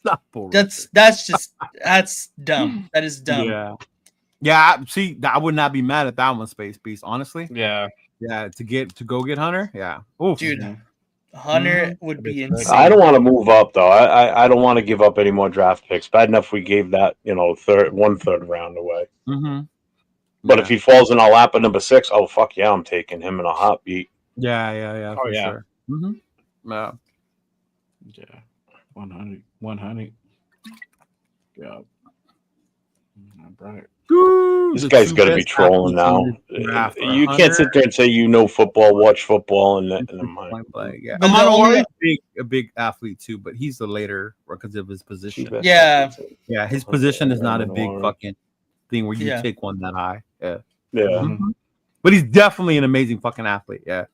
Not Bull Roper. That's dumb. That is dumb. Yeah. Yeah, see, I would not be mad at that one, Space Beast, honestly. Yeah. Yeah, to go get Hunter. Yeah. Oof. Dude, Hunter would That'd be be insane. sick. I don't want to move up though. I don't want to give up any more draft picks. Bad enough we gave that one third round away. Mm-hmm. But if he falls in our lap at number 6, oh fuck yeah, I'm taking him in a hot beat. Yeah. Oh, yeah. Sure. Mm-hmm. Yeah. Yeah. 100. Yeah. All right. This guy's got to be trolling now. You can't sit there and say you know football, watch football, and then Yeah. But Amon the only- Oruwariye a big athlete too, but he's the later because of his position. Yeah. Yeah, his position is not a big fucking thing where you Yeah. take one that high. Yeah. Yeah. Mhm. But he's definitely an amazing fucking athlete. Yeah.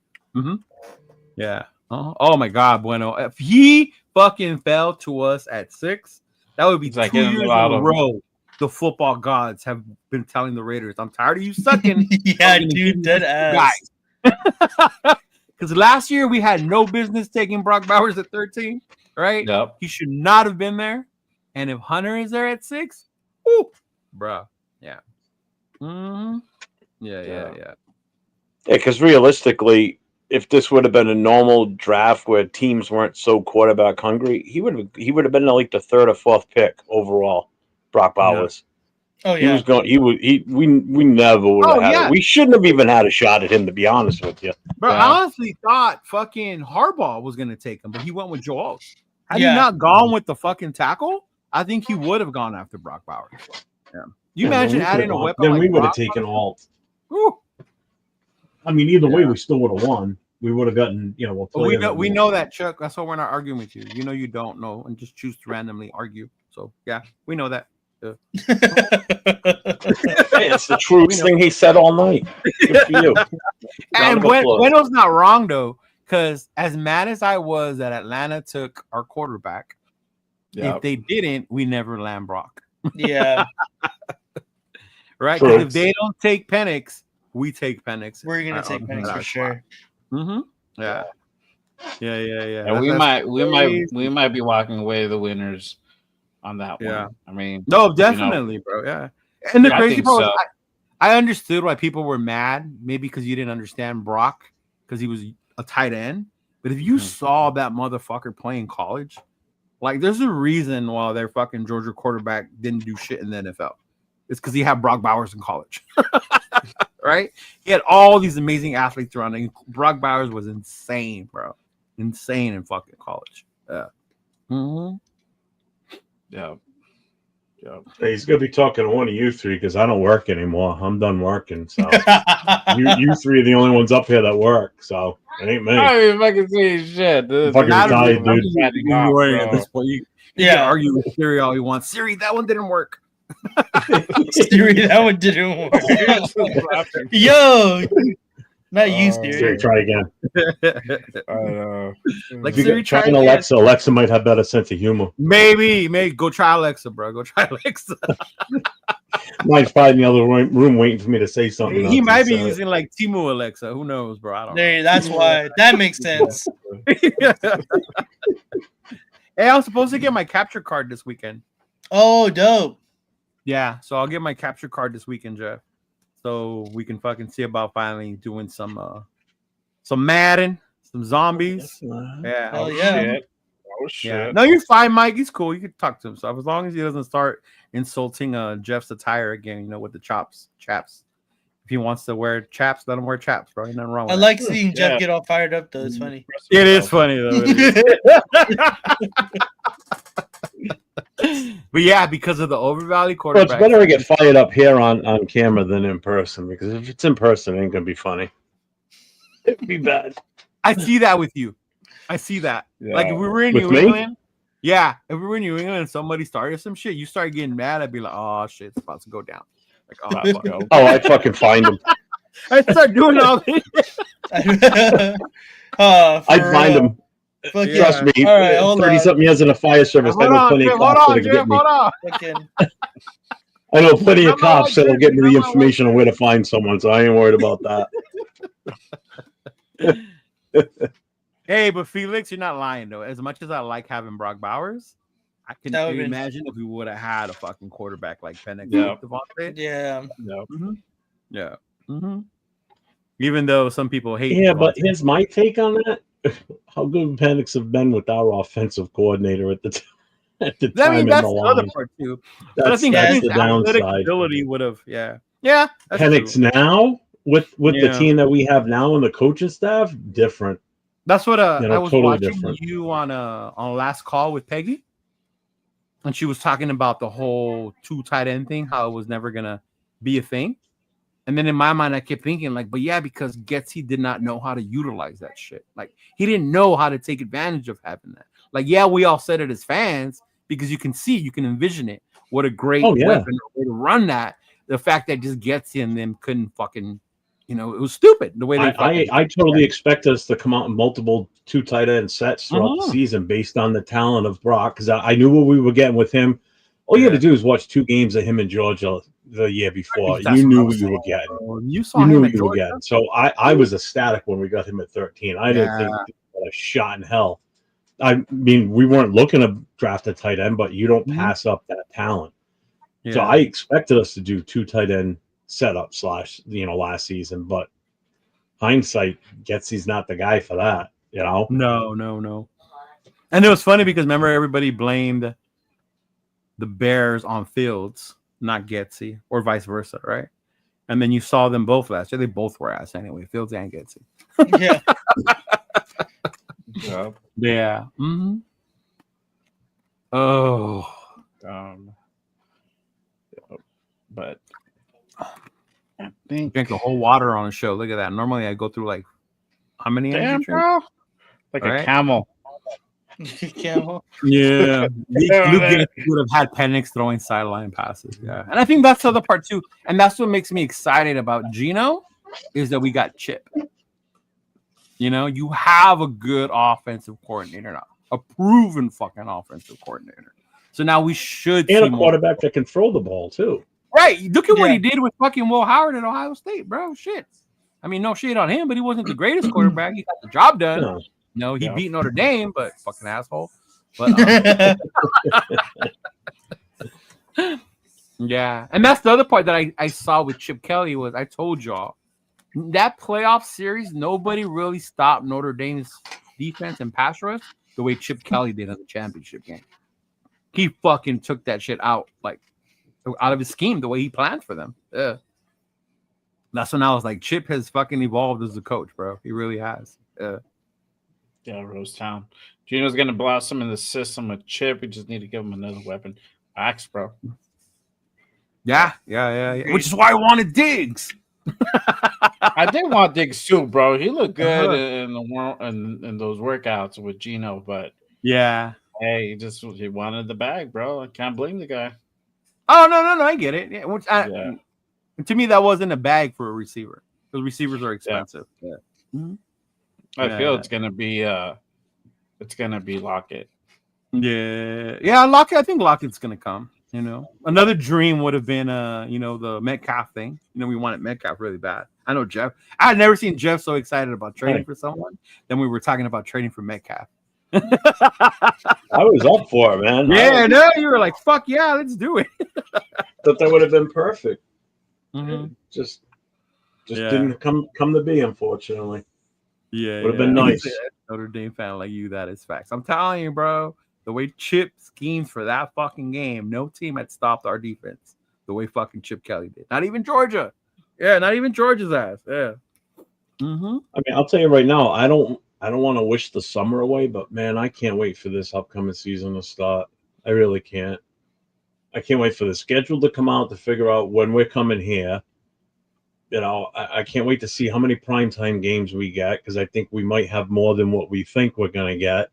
Yeah. Oh my God, Bueno. If he fucking fell to us at 6, that would be It's like 2 getting years in a lot a of- row. The football gods have been telling the Raiders, I'm tired of you sucking. Yeah, fucking dude, dead ass. guys. Because last year we had no business taking Brock Bowers at 13, right? Yep. He should not have been there. And if Hunter is there at 6, whoo, bruh. Yeah. Mm-hmm. Yeah. Yeah, because realistically, if this would have been a normal draft where teams weren't so quarterback hungry, he would have been like the 3rd or 4th pick overall. Brock Bowers. Oh He yeah. was going. We never would have had it. We shouldn't have even had a shot at him, to be honest with you. Bro, Yeah. I honestly thought fucking Harbaugh was going to take him, but he went with Joel. Had Yeah. he not gone with the fucking tackle, I think he would have gone after Brock Bowers. Yeah. You imagine adding a weapon Then like we would have Brock taken Bowers? Alt. Woo. I mean, either way, Yeah. we still would have won. We would have gotten, we'll But we know that, Chuck. That's why we're not arguing with you. You know you don't know and just choose to randomly argue. So, yeah, we know that. Hey, it's the truest thing he said all night. Good for you. And Round of applause. Bueno's not wrong, though, because as mad as I was that Atlanta took our quarterback, Yep. if they didn't, we never land Brock. Yeah, Right? True. 'Cause if they don't take Penix, we take Penix. we're gonna take Penix for sure. Mm-hmm. Yeah. Yeah. And we That's might crazy. be walking away the winners on that one. Yeah. I mean, No, definitely, bro. Yeah. And the Yeah, I crazy think part, so. I understood why people were mad, maybe because you didn't understand Brock because he was a tight end. But if you Mhm. saw that motherfucker play in college, like there's a reason why their fucking Georgia quarterback didn't do shit in the NFL. It's because he had Brock Bowers in college. Right? He had all these amazing athletes around him. Brock Bowers was insane, bro. Insane in fucking college. Yeah. Mm-hmm. yeah. Hey, he's gonna be talking to one of you three because I don't work anymore. I'm done working. So you three are the only ones up here that work. So it ain't me. I don't even fucking see shit. Dude. Fucking Not retired, even- I'm dude. just adding You off, worry bro. at this point. You Yeah. can argue with Siri all you want. Siri, that one didn't work. Siri, that one didn't work. Yo, not you, Siri, Siri. try again. Like If you Siri, get trying try Alexa, Alexa might have better sense of humor. Maybe go try Alexa, bro. Go try Alexa. Might find in the other room waiting for me to say something. He else might be instead. using like Timu Alexa. Who knows, bro? I don't know. There, that's why. That makes sense. Hey, I'm supposed to get my capture card this weekend. Oh, dope. Yeah, so I'll get my capture card this weekend, Jeff. So we can fucking see about finally doing some Madden, some zombies. Yeah. Hell yeah. Shit. Oh shit. Yeah. No, you're fine, Mike. He's cool. You can talk to him. So as long as he doesn't start insulting Jeff's attire again, with the chaps. If he wants to wear chaps, let him wear chaps, bro. Ain't nothing wrong with I that. like seeing Jeff Yeah. get all fired up, though. It's funny. It is funny though. But yeah, because of the Over Valley But it's quarterback. better to get fired up here on camera than in person, because if it's in person, it ain't gonna be funny. It'd be bad. I see that with you. I see that. Yeah. Like if we were in With New me? England, yeah. If we were in New England and somebody started some shit, you start getting mad. I'd be like, oh shit, it's about to go down. Like, oh, Let's fuck. go. Oh, I'd fucking find him. I start doing all this. For I'd find real. him. Fuck Yeah. Trust me. All right, hold 30-something years in the fire service. I Hold know on, plenty Jeff, of hold cops on, that'll Jeff, get me. hold on. Fucking, I know plenty of Come on, cops that'll Jeff, get me the come on, information on where to find someone, so I ain't worried about that. Hey, but Felix, you're not lying though. As much as I like having Brock Bowers, I can That would've been- imagine if we would have had a fucking quarterback like Penix Yeah. with Devontae. Yeah. No. Yeah. Even though some people hate. Yeah, but Devontae. here's my take on that. How good would Penix have been with our offensive coordinator at the time I mean, in that's the the other line? part too. But I That's, think that's his the athletic downside. ability would have. Yeah. That's Penix true. now with the Yeah. team that we have now and the coaching staff, different. That's what You know, I was totally watching different. you on last call with Peggy, and she was talking about the whole 2 tight end thing, how it was never gonna be a thing. And then in my mind, I kept thinking like, but yeah, because Getsy did not know how to utilize that shit. Like he didn't know how to take advantage of having that. Like, yeah, we all said it as fans because you can envision it. What a great weapon way to run that. The fact that just Getsy and them couldn't fucking, it was stupid the way they. I totally expect us to come out in multiple 2 tight end sets throughout the season based on the talent of Brock, because I knew what we were getting with him. All you had to do is watch 2 games of him in Georgia the year before. That's You knew what what you were getting. You saw You him knew in what you were Georgia. getting. So I was ecstatic when we got him at 13. I didn't think he had a shot in hell. I mean, we weren't looking to draft a tight end, but you don't pass up that talent. Yeah. So I expected us to do 2 tight end setups last season, but hindsight, Getsy's not the guy for that, No. And it was funny because remember everybody blamed the Bears on Fields, not Getsy, or vice versa, right? And then you saw them both last year. They both were ass anyway, Fields and Getsy. Yeah. Yeah. Oh. But I think Drink the whole water on a show. Look at that. Normally I go through like how many damn, energy drinks? bro, like All a right. camel. Camel. Yeah. Luke would have had Penix throwing sideline passes. Yeah. And I think that's the other part too. And that's what makes me excited about Geno is that we got Chip. You have a good offensive coordinator now, a proven fucking offensive coordinator. So now we should And see a quarterback that can throw the ball too. Right. Look at what he did with fucking Will Howard at Ohio State, bro. Shit. I mean, no shade on him, but he wasn't the greatest quarterback. He got the job done. No, he beat Notre Dame, but fucking asshole. But yeah, and that's the other part that I saw with Chip Kelly was I told y'all that playoff series nobody really stopped Notre Dame's defense and pass rush the way Chip Kelly did in the championship game. He fucking took that shit out of his scheme the way he planned for them. Yeah. That's when I was like, Chip has fucking evolved as a coach, bro. He really has. Yeah, Rosetown. Geno's gonna blossom in the system with Chip. We just need to give him another weapon. Facts, bro. Yeah. Which is why I wanted Diggs. I did want Diggs too, bro. He looked good in the world in those workouts with Geno, but yeah, hey, he wanted the bag, bro. I can't blame the guy. Oh no, I get it. Yeah, to me, that wasn't a bag for a receiver because receivers are expensive. Yeah. I feel it's gonna be Lockett. Yeah, Lockett. I think Lockett's gonna come. Another dream would have been the Metcalf thing. We wanted Metcalf really bad. I know Jeff. I had never seen Jeff so excited about trading for someone. Then we were talking about trading for Metcalf. I was up for it, man. Yeah, no, you were like, "Fuck yeah, let's do it." Thought that would have been perfect. Mm-hmm. Just didn't come to be, unfortunately. Yeah, would have been nice. Notre Dame fan like you, that is facts. I'm telling you, bro. The way Chip schemes for that fucking game, no team had stopped our defense the way fucking Chip Kelly did. Not even Georgia. Yeah, not even Georgia's ass. Yeah. Mm-hmm. I mean, I'll tell you right now, I don't want to wish the summer away, but man, I can't wait for this upcoming season to start. I really can't. I can't wait for the schedule to come out to figure out when we're coming here. I can't wait to see how many primetime games we get because I think we might have more than what we think we're going to get.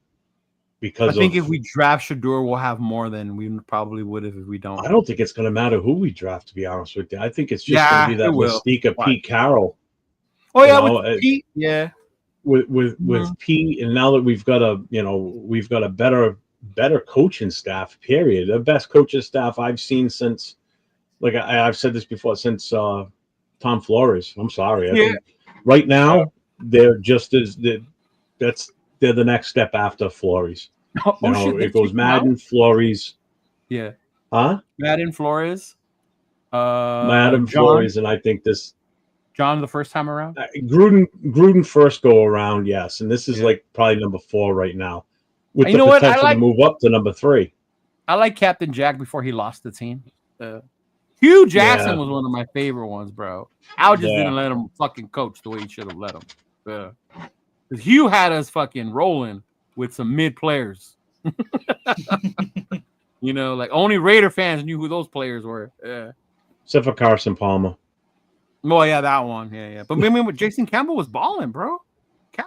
Because I think if we draft Shedeur, we'll have more than we probably would have if we don't. I don't think it's going to matter who we draft, to be honest with you. I think it's just going to be that mystique of Pete Carroll. Oh yeah, with Pete. Yeah. With Pete, and now that we've got a better coaching staff. Period. The best coaching staff I've seen since, like I've said this before, since Tom Flores. I'm sorry. I think right now they're just as they're the next step after Flores. You know, it goes Madden, Flores. Yeah. Huh? Madden, Flores. Madden, John, Flores, and I think this John the first time around. Gruden first go around, yes, and this is Yeah. like probably number 4 right now, with You the know what? I potential like- to move up to number 3. I like Captain Jack before he lost the team. Hugh Jackson Yeah. was one of my favorite ones, bro. Al just Yeah. didn't let him fucking coach the way he should have let him. Because Hugh had us fucking rolling with some mid players. You know, like only Raider fans knew who those players were. Yeah. Except for Carson Palmer. Well, yeah, that one. Yeah. But I mean, Jason Campbell was balling, bro.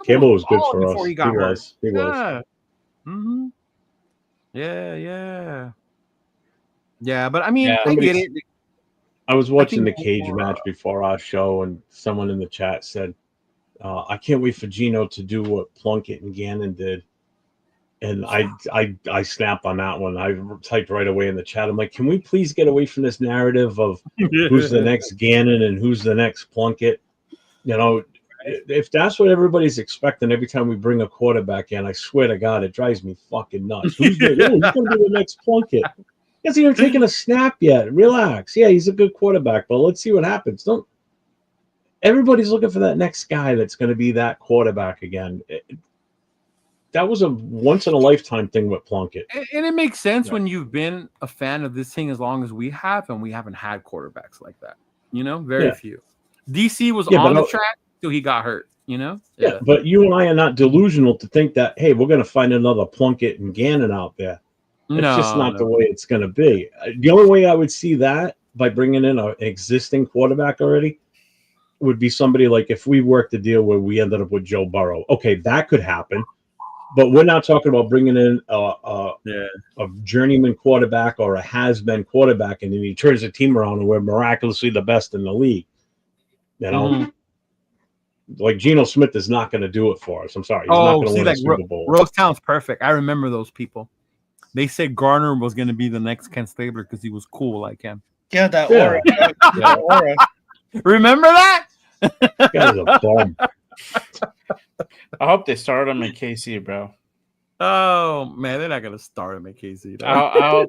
Campbell was good balling for us. before He he got hurt. was. He was. Yeah. Mm-hmm. Yeah. Yeah, but I mean, Yeah. I get it. I was watching the think cage more, match before our show, and someone in the chat said, I can't wait for Gino to do what Plunkett and Gannon did. And I snapped on that one. I typed right away in the chat. I'm like, can we please get away from this narrative of who's the next Gannon and who's the next Plunkett? You know, if that's what everybody's expecting every time we bring a quarterback in, I swear to God, it drives me fucking nuts. Who's going to be the next Plunkett? He hasn't even taken a snap yet. Relax. Yeah, he's a good quarterback, but let's see what happens. Everybody's looking for that next guy that's going to be that quarterback again. That was a once in a lifetime thing with Plunkett. And it makes sense when you've been a fan of this thing as long as we have, and we haven't had quarterbacks like that. You know, very few. DC was on the track till he got hurt. You know. Yeah, but you and I are not delusional to think that, hey, we're going to find another Plunkett and Gannon out there. It's just not the way it's going to be. The only way I would see that by bringing in an existing quarterback already would be somebody like if we worked a deal where we ended up with Joe Burrow. Okay, that could happen. But we're not talking about bringing in a journeyman quarterback or a has-been quarterback, and then he turns the team around and we're miraculously the best in the league. You know, like Geno Smith is not going to do it for us. I'm sorry, he's not going to win a Super Bowl. Rosetown's perfect. I remember those people. They said Garner was going to be the next Ken Stabler because he was cool like him. Yeah, that aura. That aura. Remember that? That guy's a bum. I hope they start him in KC, bro. Oh man, they're not gonna start him at KC. I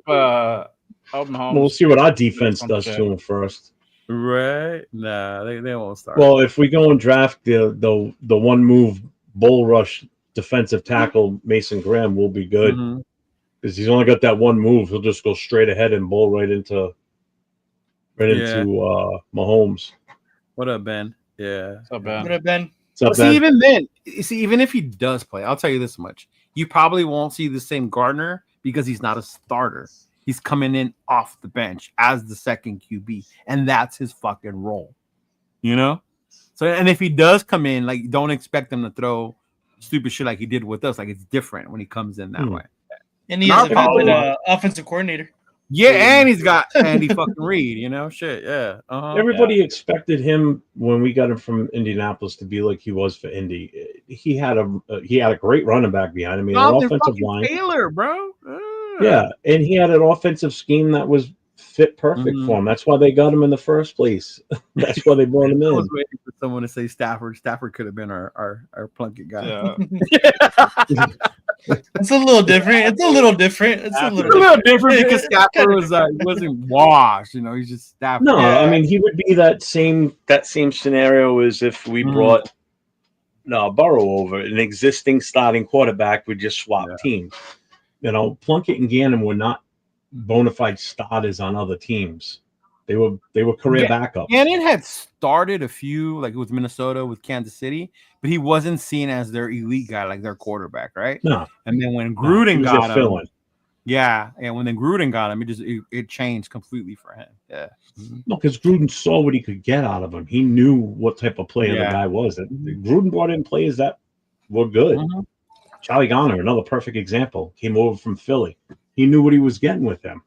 hope Mahomes. We'll see what our defense does to him first. Right? Nah, they won't start. Well, if we go and draft the one move bull rush defensive tackle Mason Graham, we'll be good because he's only got that one move. He'll just go straight ahead and bull right into Mahomes. What up, Ben? Yeah. What's up, Ben? Would have been. See, even then, even if he does play, I'll tell you this much: you probably won't see the same Gardner because he's not a starter. He's coming in off the bench as the second QB, and that's his fucking role. You know. So, and if he does come in, like, don't expect him to throw stupid shit like he did with us. Like, it's different when he comes in that way. And he has a good offensive coordinator. Yeah, and he's got Andy fucking Reid, you know, shit, yeah. Everybody expected him when we got him from Indianapolis to be like he was for Indy. He had a great running back behind him. He had an offensive line. Taylor, bro. Yeah, and he had an offensive scheme that was fit perfect for him. That's why they got him in the first place. That's why they brought him in. I was waiting for someone to say Stafford. Stafford could have been our Plunkett guy. Yeah. It's a little different. It's a little different because Stafford wasn't washed. You know, he's just Stafford. No, I mean he would be that same scenario as if we brought Burrow over, an existing starting quarterback would just swap teams. You know, Plunkett and Gannon were not bona fide starters on other teams. They were career backups. Gannon had started a few, like with Minnesota, with Kansas City, but he wasn't seen as their elite guy, like their quarterback, right? No. And then when Gruden got him, and when then Gruden got him, it changed completely for him. Yeah. No, because Gruden saw what he could get out of him. He knew what type of player the guy was. Gruden brought in players that were good. Charlie Garner, another perfect example, came over from Philly. He knew what he was getting with him.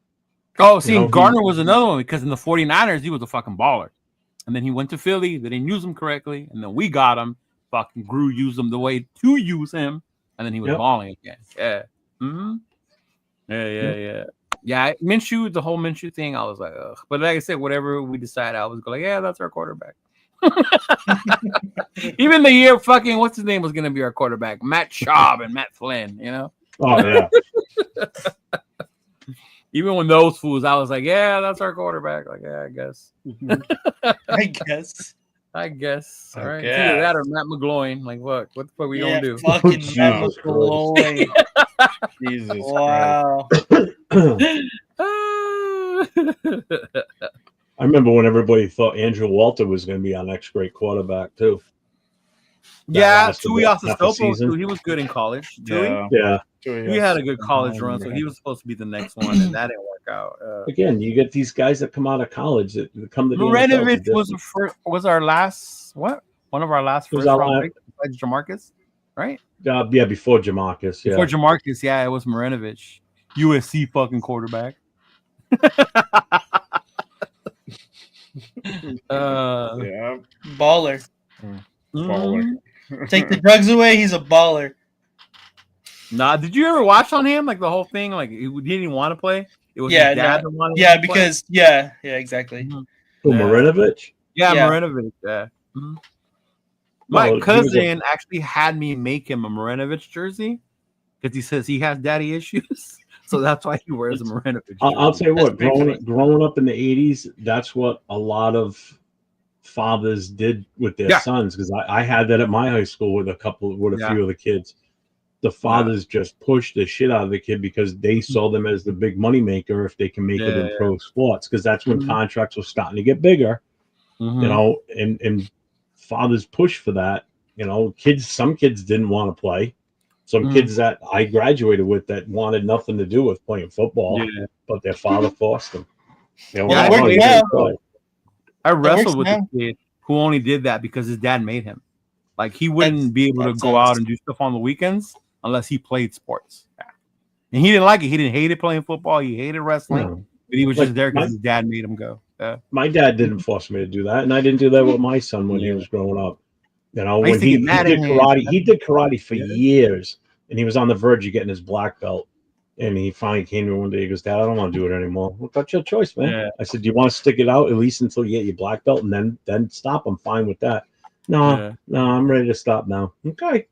Oh, see, Garner was another one because in the 49ers, he was a fucking baller. And then he went to Philly. They didn't use him correctly. And then we got him. Fucking Grew used him the way to use him. And then he was balling again. Yeah. Yeah, Minshew, the whole Minshew thing, I was like, ugh. But like I said, whatever we decide, I was like, yeah, that's our quarterback. Even the year fucking, what's his name was going to be our quarterback? Matt Schaub and Matt Flynn, you know? Oh yeah. Even when those fools, I was like, yeah, that's our quarterback. Like, yeah, I guess. I guess. I guess. All I right. It's either that or guess. Matt McGloin. Like, what the fuck we Yeah, gonna do? fucking Jesus Matt Christ. McGloin. Jesus Christ. Wow. I remember when everybody thought Andrew Walter was going to be our next great quarterback too. Yeah, lasted Tui what, half a Asasopo, season? too. He was good in college. Tui, Yeah. Yeah. Tui had a good college run, so he was supposed to be the next one, and that didn't work out. Again, you get these guys that come out of college that come to the NFL. Marinovic was our last one of our last Was first our round last- picks besides Jamarcus, right? Yeah, before Jamarcus. Yeah. Before Jamarcus, yeah, it was Marinovic, USC fucking quarterback. Yeah. Baller. Baller. Take the drugs away, he's a baller. Nah, did you ever watch on him like the whole thing? Like he didn't even want to play. It was Yeah, his dad that wanted Yeah, him to play? because yeah, exactly. Mhm. Who, Yeah. Marinovic? Yeah, Yeah. Marinovic. Yeah. Mhm. Well, My he was cousin actually had me make him a Marinovic jersey because he says he has daddy issues, so that's why he wears a Marinovic. I'll jersey. tell you what. That's big Growing up in the '80s, that's what a lot of fathers did with their Yeah. sons. Because I had that at my high school with a Yeah. few of the kids. The fathers just pushed the shit out of the kid because they saw them as the big money maker if they can make it in Yeah. pro sports. Because that's when Mhm. contracts were starting to get bigger. Mhm. You know, and fathers push for that. You know, some kids didn't want to play. Some Mhm. kids that I graduated with that wanted nothing to do with playing football, Yeah. but their father forced them. They were Yeah, like, I "Oh, think you now- gotta play." I wrestled works with now. a kid who only did that because his dad made him. Like he wouldn't be able to that go out sucks. and do stuff on the weekends unless he played sports. And he didn't like it. He didn't hate it playing football. He hated wrestling, No. but he was Like, just there because my- his dad made him go. Yeah. My dad didn't force me to do that, and I didn't do that with my son when he Yeah. was growing up. You know, I used when to he get mad did at him. karate, he did karate for Yeah. years, and he was on the verge of getting his black belt. And he finally came to me one day. He goes, "Dad, I don't want to do it anymore." Well, that's your choice, man. Yeah. I said, "Do you want to stick it out at least until you get your black belt, and then stop?" I'm fine with that. No, I'm ready to stop now. Okay,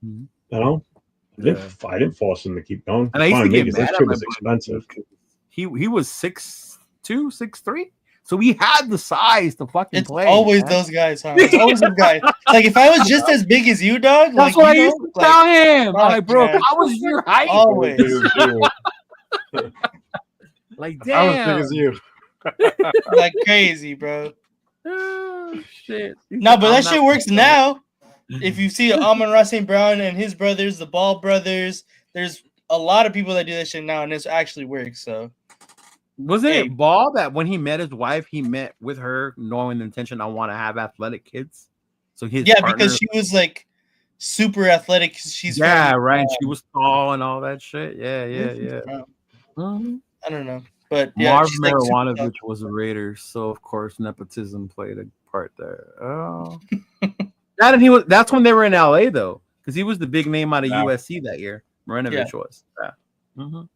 Mhm. you know, Yeah. I didn't force him to keep going. And I used Fine, to get because mad that at shit my was brother expensive. because he was 6'2", 6'3", so he had the size to fucking It's play. always man. those guys, huh? It's always those guys. Like if I was just as big as you, dog, That's like what I you used know, to like, tell him. I'm fuck, like, bro, man. if I was your height, always. like, I was big damn, as you. Like crazy, bro. Oh, shit. No, but I'm that not- shit works now. If you see Amon-Ra St. Brown and his brothers, the Ball brothers, there's a lot of people that do that shit now, and it actually works. So Wasn't Hey. it Ball that when he met his wife, he met with her knowing the intention I want to have athletic kids? So his yeah, partner, because she was like super athletic. She's yeah, from, right. She was tall and all that shit. Yeah, yeah, yeah. Mhm. I don't know, but yeah, Marv she's, like, super tall. Marijuanovich was a Raider, so of course nepotism played a part there. Oh, that and he was. That's when they were in LA though, because he was the big name out of Yeah. USC that year. Marinovich was. Yeah. Mhm.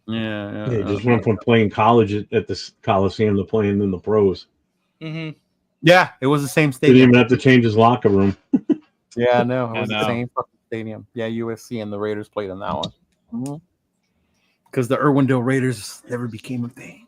Yeah. He just went from playing college at the Coliseum to playing in the pros. Mhm. Yeah, it was the same Didn't stadium. even have to change his locker room. Yeah, no, it I was the know. same fucking stadium. Yeah, USC and the Raiders played in that one. Because the Irwindale Raiders never became a thing.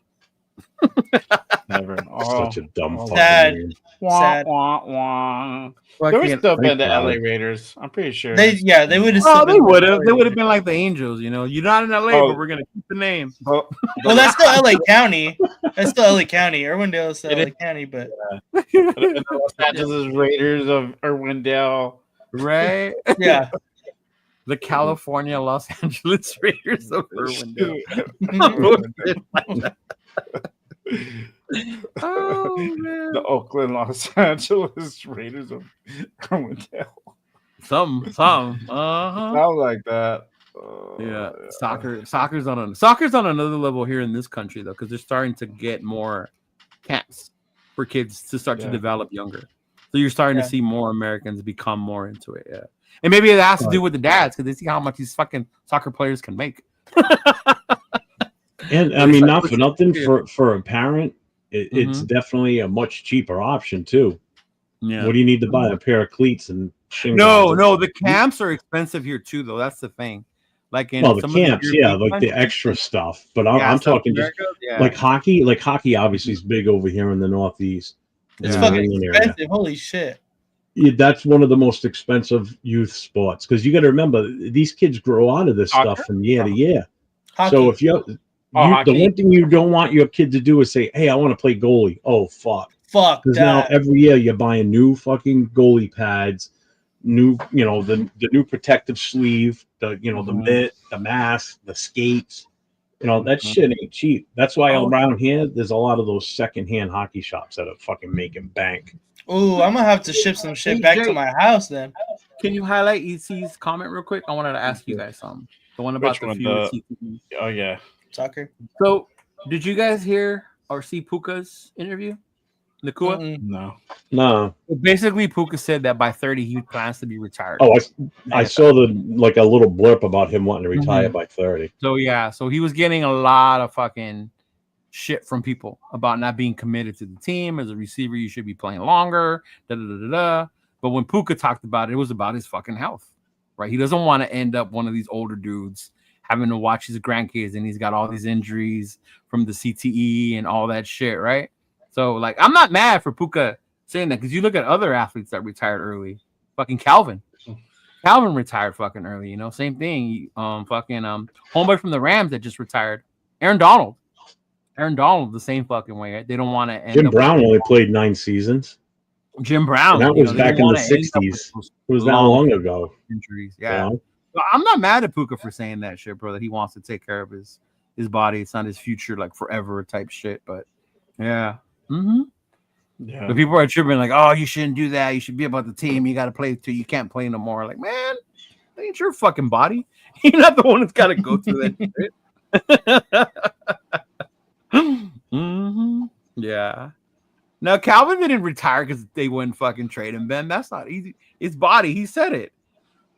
Never. Oh. Such a dumb fucking Sad. name. Sad. They would still been the proud. LA Raiders. I'm pretty sure. They would have. Oh, they would have. They would have been like the Angels, you know. You're not in LA, Oh. but we're gonna keep the name. Well, Well, that's still LA County. That's still LA County. Irwindale is still It LA is. County, but the Los Angeles Raiders of Irwindale. Right? yeah. The California Los Angeles Raiders of Irwindale. Oh man. The Oakland Los Angeles Raiders of Irwindale. Some. Uh-huh. Sound like that. Yeah. Soccer's on another level here in this country though, because they're starting to get more camps for kids to start to Yeah. develop younger. So you're starting Yeah. to see more Americans become more into it. Yeah. And maybe it has to do with the dads because they see how much these fucking soccer players can make. And I It's mean, like not for pushing nothing fear. for a parent, it's definitely a much cheaper option too. Yeah. What do you need to buy? A pair of cleats and shingles? No, the camps are expensive here too, though. That's the thing. Like in Well, the some camps, of the yeah, European like the countries. extra stuff. But I'm, Yeah, I'm South talking just America, yeah. like hockey. Like hockey, obviously, is big over here in the Northeast. It's Yeah. in the fucking New England area. expensive. Holy shit. Yeah, that's one of the most expensive youth sports because you got to remember these kids grow out of this Soccer? stuff from year to year. Hockey. So if the hockey. one thing you don't want your kid to do is say, "Hey, I want to play goalie." Oh fuck! Fuck Because now that. every year you're buying new fucking goalie pads, new the new protective sleeve, the the mitt, the mask, the skates. That shit ain't cheap. That's why around here there's a lot of those secondhand hockey shops that are fucking making bank. Ooh, I'm gonna have to ship some shit Hey, back Jay. to my house then. Can you highlight EC's comment real quick? I wanted to ask you guys something. The one about Which the one? few The- CTE. Oh yeah. Soccer. So, did you guys hear or see Puka's interview? Nakua? Mm-mm. No. No. Basically, Puka said that by 30 he plans to be retired. Oh, I saw a little blurb about him wanting to retire by 30. So yeah, so he was getting a lot of fucking shit from people about not being committed to the team. As a receiver, you should be playing longer. Da, da, da, da, da. But when Puka talked about it, it was about his fucking health, right? He doesn't want to end up one of these older dudes having to watch his grandkids, and he's got all these injuries from the CTE and all that shit, right? So like, I'm not mad for Puka saying that because you look at other athletes that retired early. Fucking Calvin retired fucking early, same thing. Homeboy from the Rams that just retired. Aaron Donald the same fucking way, right? They don't want to end Jim up Brown with only played 9 seasons. Jim Brown. And that was they back don't in the wanna end up with 60s. those It was that long ago. injuries. you Yeah. know? So I'm not mad at Puka for saying that shit, bro. That he wants to take care of his body. It's not his future, like forever type shit. But yeah. Yeah. The people are tripping like, oh, you shouldn't do that. You should be about the team. You got to play till you can't play no more. Like, man, that ain't your fucking body. You're not the one that's got to go through that shit. Yeah. Now Calvin didn't retire because they wouldn't fucking trade him, Ben. That's not easy. His body, he said it.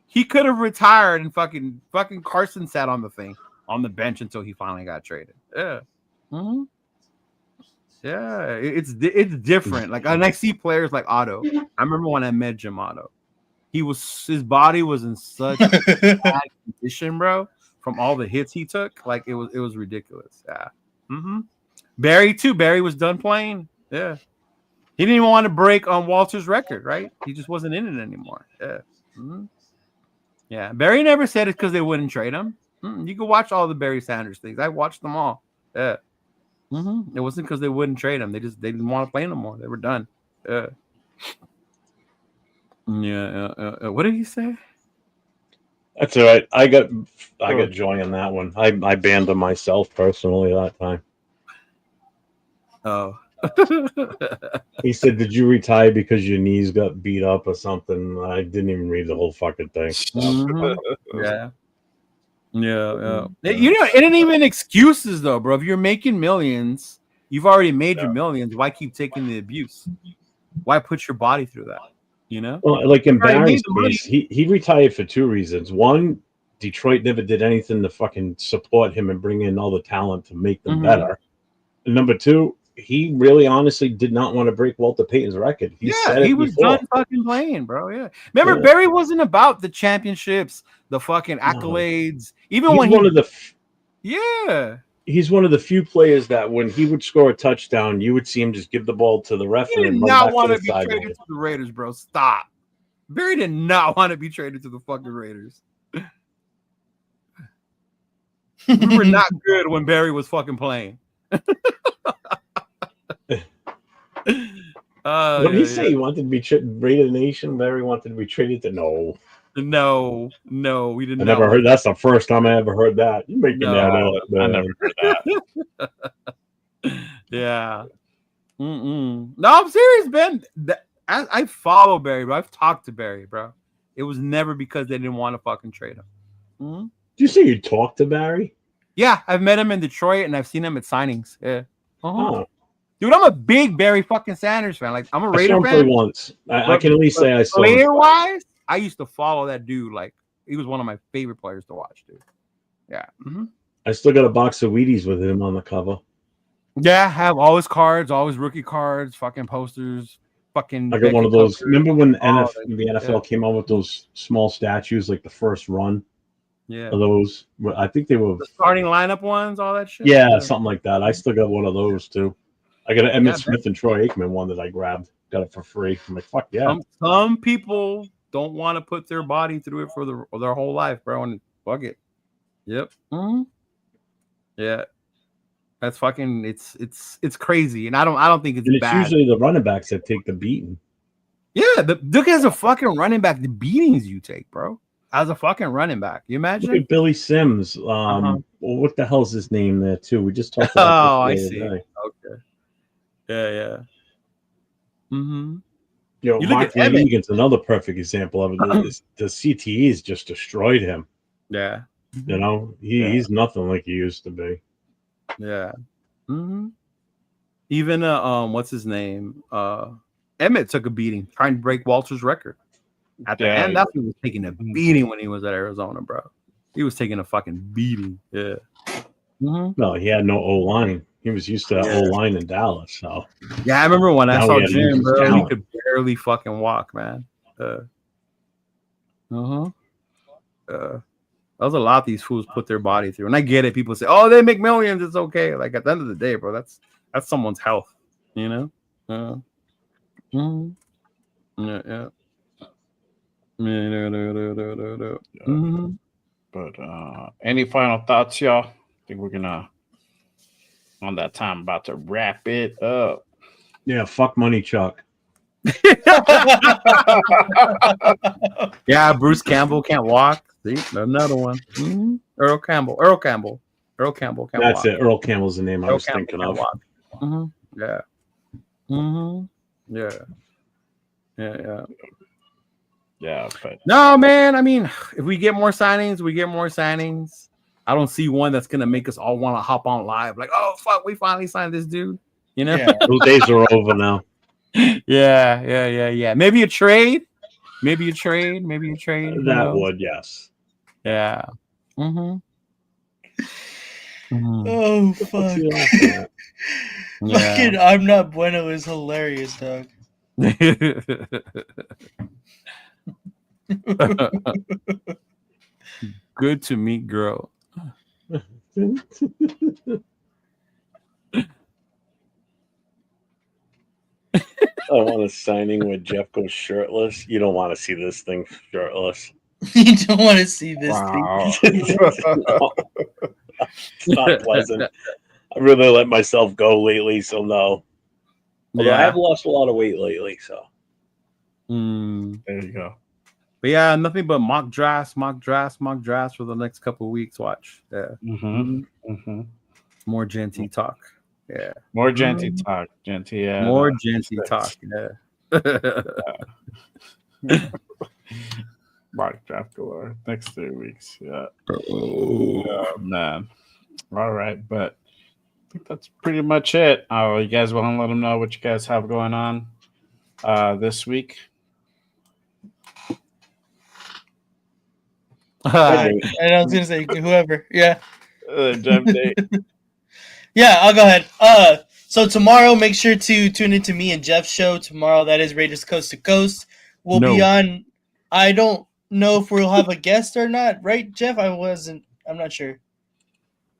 He could have retired and fucking Carson sat on the bench until he finally got traded. Yeah. Yeah, it's different. Like, and I see players like Otto. I remember when I met Jim Otto. His body was in such bad condition, bro, from all the hits he took. Like it was ridiculous. Yeah. Barry too. Barry was done playing. Yeah. He didn't even want to break on Walter's record, right? He just wasn't in it anymore. Yeah. Yeah. Barry never said it because they wouldn't trade him. You can watch all the Barry Sanders things. I watched them all. Yeah. It wasn't because they wouldn't trade him. They didn't want to play no more. They were done. Yeah. What did he say? That's all right. I got joy on that one. I banned him myself personally that time. Oh. He said, "Did you retire because your knees got beat up or something?" I didn't even read the whole fucking thing. Yeah. It ain't even excuses though, bro. If you're making millions, you've already made your millions. Why keep taking the abuse? Why put your body through that? Well, like in Already made Barry's the money. case, he retired for 2 reasons. One, Detroit never did anything to fucking support him and bring in all the talent to make them better. And number 2, he really honestly did not want to break Walter Payton's record. He was done fucking playing, bro. Yeah. Remember, Barry wasn't about the championships, the fucking accolades. Even he's when he's one of the few players that when he would score a touchdown, you would see him just give the ball to the ref He and did then run not back want to to the be sideline. traded to the Raiders, bro. Stop. Barry did not want to be traded to the fucking Raiders. We were not good when Barry was fucking playing. What did he say? He wanted to be Raider Nation. Barry wanted to be traded to No, we didn't. I never heard. That's the first time I ever heard that. You making that up? I never heard that. Yeah. No, I'm serious, Ben. I follow Barry, bro. I've talked to Barry, bro. It was never because they didn't want to fucking trade him. Did you say you talked to Barry? Yeah, I've met him in Detroit and I've seen him at signings. Yeah. Oh. Dude, I'm a big Barry fucking Sanders fan. Like, I'm a I Raider saw him fan. play once. I can at least say I saw him. Player-wise, I used to follow that dude. Like, he was one of my favorite players to watch, dude. Yeah. I still got a box of Wheaties with him on the cover. Yeah, I have all his cards, all his rookie cards, fucking posters, fucking. I got one of those. posters. Remember when the Oh, NFL came out with those small statues, like the first run? Yeah. of those. I think they were. The starting lineup ones, all that shit. Yeah, something like that. I still got one of those too. I got an Emmett Yeah, Smith and Troy Aikman one that I grabbed. Got it for free. I'm like, fuck yeah. Some people don't want to put their body through it for their whole life, bro. And fuck it. Yep. Yeah. That's fucking. It's crazy, and I don't think it's And it's bad. usually the running backs that take the beating. Yeah, look as a fucking running back, the beatings you take, bro. As a fucking running back, you Look imagine? at Billy Sims. Well, what the hell's his name there too? We just talked about this the other day. Okay. Yeah. Mm-hmm. You know, You look Mark at Van Emmett. Egan's another perfect example of it. The CTEs just destroyed him. Yeah. You know, he's nothing like he used to be. Yeah. Mm-hmm. Even what's his name? Emmett took a beating trying to break Walter's record. At the end, that's when he was taking a beating when he was at Arizona, bro. He was taking a fucking beating. Yeah. Mm-hmm. No, he had no O line. He was used to that O line in Dallas. So Yeah, I remember when I Now saw he had to use Jim, his bro. He talent. could barely fucking walk, man. That was a lot these fools put their body through. And I get it. People say, oh, they make millions. It's okay. Like at the end of the day, bro, that's someone's health, you know? Yeah. Mm-hmm. But any final thoughts, y'all? I think we're gonna on that time about to wrap it up. yeah, fuck money, Chuck. Yeah, Bruce Campbell can't walk. See, another one. Mm-hmm. Earl Campbell can't That's walk. it. Earl Campbell's the name I Earl was Campbell thinking can't of. walk. Mm-hmm. Yeah. Mm-hmm. Yeah. Yeah, but No, man. I mean, if we get more signings, we get more signings. I don't see one that's gonna make us all want to hop on live. Like, oh fuck, we finally signed this dude. You know? Yeah. Those days are over now. Yeah. Maybe a trade. Maybe you That know? would, yes. Yeah. Mm-hmm. Oh fuck! Yeah. Fucking I'm Not Bueno is hilarious, dog. Good to meet girl. I want a signing where Jeff goes shirtless. You don't want to see this thing shirtless. You don't want to see this thing. wow. It's not pleasant. I really let myself go lately, so no. Although I have lost a lot of weight lately, so. There you go. But yeah, nothing but mock drafts for the next couple of weeks. Watch. Yeah. Mm-hmm. More Genty talk. Yeah. More Genty talk, Genty. Yeah. More Genty talk. Yeah. Mock draft galore. Next 3 weeks. Yeah. Oh man. All right, but I think that's pretty much it. You guys want to let them know what you guys have going on this week? And I was gonna say whoever. Yeah. Jeff Date. Yeah, I'll go ahead. So tomorrow, make sure to tune into me and Jeff's show tomorrow. That is Raiders Coast to Coast. We'll be on. I don't know if we'll have a guest or not, right, Jeff? I'm not sure.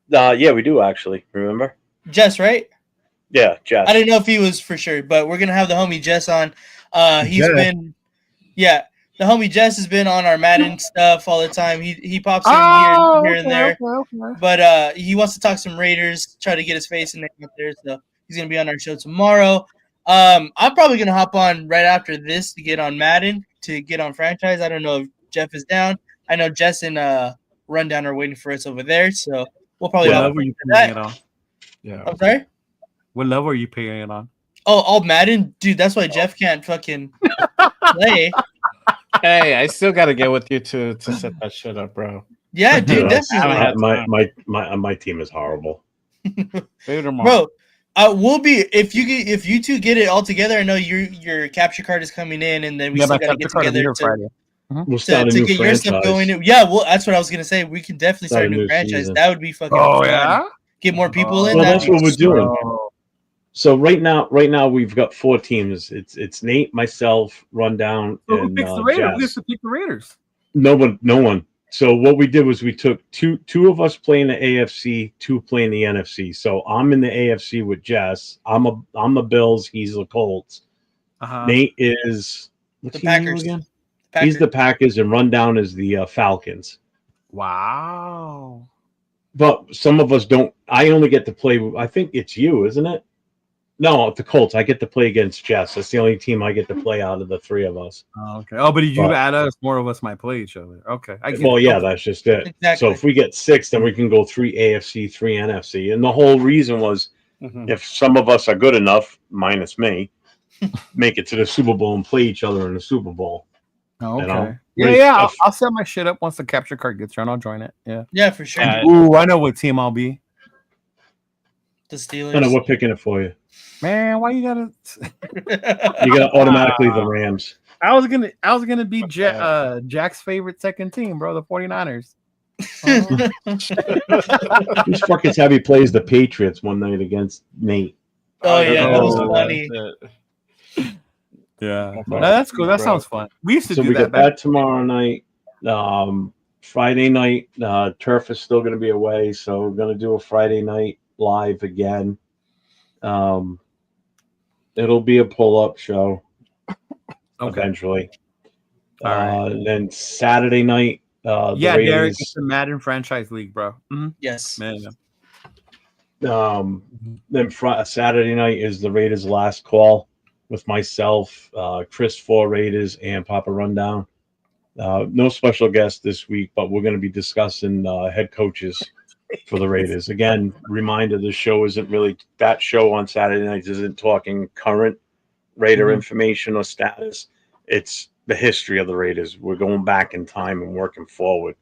Yeah, we do actually. Remember? Jess, right? Yeah, Jess. I didn't know if he was for sure, but we're gonna have the homie Jess on. The homie Jess has been on our Madden stuff all the time. He pops in here and there. Okay. But he wants to talk some Raiders, try to get his face in there. So he's going to be on our show tomorrow. I'm probably going to hop on right after this to get on Madden, to get on franchise. I don't know if Jeff is down. I know Jess and Rundown are waiting for us over there. So we'll probably What level are you paying it on? Yeah. I'm sorry? What level are you paying it on? Oh, all Madden? Dude, that's why Jeff can't fucking play. Hey, I still got to get with you to set that shit up, bro. Yeah, dude, Yeah, definitely. My team is horrible. Bro, we'll be if you two get it all together. I know your capture card is coming in, and then we still got to get together We'll start a to new get your franchise. stuff going. Yeah, well, that's what I was gonna say. We can definitely start a new franchise. Season. That would be fucking. Oh fun. yeah. Get more people in. Well, That'd that's be what we're sweet. doing. So right now we've got 4 teams. It's Nate, myself, Rundown, So who and picks the Raiders? Jazz. We have to pick the Raiders. No one. So what we did was we took two of us playing the AFC, two playing the NFC. So I'm in the AFC with Jess. I'm the Bills. He's the Colts. Nate is what's The he name Packers. again? Packers. He's the Packers, and Rundown is the Falcons. Wow. But some of us don't. I only get to play. I think it's you, isn't it? No, the Colts. I get to play against Jess. That's the only team I get to play out of the three of us. Oh, okay. Oh, but if you But- add us, more of us might play each other. Okay. I get Well, it. yeah, that's just it. Exactly. So if we get 6, then we can go 3 AFC, 3 NFC. And the whole reason was Mhm. if some of us are good enough, minus me, make it to the Super Bowl and play each other in the Super Bowl. Oh, okay. You know? Yeah. If- I'll set my shit up once the capture card gets around. I'll join it. Yeah. Yeah, for sure. Ooh, I know what team I'll be. The Steelers. I know we're picking it for you. Man, why you gotta? You got automatically the Rams. I was gonna be Jack's favorite second team, bro. The 49ers. These fuckers have he plays the Patriots one night against Nate. Oh yeah, that was Oh, funny. Yeah, That's that's cool. That bro. sounds fun. We used to So do we that got back. that tomorrow night. Friday night, Turf is still going to be away, so we're going to do a Friday night live again. It'll be a pull-up show Okay. eventually. All right. And then Saturday night, the Yeah, Derek, Raiders. it's the Madden franchise league, bro. Yes. Man, Then Saturday night is the Raiders' last call with myself, Chris for Raiders, and Papa Rundown. No special guest this week, but we're going to be discussing head coaches for the Raiders. Again, reminder: the show isn't really that show on Saturday nights isn't talking current Raider information or status. It's the history of the Raiders. We're going back in time and working forward.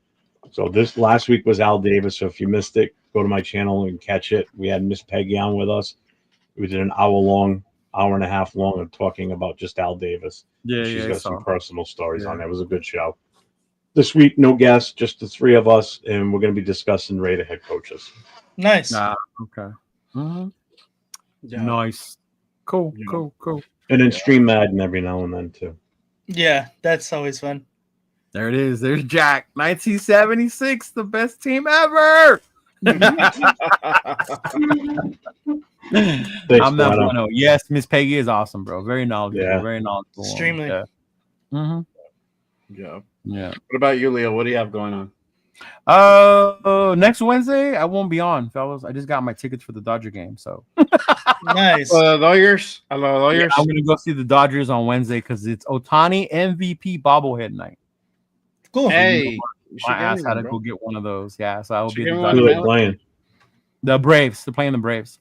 So this last week was Al Davis. So if you missed it, go to my channel and catch it. We had Miss Peggy on with us. We did an hour and a half long of talking about just Al Davis. yeah, She's yeah. got some personal stories on Yeah. there. It was a good show. This week, no guests, just the three of us, and we're going to be discussing Raider head coaches. Nice. Okay. Mhm. Yeah. Nice. Cool. Yeah. Cool. And then stream Madden every now and then, too. Yeah, that's always fun. There it is. There's Jack. 1976, the best team ever. Thanks, I'm not Bono. Bono. Yes, Miss Peggy is awesome, bro. Very knowledgeable. Yeah. Very knowledgeable. Extremely. Yeah. Mm-hmm. Yeah. Yeah. What about you, Leo? What do you have going on? Next Wednesday I won't be on, fellas. I just got my tickets for the Dodger game, so Nice. Lawyers. Hello, yeah, lawyers. I'm gonna go see the Dodgers on Wednesday because it's Otani MVP bobblehead night. Cool. Hey, you should My get ass me had one, to bro. go get one of those. Yeah, so I will Should be get at the one Who Dodgers. are they playing? The Braves. They're playing the Braves.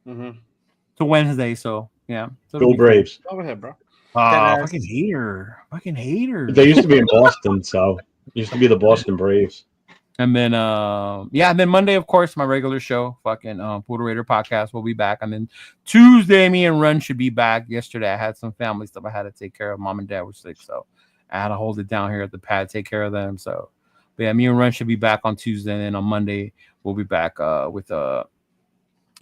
Mhm. To Wednesday, so yeah. So Go Braves. Go ahead, bro. Oh, Deadass. fucking hater. They used to be in Boston, so it used to be the Boston Braves. And then and then Monday, of course, my regular show, fucking Poodle Raider podcast will be back. And then Tuesday, me and Run should be back. Yesterday I had some family stuff I had to take care of. Mom and dad were sick, so I had to hold it down here at the pad, take care of them. So but yeah, me and Run should be back on Tuesday, and then on Monday we'll be back with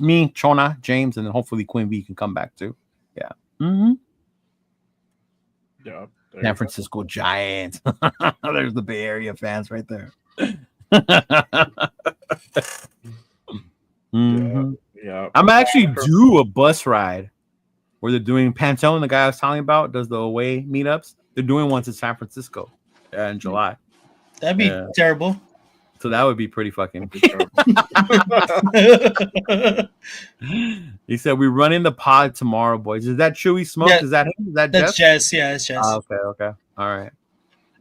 me, Chona, James, and then hopefully Quinn V can come back too. Yeah. Mm-hmm. Yeah. there you San go. Francisco Giants. There's the Bay Area fans right there. Mhm. Yeah. I'm actually due a bus ride where they're doing Pantone, the guy I was telling you about, does the away meetups. They're doing ones in San Francisco in July. That'd be Yeah. terrible. So that would be pretty fucking. He said, we're running the pod tomorrow, boys. Is that Chewy Smoke? Yeah. Is that him? Is that That's Jeff? Jess. Yeah, that's Jess. Okay. All right.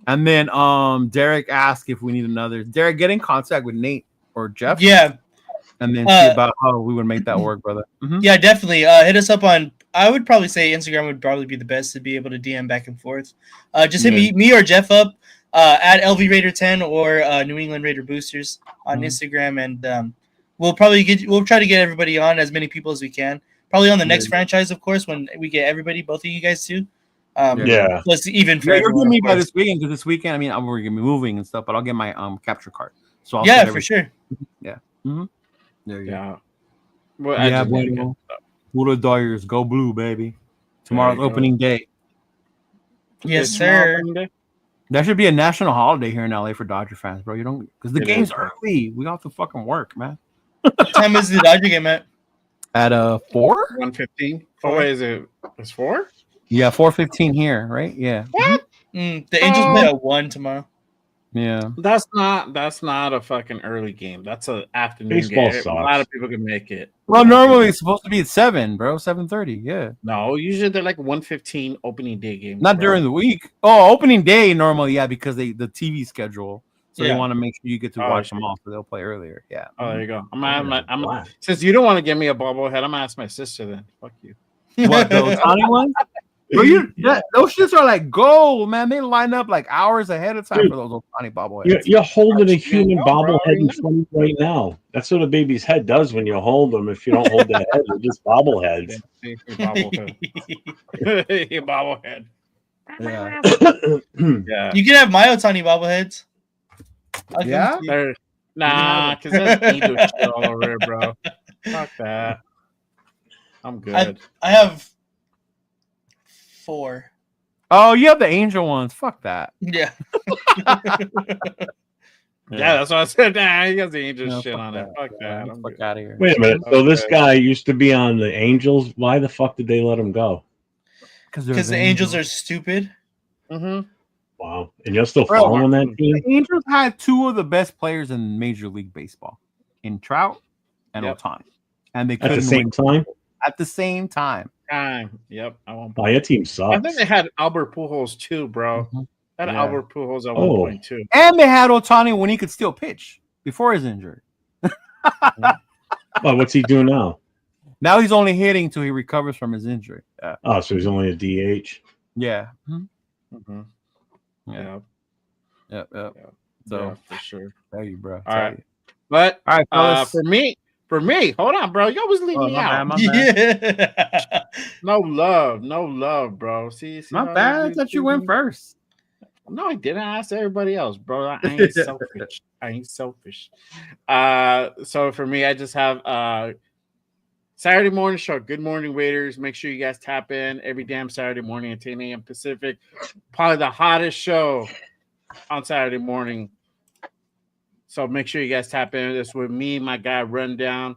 And then Derek asked if we need another. Derek, get in contact with Nate or Jeff. Yeah, And then see about how we would make that work, brother. Mhm. yeah, definitely. Hit us up on. I would probably say Instagram would probably be the best to be able to DM back and forth. Just hit me or Jeff up at LV Raider 10 or New England Raider Boosters on Instagram, and we'll try to get everybody on, as many people as we can. Probably on the next franchise, of course, when we get everybody, both of you guys too. Yeah. Plus even for Yeah, you'll everyone, get me of by course. this weekend because this weekend, I mean, I'm going to be moving and stuff, but I'll get my capture card. So I'll Yeah, send for everything. sure. There you go. Yeah. Well, Yeah, just need to bueno. Poodle Dodgers, go blue, baby. Tomorrow's There you go. opening day. Yes, Is tomorrow sir. opening day? There should be a national holiday here in LA for Dodger fans, bro. You don't because the It game's is, bro. early. We got to fucking work, man. What time is the Dodger game at? At 4? 1:15. Four. Oh, wait, is it? It's 4? Yeah, 4:15 here, right? Yeah. The Angels play at 1 tomorrow. Yeah. That's not a fucking early game. That's an afternoon Baseball game. sucks. A lot of people can make it. Well, normally it's supposed to be at 7, bro. 7:30. Yeah. No, usually they're like 1:15 opening day games. Not bro. during the week. Oh, opening day normally, yeah, because the TV schedule. So Yeah. they want to make sure you get to Oh, watch them shit. all, so they'll play earlier. Yeah. Oh, there you go. Wow. Since you don't want to give me a bobblehead, I'm gonna ask my sister then. Fuck you. What, the Otani ones? Bro, those shits are like gold, man. They line up like hours ahead of time Dude, for those Otani bobbleheads. You're holding a human know, bro. bobblehead in front of you right now. That's what a baby's head does when you hold them. If you don't hold their head, they're just bobbleheads. Your bobblehead. Your bobblehead. Yeah. Yeah. You can have my Otani bobbleheads. I'll give Yeah? them to you. They're- Nah, because there's angel shit all over it, bro. Fuck that. I'm good. I have 4. Oh, you have the angel ones. Fuck that. Yeah. Yeah, that's what I said. Nah, he got the angel No, shit fuck on it. that. Fuck Yeah, that. I'm fuck good. out of here. Wait a minute. So this Okay. guy used to be on the Angels. Why the fuck did they let him go? Because Because the Angels are stupid. Mm-hmm. Wow. And you're still Bro, following that team? The Angels had 2 of the best players in Major League Baseball, in Trout and Yep. Otani, and they At the couldn't same win time? at the same time. Yep. I won't. Oh, your team I sucks. think they had Albert Pujols too, bro. Mhm. They had Yeah. Albert Pujols at Oh. one point too. And they had Otani when he could still pitch before his injury. Well, what's he doing now? Now he's only hitting until he recovers from his injury. Yeah. Oh, so he's only a DH. Yeah. Mhm. Mm-hmm. Yeah. Yeah. Yep. Yeah. So Yeah, for sure. tell you, bro. All right. But All right, fellas. for me, hold on, bro. You always leave Oh, me my out. bad, Yeah. No love, bro. See My how bad. I you thought you do went me? first. No, I didn't. I asked everybody else, bro. I ain't selfish. I ain't selfish. So for me, I just have Saturday morning show. Good morning, Waiters. Make sure you guys tap in every damn Saturday morning at 10 a.m. Pacific. Probably the hottest show on Saturday morning. So make sure you guys tap in. This with me, my guy Rundown.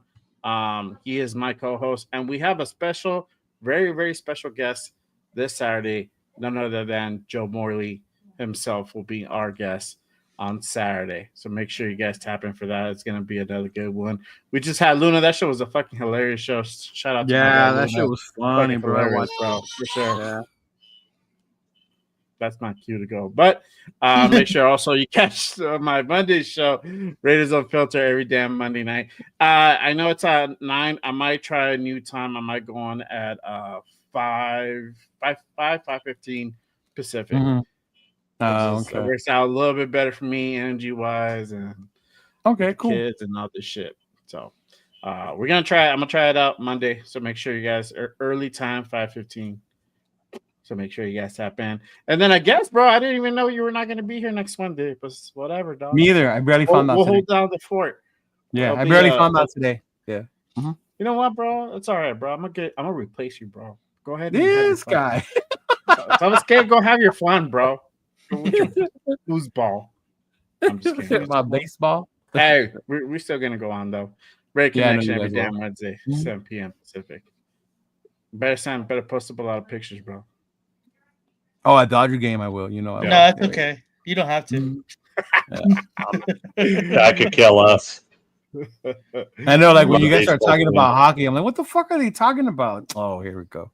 He is my co-host, and we have a special, very, very special guest this Saturday. None other than Joe Morley himself will be our guest on Saturday. So make sure you guys tap in for that. It's gonna be another good one. We just had Luna. That show was a fucking hilarious show. Shout out to my Yeah, guy, that Luna. shit was funny, Fucking bro. I hilarious, watched bro, for sure. Yeah. That's my cue to go. But make sure also you catch my Monday show, Raiders Unfiltered, every damn Monday night. I know it's at 9. I might try a new time. I might go on at 5:15 Pacific. Mhm. Oh, It okay. works out a little bit better for me, energy wise, and Okay, cool. kids and all this shit. So we're gonna try. I'm gonna try it out Monday. So make sure you guys are early time 5:15. So make sure you guys tap in. And then I guess, bro, I didn't even know you were not gonna be here next Monday, but whatever, dog. Me either. I barely We'll, found out we'll today. hold down the fort. Yeah, It'll I be, barely found out today. You know what, bro? It's all right, bro. I'm gonna replace you, bro. Go ahead. And This have your guy. fun. Tell this kid, go have your fun, bro. Go with your foosball. I'm just kidding. My baseball. Hey, we're still gonna go on though. Red Yeah, I know Connection you every guys damn will. Wednesday, Mhm. 7 p.m. Pacific. Better post up a lot of pictures, bro. Oh, at Dodger game, I will. You know, I Yeah. No, will. that's okay. You don't have to. That could kill us. I know, like when you guys start Baseball talking game. about hockey, I'm like, what the fuck are they talking about? Oh, here we go.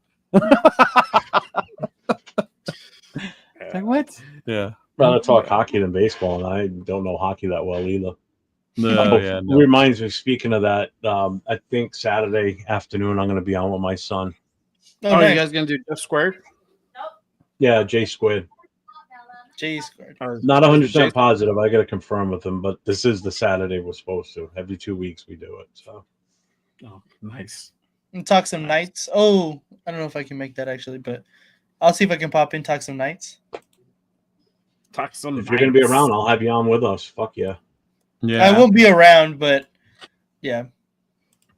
Like what? Yeah. Rather talk hockey than baseball, and I don't know hockey that well either. No, It reminds me, speaking of that, I think Saturday afternoon I'm going to be on with my son. Oh, Oh, nice. you guys gonna do Jeff Squared? Yeah, Jay Squid. J squared. Not 100% Jay- positive. I got to confirm with him, but this is the Saturday we're supposed to. Every 2 weeks we do it. So Oh, nice. And talk some nights. Oh, I don't know if I can make that actually, but I'll see if I can pop in, talk some nights. Talk some. if you're going to be nights. around, I'll have you on with us. Fuck yeah. Yeah. I won't be around, but yeah.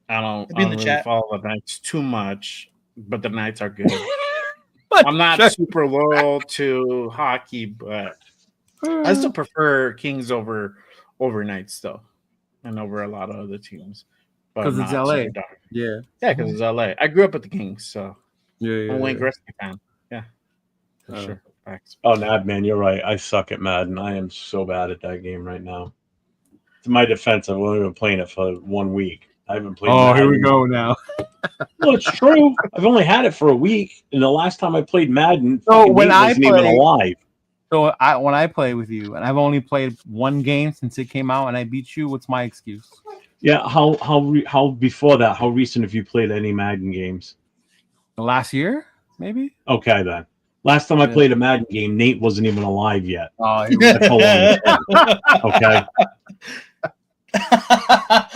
I don't It'll be in the really chat. follow the nights too much, but the nights are good. I'm not super loyal to hockey, but I still prefer Kings over Knights though, and over a lot of other teams. But 'Cause it's not LA. Super Dark. Yeah. Yeah, because it's LA. I grew up with the Kings, so Yeah. I'm a Wayne Gretzky fan. Yeah, for Oh. sure. Facts. Oh, Nad, man, you're right. I suck at Madden. I am so bad at that game right now. To my defense, I've only been playing it for 1 week. I haven't played. Oh, here we Madden. go now. Well, it's true. I've only had it for a week, and the last time I played Madden, So fucking when Nate I wasn't even play- alive. So when I play with you, and I've only played one game since it came out, and I beat you, what's my excuse? Yeah, how before that? How recent have you played any Madden games? Last year, maybe. Okay, then. Last time I Yeah. played a Madden game, Nate wasn't even alive yet. Oh, That's how long it's been. Okay.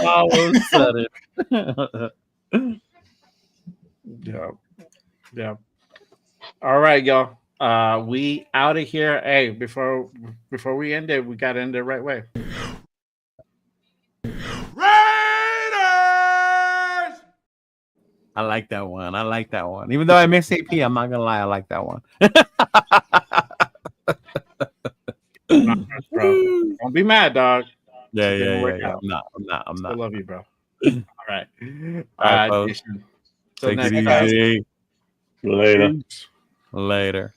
almost said it. Yeah. All right, y'all. We out of here. Hey, before we end it, we gotta end it the right way. I like that one. Even though I miss AP, I'm not gonna lie, I like that one. Bro, don't be mad, dog. Yeah. Didn't work out. I'm not. I love you, bro. All right. All right, folks. Jason. Till Take next it time. easy. Later. Peace. Later.